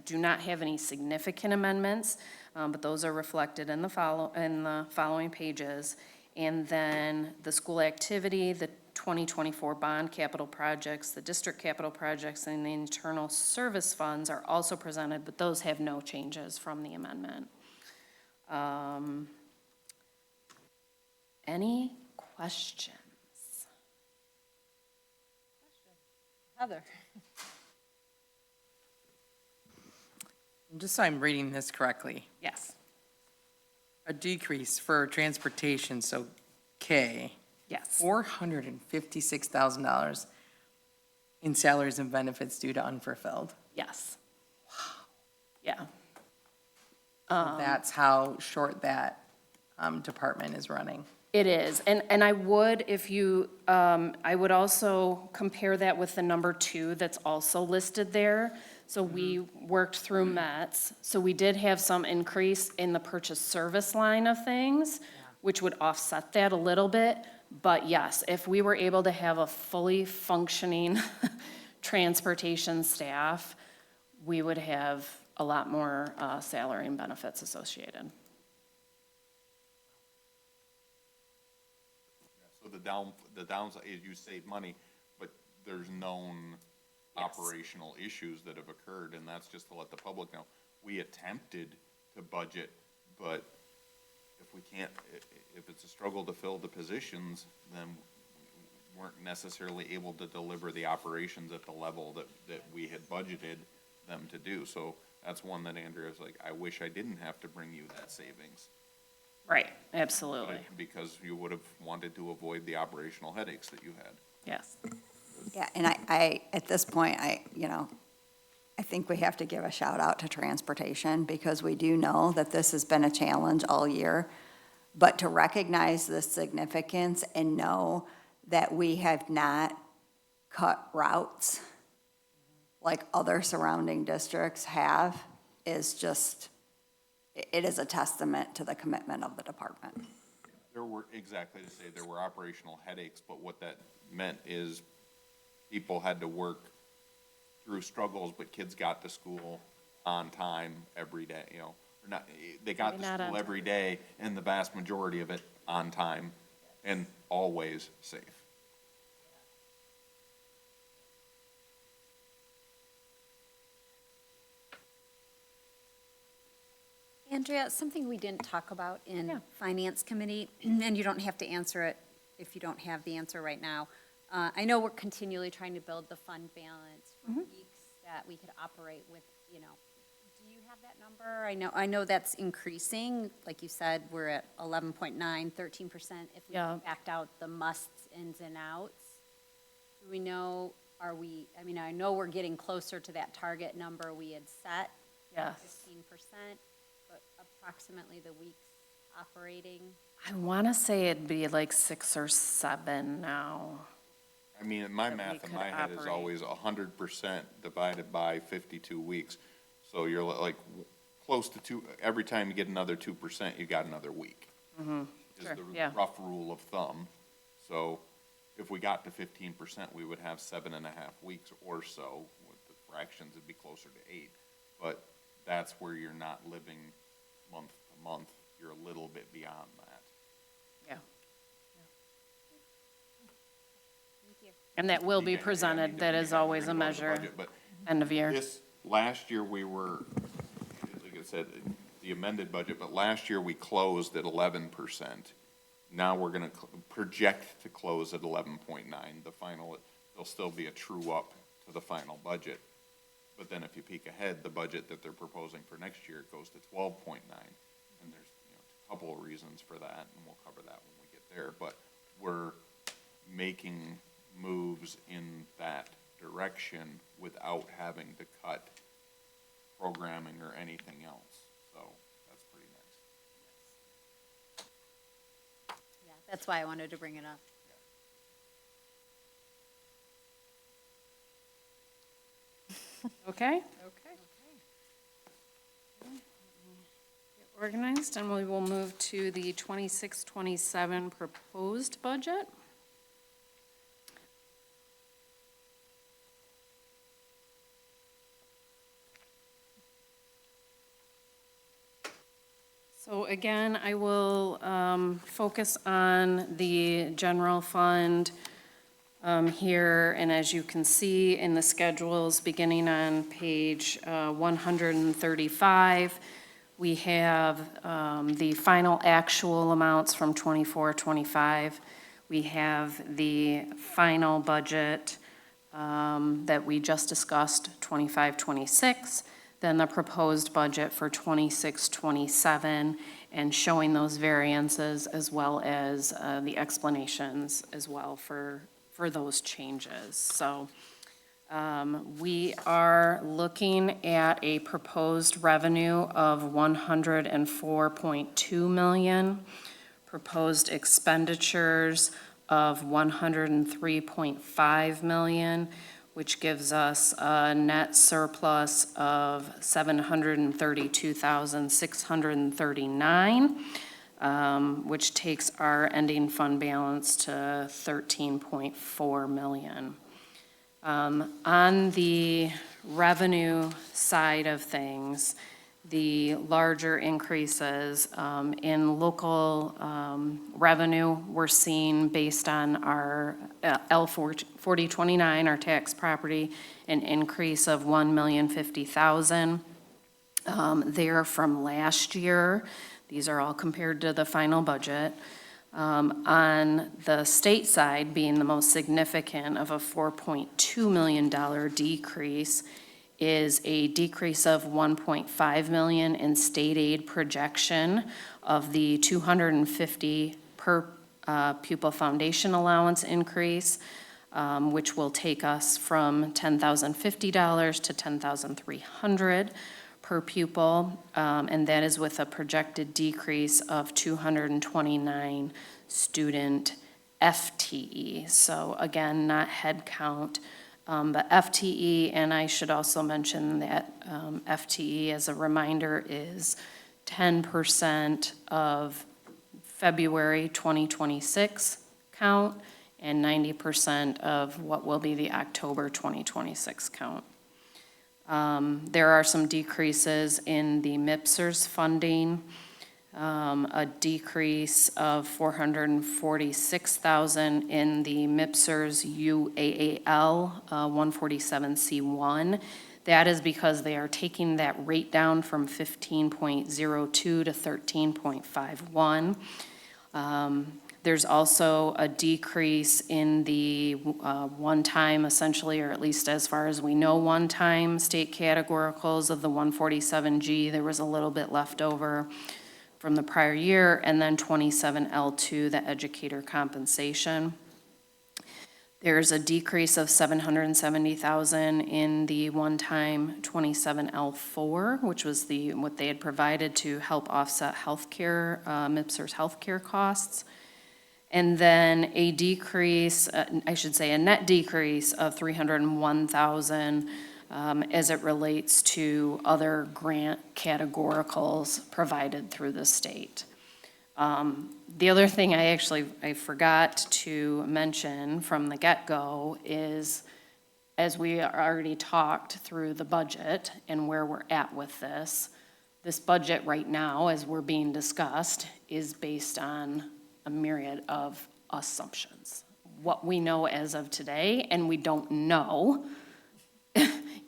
do not have any significant amendments, but those are reflected in the following pages. And then the school activity, the 2024 bond capital projects, the district capital projects, and the internal service funds are also presented, but those have no changes from the amendment. Any questions? Heather? Just so I'm reading this correctly, Yes. a decrease for transportation, so K, Yes. $456,000 in salaries and benefits due to unfulfilled. Yes. Wow. Yeah. So that's how short that department is running. It is, and I would, if you, I would also compare that with the number 2 that's also listed there. So we worked through METS, so we did have some increase in the purchase service line of things, which would offset that a little bit. But yes, if we were able to have a fully functioning transportation staff, we would have a lot more salary and benefits associated. So the downside is you save money, but there's known operational issues that have occurred, and that's just to let the public know. We attempted to budget, but if we can't, if it's a struggle to fill the positions, then we weren't necessarily able to deliver the operations at the level that we had budgeted them to do. So that's one that Andrea's like, I wish I didn't have to bring you that savings. Right, absolutely. Because you would have wanted to avoid the operational headaches that you had. Yes. Yeah, and I, at this point, I think we have to give a shout out to transportation because we do know that this has been a challenge all year. But to recognize the significance and know that we have not cut routes like other surrounding districts have is just, it is a testament to the commitment of the department. There were, exactly to say, there were operational headaches, but what that meant is people had to work through struggles, but kids got to school on time every day, you know, or not, they got to Maybe not on school every day, and the vast majority of it on time, and always safe. Andrea, something we didn't talk about in Finance Committee, and you don't have to answer it if you don't have the answer right now. I know we're continually trying to build the fund balance for weeks that we could operate with, you know. Do you have that number? I know that's increasing. Like you said, we're at 11.9, 13% if we Yeah. backed out the musts, ins and outs. Do we know, I mean, I know we're getting closer to that target number we had set. Yes. 15%, but approximately the weeks operating. I want to say it'd be like 6 or 7 now. I mean, my That we math in could my head is operate. always 100% divided by 52 weeks. So you're like close to two, every time you get another 2%, you got another week. Is Sure, the yeah. rough rule of thumb. So if we got to 15%, we would have 7.5 weeks or so. With the fractions, it'd be closer to 8. But that's where you're not living month to month. You're a little bit beyond that. Yeah. And that will be Yeah, I presented, mean, that we is have to always a bring forward the measure, budget, but end of year. this, last year we were, like I said, the amended budget, but last year we closed at 11%. Now we're gonna project to close at 11.9. The final, there'll still be a true up to the final budget. But then if you peek ahead, the budget that they're proposing for next year goes to 12.9. And there's, you know, a couple of reasons for that, and we'll cover that when we get there. But we're making moves in that direction without having to cut programming or anything else. So that's pretty nice. Yeah, that's why I wanted to bring it up. Okay? Okay. Get organized, and we will move to the 26-27 proposed budget. So again, I will focus on the general fund here, and as you can see in the schedules, beginning on page 135, we have the final actual amounts from 24-25. We have the final budget that we just discussed, 25-26, then the proposed budget for 26-27, and showing those variances as well as the explanations as well for those changes. So we are looking at a proposed revenue of 104.2 million, proposed expenditures of 103.5 million, which gives us a net surplus of 732,639, which takes our ending fund balance to 13.4 million. On the revenue side of things, the larger increases in local revenue we're seeing based on our L4029, our tax property, an increase of $1,050,000 there from last year. These are all compared to the final budget. On the state side, being the most significant of a $4.2 million decrease, is a decrease of 1.5 million in state aid projection of the 250 per pupil foundation allowance increase, which will take us from $10,050 to $10,300 per pupil, and that is with a projected decrease of 229 student FTE. So again, not head count, but FTE, and I should also mention that FTE, as a reminder, is 10% of February 2026 count and 90% of what will be the October 2026 count. There are some decreases in the MIPSERS funding, a decrease of $446,000 in the MIPSERS UAAL 147C1. That is because they are taking that rate down from 15.02 to 13.51. There's also a decrease in the one-time, essentially, or at least as far as we know, one-time state categoricals of the 147G. There was a little bit left over from the prior year, and then 27L2, the educator compensation. There's a decrease of $770,000 in the one-time 27L4, which was what they had provided to help offset healthcare, MIPSER's healthcare costs. And then a decrease, I should say a net decrease of $301,000 as it relates to other grant categoricals provided through the state. The other thing I forgot to mention from the get-go is, as we already talked through the budget and where we're at with this budget right now, as we're being discussed, is based on a myriad of assumptions. What we know as of today, and we don't know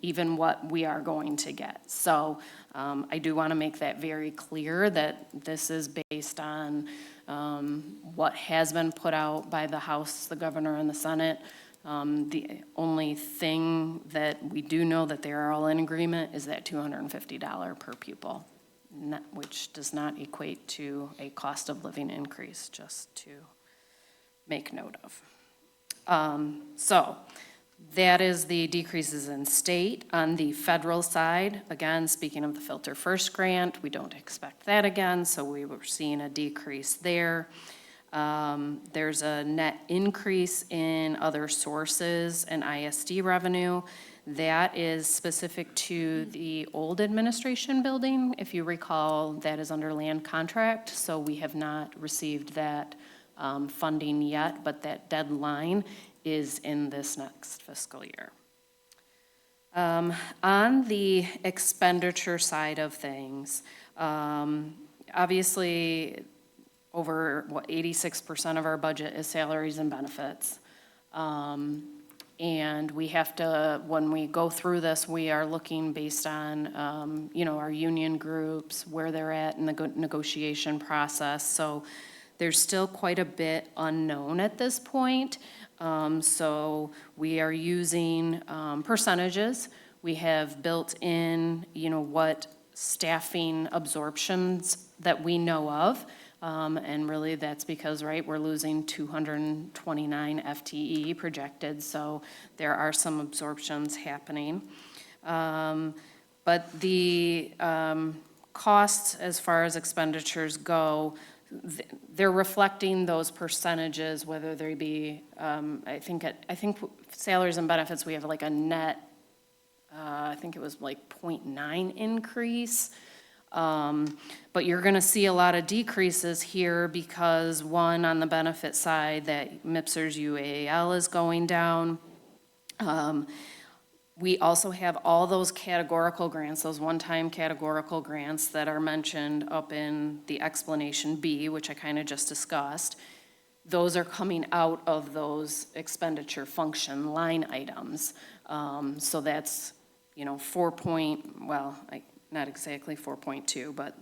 even what we are going to get. So I do want to make that very clear that this is based on what has been put out by the House, the governor, and the Senate. The only thing that we do know that they are all in agreement is that $250 per pupil, which does not equate to a cost of living increase, just to make note of. So that is the decreases in state. On the federal side, again, speaking of the Filter First grant, we don't expect that again, so we were seeing a decrease there. There's a net increase in other sources and ISD revenue. That is specific to the old administration building. If you recall, that is under land contract, so we have not received that funding yet, but that deadline is in this next fiscal year. On the expenditure side of things, obviously, over 86% of our budget is salaries and benefits. And we have to, when we go through this, we are looking based on, our union groups, where they're at in the negotiation process. So there's still quite a bit unknown at this point. So we are using percentages. We have built in, what staffing absorptions that we know of. And really that's because, we're losing 229 FTE projected, so there are some absorptions happening. But the costs as far as expenditures go, they're reflecting those percentages, whether they be, I think salaries and benefits, we have like a net, I think it was like 0.9 increase. But you're gonna see a lot of decreases here because one, on the benefit side, that MIPSERS UAL is going down. We also have all those categorical grants, those one-time categorical grants that are mentioned up in the explanation B, which I kind of just discussed. Those are coming out of those expenditure function line items. So that's, not exactly 4.2, but,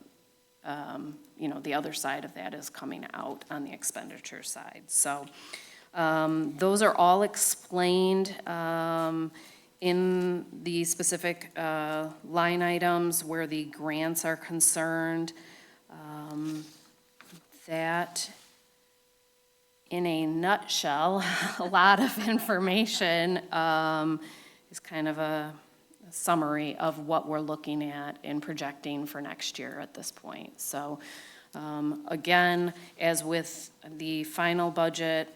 the other side of that is coming out on the expenditure side. So those are all explained in the specific line items where the grants are concerned. That, in a nutshell, a lot of information is kind of a summary of what we're looking at and projecting for next year at this point. So again, as with the final budget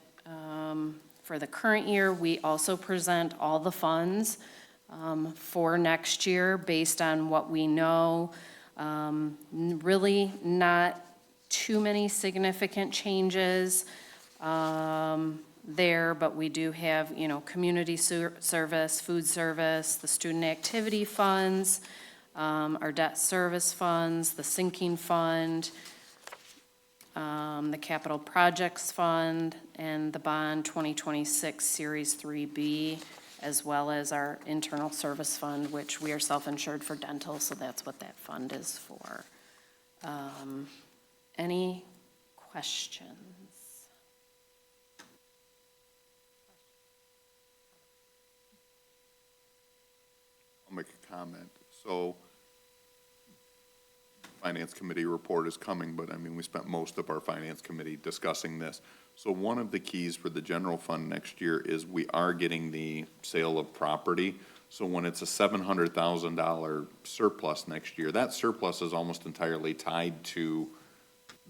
for the current year, we also present all the funds for next year based on what we know. Really not too many significant changes there, but we do have, community service, food service, the student activity funds, our debt service funds, the sinking fund, the capital projects fund, and the bond 2026 Series 3B, as well as our internal service fund, which we are self-insured for dental, so that's what that fund is for. Any questions? I'll make a comment. So, Finance Committee report is coming, but I mean, we spent most of our Finance Committee discussing this. So one of the keys for the general fund next year is we are getting the sale of property. So when it's a $700,000 surplus next year, that surplus is almost entirely tied to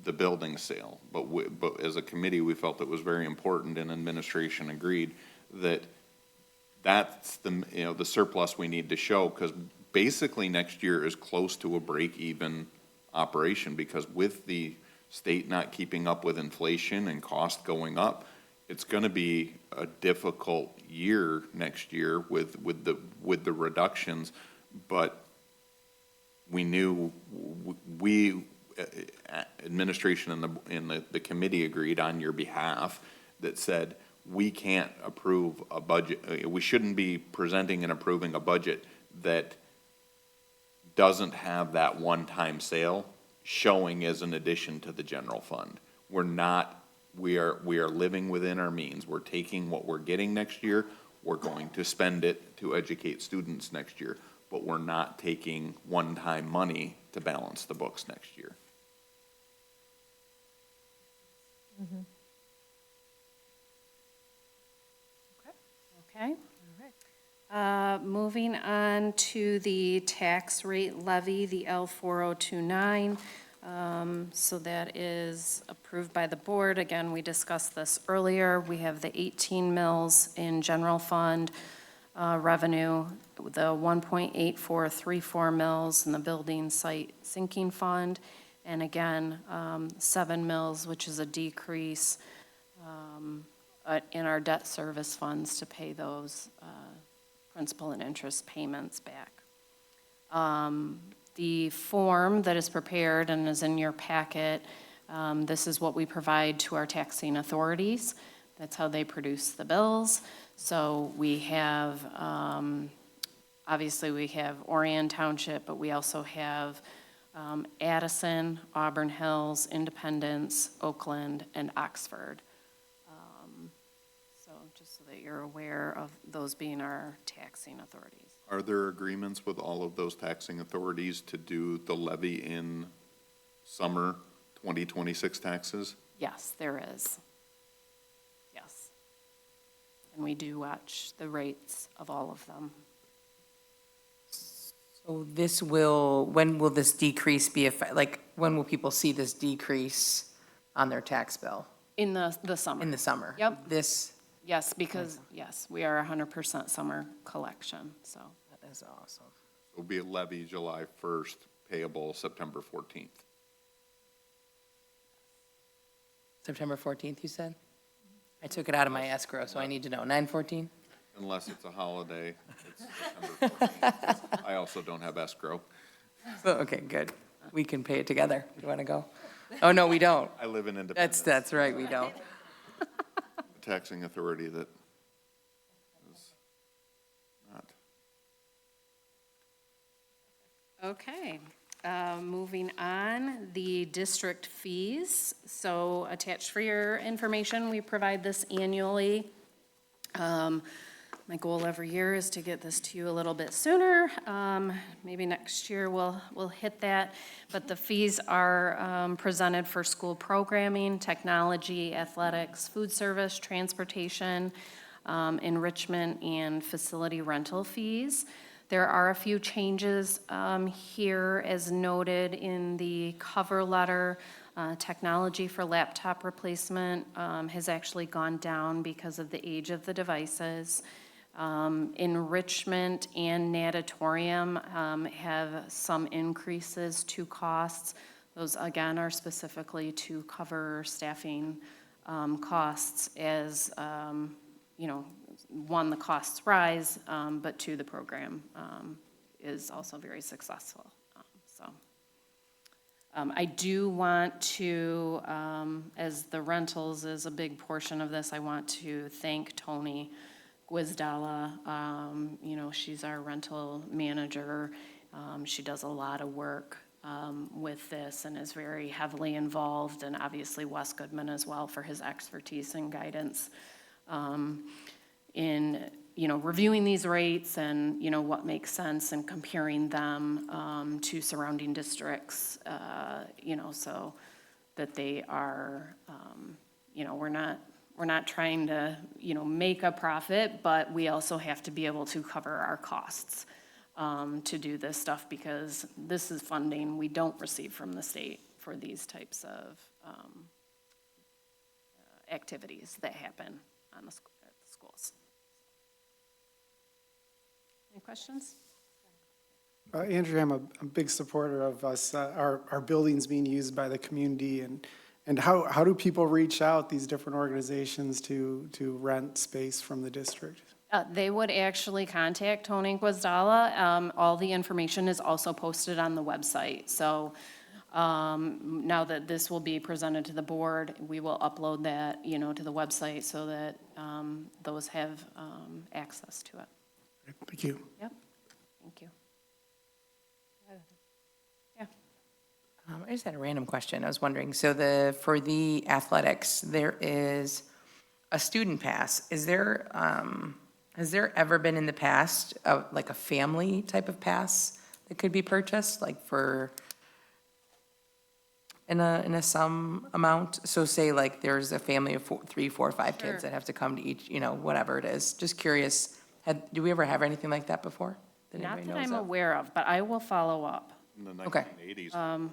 the building sale. But as a committee, we felt it was very important, and administration agreed, that that's the surplus we need to show, because basically next year is close to a break-even operation, because with the state not keeping up with inflation and cost going up, it's going to be a difficult year next year with the reductions. But we knew, administration and the committee agreed on your behalf that said, we can't approve a budget, we shouldn't be presenting and approving a budget that doesn't have that one-time sale showing as an addition to the general fund. We are living within our means. We're taking what we're getting next year, we're going to spend it to educate students next year, but we're not taking one-time money to balance the books next year. Okay. Moving on to the tax rate levy, the L4029. So that is approved by the board. Again, we discussed this earlier. We have the 18 mills in general fund revenue, the 1.8434 mills in the building site sinking fund, and again, 7 mills, which is a decrease in our debt service funds to pay those principal and interest payments back. The form that is prepared and is in your packet, this is what we provide to our taxing authorities. That's how they produce the bills. So we have, obviously we have Orion Township, but we also have Addison, Auburn Hills, Independence, Oakland, and Oxford. So just so that you're aware of those being our taxing authorities. Are there agreements with all of those taxing authorities to do the levy in summer 2026 taxes? Yes, there is. Yes. And we do watch the rates of all of them. So when will this decrease be, when will people see this decrease on their tax bill? In the summer. In the summer? Yep. Yes, because, we are 100% summer collection, so. that is awesome. It'll be a levy July 1st, payable September 14th. September 14th, you said? I took it out of my escrow, so I need to know. 9/14? Unless it's a holiday, it's September 14th. I also don't have escrow. So, okay, good. We can pay it together. You want to go? Oh, no, we don't. I live in Independence. That's right, we don't. The taxing authority that is not. Okay, moving on, the district fees. So attached for your information, we provide this annually. My goal every year is to get this to you a little bit sooner. Maybe next year we'll hit that. But the fees are presented for school programming, technology, athletics, food service, transportation, enrichment, and facility rental fees. There are a few changes here as noted in the cover letter. Technology for laptop replacement has actually gone down because of the age of the devices. Enrichment and natatorium have some increases to costs. Those, again, are specifically to cover staffing costs as, one, the costs rise, but two, the program is also very successful. I do want to, as the rentals is a big portion of this, I want to thank Tony Guizdala. She's our rental manager. She does a lot of work with this and is very heavily involved, and obviously Wes Goodman as well for his expertise and guidance in, reviewing these rates and, what makes sense and comparing them to surrounding districts, so that they are, we're not trying to, make a profit, but we also have to be able to cover our costs to do this stuff, because this is funding we don't receive from the state for these types of activities that happen at the schools. Any questions? Andrea, I'm a big supporter of us, our buildings being used by the community, and how do people reach out, these different organizations, to rent space from the district? They would actually contact Tony Guizdala. All the information is also posted on the website. So now that this will be presented to the board, we will upload that, to the website so that those have access to it. Thank you. Yep, thank you. I just had a random question. I was wondering, so for the athletics, there is a student pass. Is there, has there ever been in the past, like a family type of pass that could be purchased, like in a sum amount? So say like there's a family of 3, 4, 5 kids that have to come to each, whatever it is. Just curious, do we ever have anything like that before? Not that I'm aware of, but I will follow up. In the Okay. 1980s.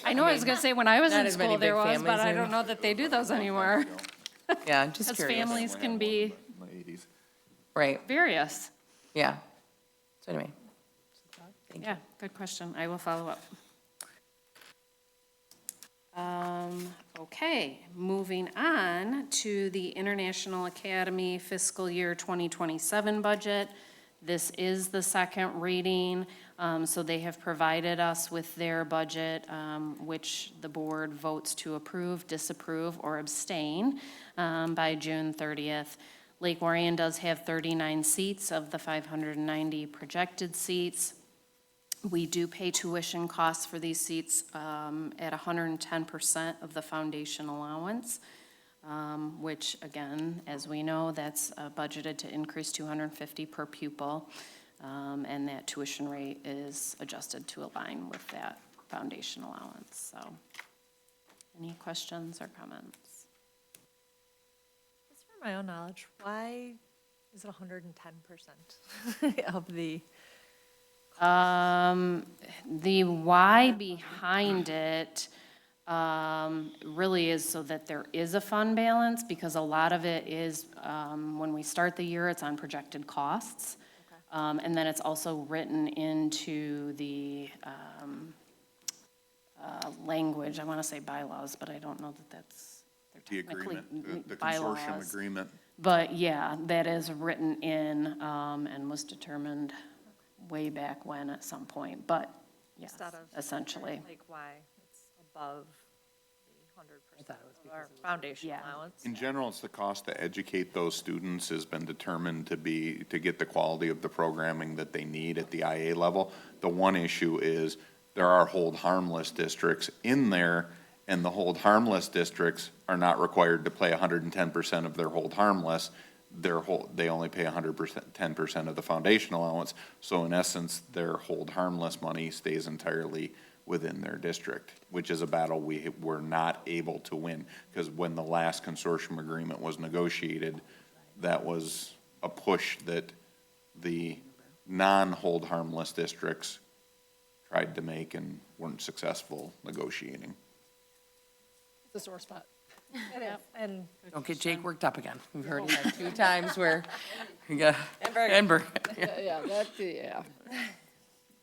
I know I was gonna say, when I was Not in as many school, there big was, but families, I maybe. don't know that they do those anymore. Yeah, I'm just Because curious. families can be In the 80s. Right, various. yeah. So anyway. Yeah, good question. I will follow up. Okay, moving on to the International Academy fiscal year 2027 budget. This is the second reading, so they have provided us with their budget, which the board votes to approve, disapprove, or abstain by June 30th. Lake Orion does have 39 seats of the 590 projected seats. We do pay tuition costs for these seats at 110% of the foundation allowance, which again, as we know, that's budgeted to increase $250 per pupil, and that tuition rate is adjusted to align with that foundation allowance. So, any questions or comments? Just for my own knowledge, why is it 110% of the? The why behind it really is so that there is a fund balance, because a lot of it is, when we start the year, it's on projected costs. And then it's also written into the language, I want to say bylaws, but I don't know that that's, they're The technically agreement, the bylaws. consortium agreement. But yeah, that is written in and was determined way back when at some point, but yes, Just out of essentially. Like why it's above the 100% of our foundation Yeah. allowance? In general, it's the cost to educate those students has been determined to get the quality of the programming that they need at the IA level. The one issue is there are hold harmless districts in there, and the hold harmless districts are not required to pay 110% of their hold harmless. They only pay 10% of the foundation allowance. So in essence, their hold harmless money stays entirely within their district, which is a battle we were not able to win. Because when the last consortium agreement was negotiated, that was a push that the non-hold harmless districts tried to make and weren't successful negotiating. It's a sore spot. It is, and Don't get Jake worked up again. We've heard that 2 times where, yeah, Enberg. Yeah, yeah.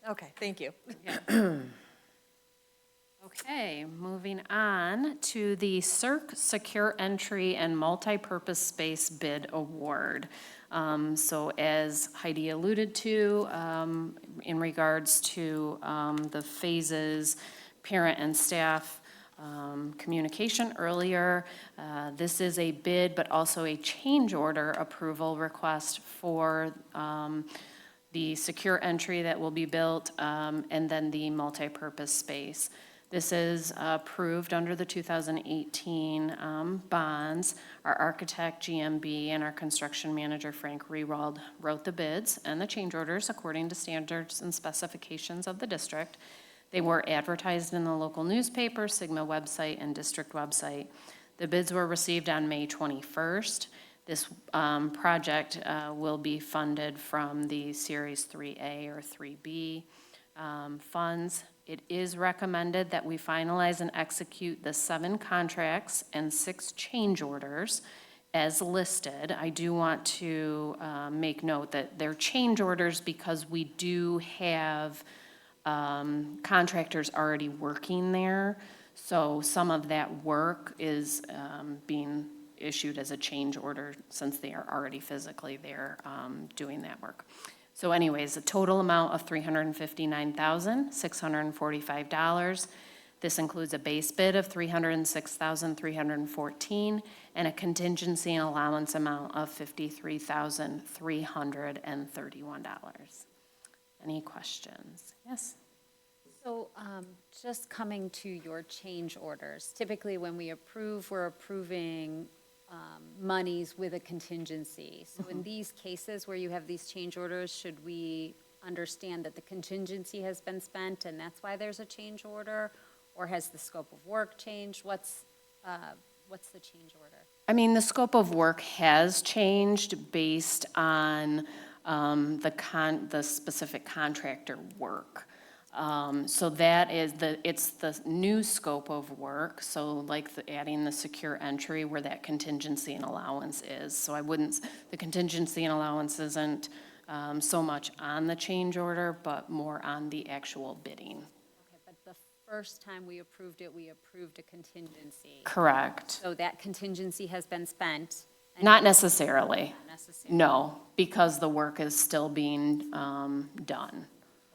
okay, thank you. Okay, moving on to the CERC Secure Entry and Multipurpose Space Bid Award. So as Heidi alluded to, in regards to the phases, parent and staff communication earlier, this is a bid, but also a change order approval request for the secure entry that will be built, and then the multipurpose space. This is approved under the 2018 bonds. Our architect, GMB, and our construction manager, Frank Rewald, wrote the bids and the change orders according to standards and specifications of the district. They were advertised in the local newspaper, Sigma website, and district website. The bids were received on May 21st. This project will be funded from the Series 3A or 3B funds. It is recommended that we finalize and execute the 7 contracts and 6 change orders as listed. I do want to make note that they're change orders because we do have contractors already working there. So some of that work is being issued as a change order since they are already physically there doing that work. So anyways, a total amount of $359,645. This includes a base bid of $306,314 and a contingency and allowance amount of $53,331. Any questions? Yes? So just coming to your change orders, typically when we approve, we're approving monies with a contingency. So in these cases where you have these change orders, should we understand that the contingency has been spent and that's why there's a change order? Or has the scope of work changed? What's the change order? I mean, the scope of work has changed based on the specific contractor work. So that is it's the new scope of work, so like adding the secure entry where that contingency and allowance is. So the contingency and allowance isn't so much on the change order, but more on the actual bidding. Okay, but the first time we approved it, we approved a contingency. Correct. So that contingency has been spent? Not necessarily. Not necessarily. No, because the work is still being done.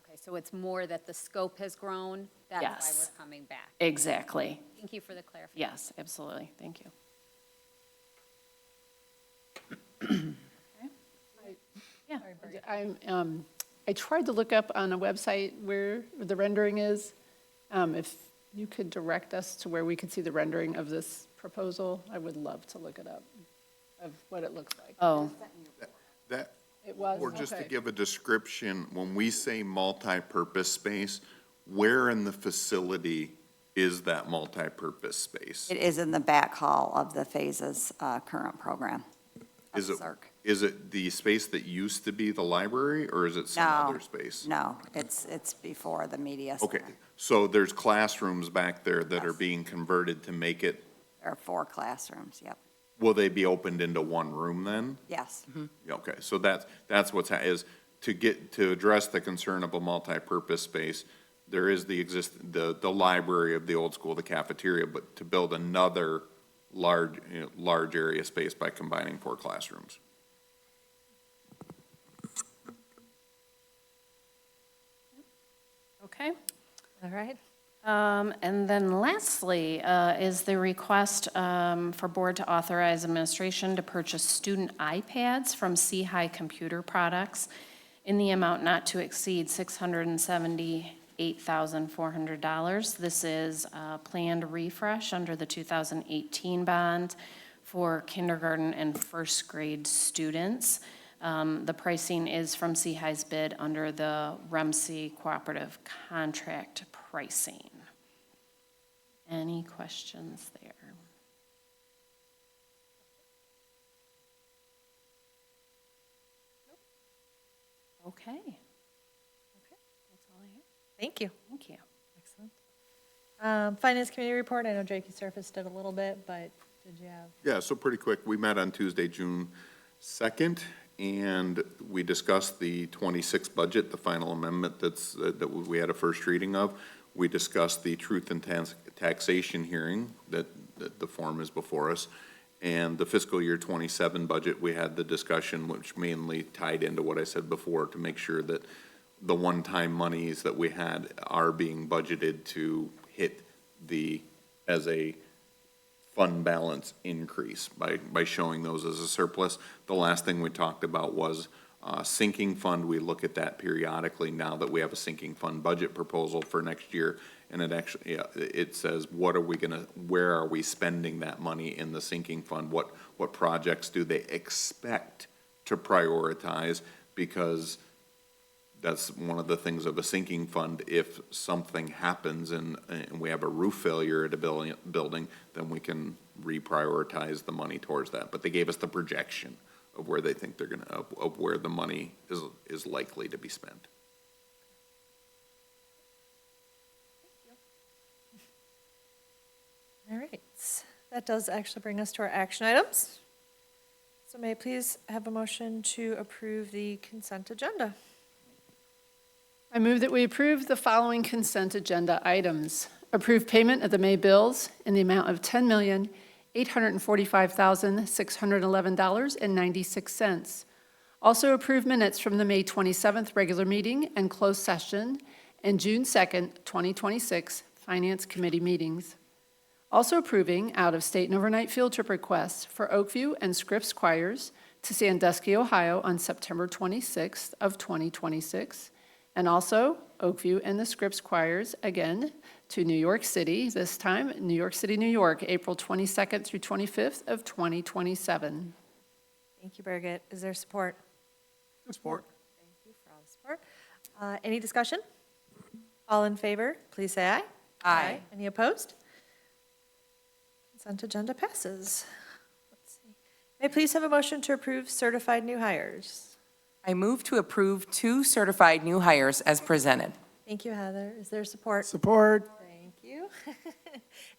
Okay, so it's more that the scope has grown? That's Yes. why we're coming back. Exactly. Thank you for the clarification. Yes, absolutely. Thank you. I tried to look up on a website where the rendering is. If you could direct us to where we could see the rendering of this proposal, I would love to look it up, of what it looks like. Oh, That, It was, or just to okay. give a description, when we say multi-purpose space, where in the facility is that multi-purpose space? It is in the back hall of the Phases current program of Is it, CERC. is it the space that used to be the library, or is it some No, other space? No, it's before the media Okay, center. so there's classrooms back there that are Yes. being converted to make it, There are 4 classrooms, yep, will they be opened into one room then? yes. Yeah, okay, so that's what's, is to address the concern of a multi-purpose space, there is the library of the old school, the cafeteria, but to build another large area space by combining 4 classrooms. okay. All right. And then lastly, is the request for board to authorize administration to purchase student iPads from C-High Computer Products in the amount not to exceed $678,400. This is a planned refresh under the 2018 bond for kindergarten and first grade students. The pricing is from C-High's bid under the REMC cooperative contract pricing. Any questions there? Okay. Okay, that's all I have. Thank you. Thank you. Excellent. Finance Committee report, I know Jakey surfaced it a little bit, but did you have? Yeah, so pretty quick, we met on Tuesday, June 2nd, and we discussed the 26 budget, the final amendment that we had a first reading of. We discussed the truth and taxation hearing that the form is before us. And the fiscal year 27 budget, we had the discussion, which mainly tied into what I said before, to make sure that the one-time monies that we had are being budgeted to hit as a fund balance increase by showing those as a surplus. The last thing we talked about was sinking fund. We look at that periodically now that we have a sinking fund budget proposal for next year. And it actually, it says, where are we spending that money in the sinking fund? What projects do they expect to prioritize? Because that's one of the things of a sinking fund. If something happens and we have a roof failure at a building, then we can reprioritize the money towards that. But they gave us the projection of where they think of where the money is likely to be spent. All right, that does actually bring us to our action items. So may I please have a motion to approve the consent agenda? I move that we approve the following consent agenda items. Approve payment of the May bills in the amount of $10,845,611.96. Also approve minutes from the May 27th regular meeting and closed session and June 2nd, 2026 Finance Committee meetings. Also approving out-of-state and overnight field trip requests for Oakview and Scripps Choirs to Sandusky, Ohio on September 26th of 2026. And also Oakview and the Scripps Choirs again to New York City, this time New York City, New York, April 22nd through 25th of 2027. Thank you, Birgit. Is there support? Support. Thank you for all the support. Any discussion? All in favor, please say aye. Aye. Any opposed? Consent agenda passes. Let's see. May I please have a motion to approve certified new hires? I move to approve 2 certified new hires as presented. Thank you, Heather. Is there support? Support. Thank you.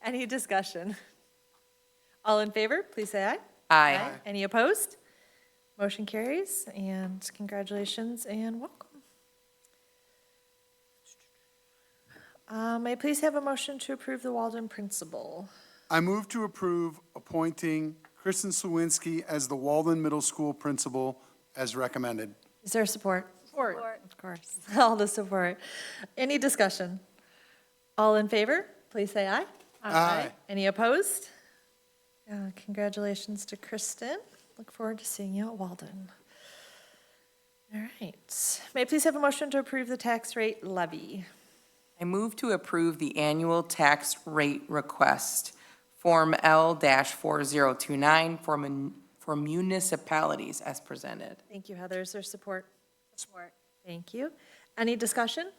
Any discussion? All in favor, please say aye. Aye. Any opposed? Motion carries, and congratulations and welcome. May I please have a motion to approve the Walden principal? I move to approve appointing Kristen Slawinski as the Walden Middle School principal as recommended. Is there support? Support. Of course, all the support. Any discussion? All in favor, please say aye. Aye. Any opposed? Congratulations to Kristen. Look forward to seeing you at Walden. All right. May I please have a motion to approve the tax rate levy? I move to approve the annual tax rate request, Form L-4029 for municipalities as presented. Thank you, Heather. Is there support? Support. Thank you. Any discussion?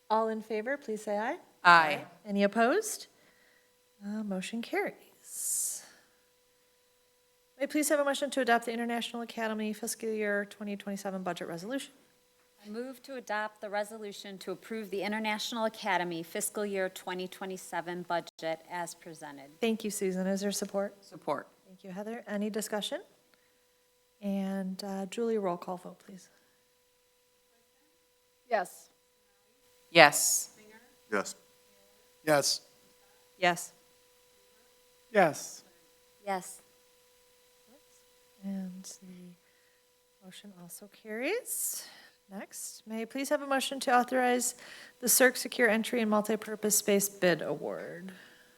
All in favor, please say aye. Aye. Any opposed? Motion carries. May I please have a motion to adopt the International Academy Fiscal Year 2027 Budget Resolution? I move to adopt the resolution to approve the International Academy Fiscal Year 2027 budget as presented. Thank you, Susan. Is there support? Support. Thank you, Heather. Any discussion? And Julie, roll call vote, please. Yes. Yes. Yes. Yes. Yes. Yes. Yes. And the motion also carries. Next, may I please have a motion to authorize the CERC Secure Entry and Multipurpose Space Bid Award?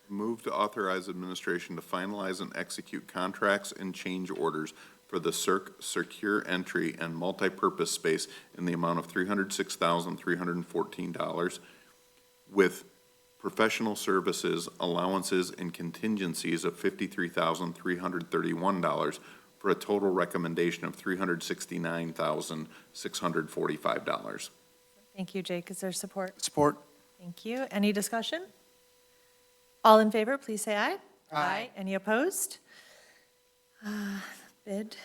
Move to authorize administration to finalize and execute contracts and change orders for the CERC Secure Entry and Multipurpose Space in the amount of $306,314 with professional services, allowances, and contingencies of $53,331 for a total recommendation of $369,645. Thank you, Jake. Is there support? Support. Thank you. Any discussion? All in favor, please say aye. Aye. Any opposed? Bid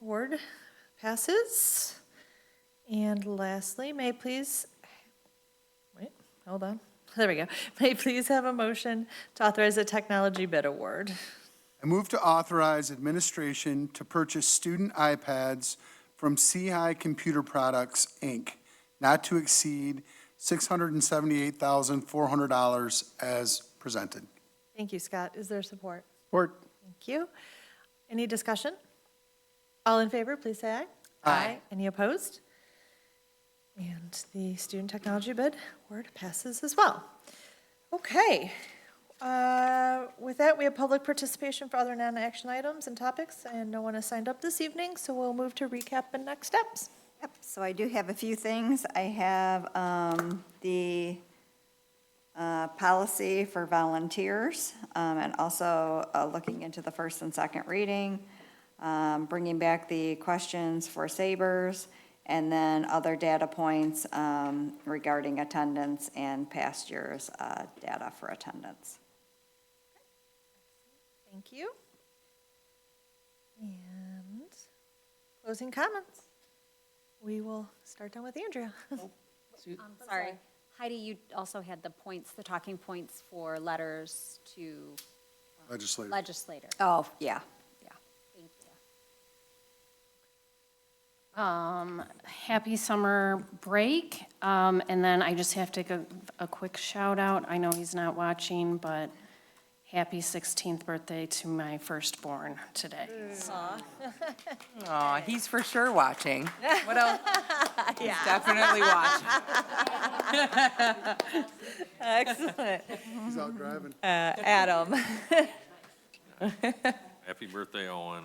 award passes. And lastly, may I please, wait, hold on. There we go. May I please have a motion to authorize a technology bid award? I move to authorize administration to purchase student iPads from CI Computer Products, Inc., not to exceed $678,400 as presented. Thank you, Scott. Is there support? Support. Thank you. Any discussion? All in favor, please say aye. Aye. Any opposed? And the student technology bid award passes as well. Okay. With that, we have public participation for other non-action items and topics, and no one has signed up this evening, so we'll move to recap and next steps. Yep, so I do have a few things. I have the policy for volunteers, and also looking into the first and second reading, bringing back the questions for Sabres, and then other data points regarding attendance and past year's data for attendance. Thank you. And closing comments. We will start down with Andrea. Sorry. Heidi, you also had the points, the talking points for letters to legislator. Oh, yeah. Thank you. Happy summer break. And then I just have to give a quick shout out. I know he's not watching, but happy 16th birthday to my firstborn today. Aw, he's for sure watching. What else? He's definitely watching. Excellent. He's out driving. Adam. Happy birthday, Owen.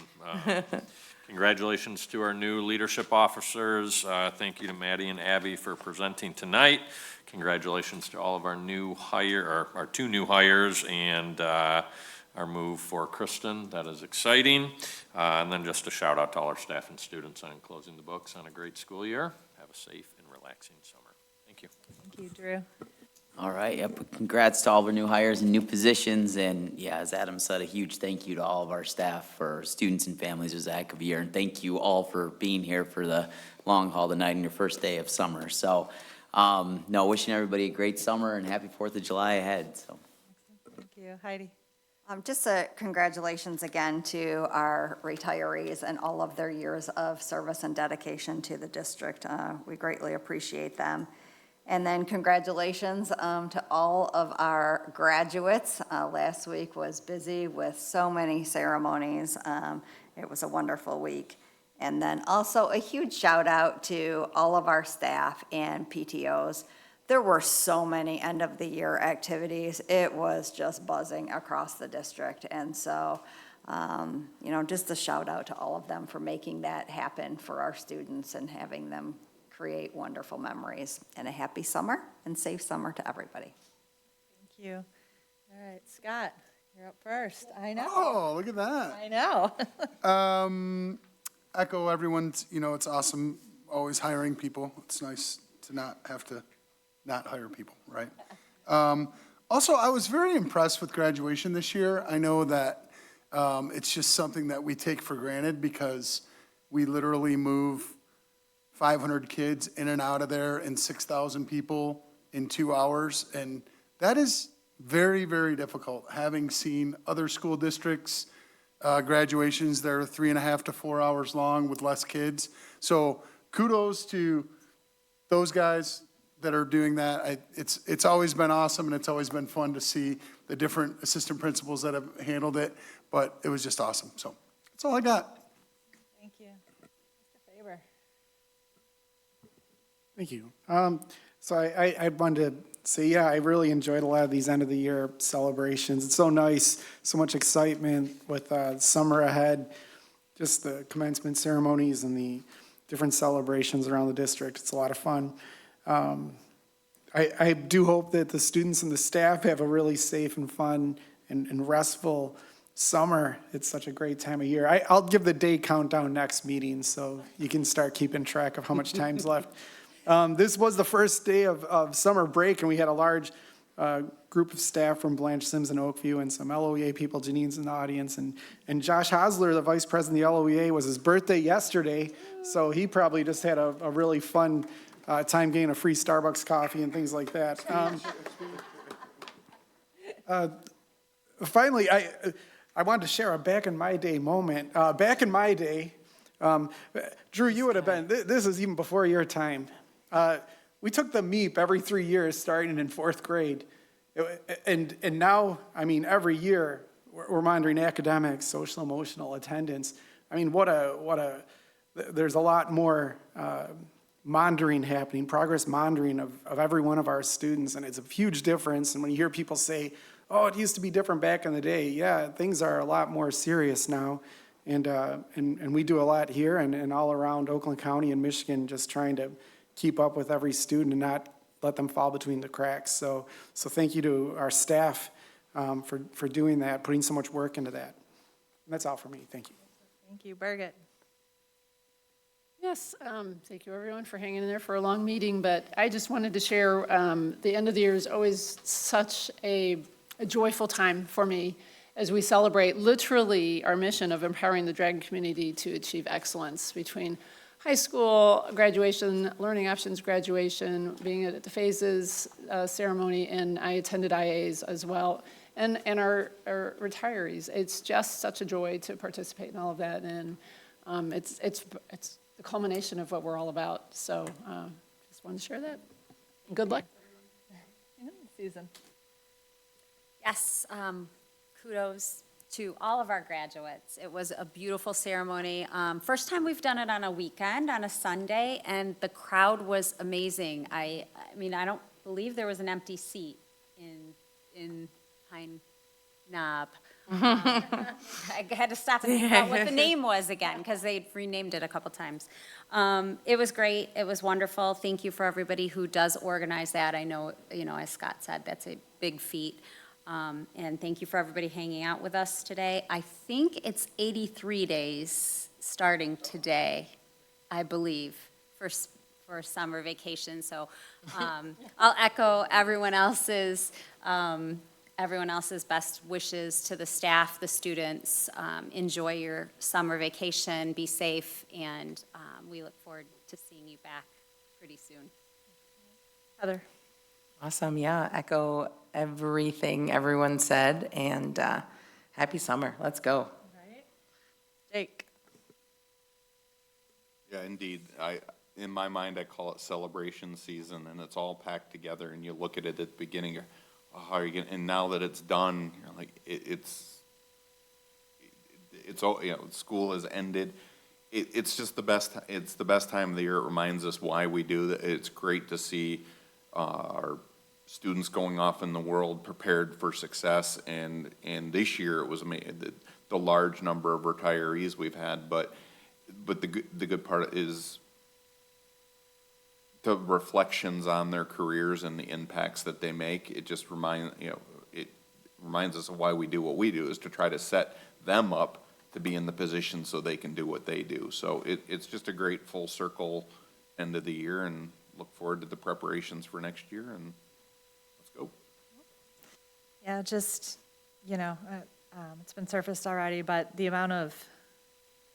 Congratulations to our new leadership officers. Thank you to Maddie and Abby for presenting tonight. Congratulations to all of our new our two new hires, and our move for Kristen. That is exciting. And then just a shout out to all our staff and students on closing the books on a great school year. Have a safe and relaxing summer. Thank you. Thank you, Drew. All right, yep, congrats to all of our new hires and new positions, and yeah, as Adam said, a huge thank you to all of our staff, for our students and families. It was a heck of a year, and thank you all for being here for the long haul tonight and your first day of summer. So, no, wishing everybody a great summer and happy 4th of July ahead, so. Thank you. Heidi. Just congratulations again to our retirees and all of their years of service and dedication to the district. We greatly appreciate them. And then congratulations to all of our graduates. Last week was busy with so many ceremonies. It was a wonderful week. And then also a huge shout out to all of our staff and PTOs. There were so many end of the year activities. It was just buzzing across the district. And so, just a shout out to all of them for making that happen for our students and having them create wonderful memories. And a happy summer and safe summer to everybody. Thank you. All right, Scott, you're up first. I know. Oh, look at that. I know. Echo everyone's, it's awesome always hiring people. It's nice to not have to not hire people, right? Also, I was very impressed with graduation this year. I know that it's just something that we take for granted because we literally move 500 kids in and out of there and 6,000 people in 2 hours. And that is very, very difficult. Having seen other school districts, graduations that are 3.5 to 4 hours long with less kids. So kudos to those guys that are doing that. It's always been awesome, and it's always been fun to see the different assistant principals that have handled it, but it was just awesome. So that's all I got. Thank you. Mr. Faber. Thank you. So I wanted to say, yeah, I really enjoyed a lot of these end of the year celebrations. It's so nice, so much excitement with summer ahead, just the commencement ceremonies and the different celebrations around the district. It's a lot of fun. I do hope that the students and the staff have a really safe and fun and restful summer. It's such a great time of year. I'll give the day countdown next meeting so you can start keeping track of how much time's left. This was the first day of summer break, and we had a large group of staff from Blanche Sims and Oakview and some LOEA people. Janine's in the audience. And Josh Hosler, the vice president of the LOEA, was his birthday yesterday, so he probably just had a really fun time getting a free Starbucks coffee and things like that. Finally, I wanted to share a back in my day moment. Back in my day, Drew, you would have been, this is even before your time. we took the MEP every 3 years, starting in 4th grade. And now, I mean, every year, we're monitoring academics, social, emotional, attendance. I mean, there's a lot more monitoring happening, progress monitoring of every one of our students, and it's a huge difference. And when you hear people say, oh, it used to be different back in the day, yeah, things are a lot more serious now. And we do a lot here and all around Oakland County and Michigan, just trying to keep up with every student and not let them fall between the cracks. So thank you to our staff for doing that, putting so much work into that. And that's all for me. Thank you. Thank you. Birgit? Yes, thank you everyone for hanging in there for a long meeting, but I just wanted to share, the end of the year is always such a joyful time for me as we celebrate literally our mission of empowering the Dragon community to achieve excellence between high school graduation, learning options graduation, being at the phases ceremony, and I attended IAs as well, and our retirees. It's just such a joy to participate in all of that, and it's the culmination of what we're all about. So just wanted to share that. Good luck. Susan? Yes, kudos to all of our graduates. It was a beautiful ceremony. First time we've done it on a weekend, on a Sunday, and the crowd was amazing. I mean, I don't believe there was an empty seat in Pine Knob. I had to stop and think about what the name was again, because they renamed it a couple times. It was great. It was wonderful. Thank you for everybody who does organize that. I know, as Scott said, that's a big feat. And thank you for everybody hanging out with us today. I think it's 83 days starting today, I believe, for summer vacation. So I'll echo everyone else's best wishes to the staff, the students. Enjoy your summer vacation, be safe, and we look forward to seeing you back pretty soon. Heather? Awesome, yeah, echo everything everyone said, and happy summer, let's go. Right. Jake? Yeah, indeed. In my mind, I call it celebration season, and it's all packed together, and you look at it at the beginning, you're, oh, how are you gonna, and now that it's done, you're like, it's all, school has ended. It's just the best time of the year. It reminds us why we do that. It's great to see our students going off in the world prepared for success, and this year it was amazing, the large number of retirees we've had, but the good part is the reflections on their careers and the impacts that they make. It just reminds us of why we do what we do, is to try to set them up to be in the position so they can do what they do. So it's just a great full circle end of the year, and look forward to the preparations for next year, and let's go. Yeah, just, it's been surfaced already, but the amount of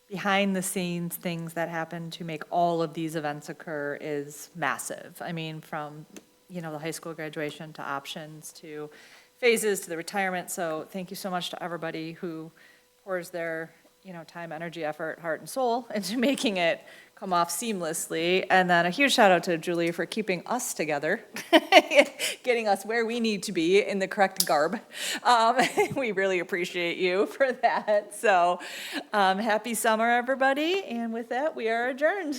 behind-the-scenes things that happen to make all of these events occur is massive. I mean, from, the high school graduation to options to phases to the retirement. So thank you so much to everybody who pours their, time, energy, effort, heart, and soul into making it come off seamlessly. And then a huge shout out to Julie for keeping us together, getting us where we need to be in the correct garb. We really appreciate you for that. So happy summer, everybody. And with that, we are adjourned.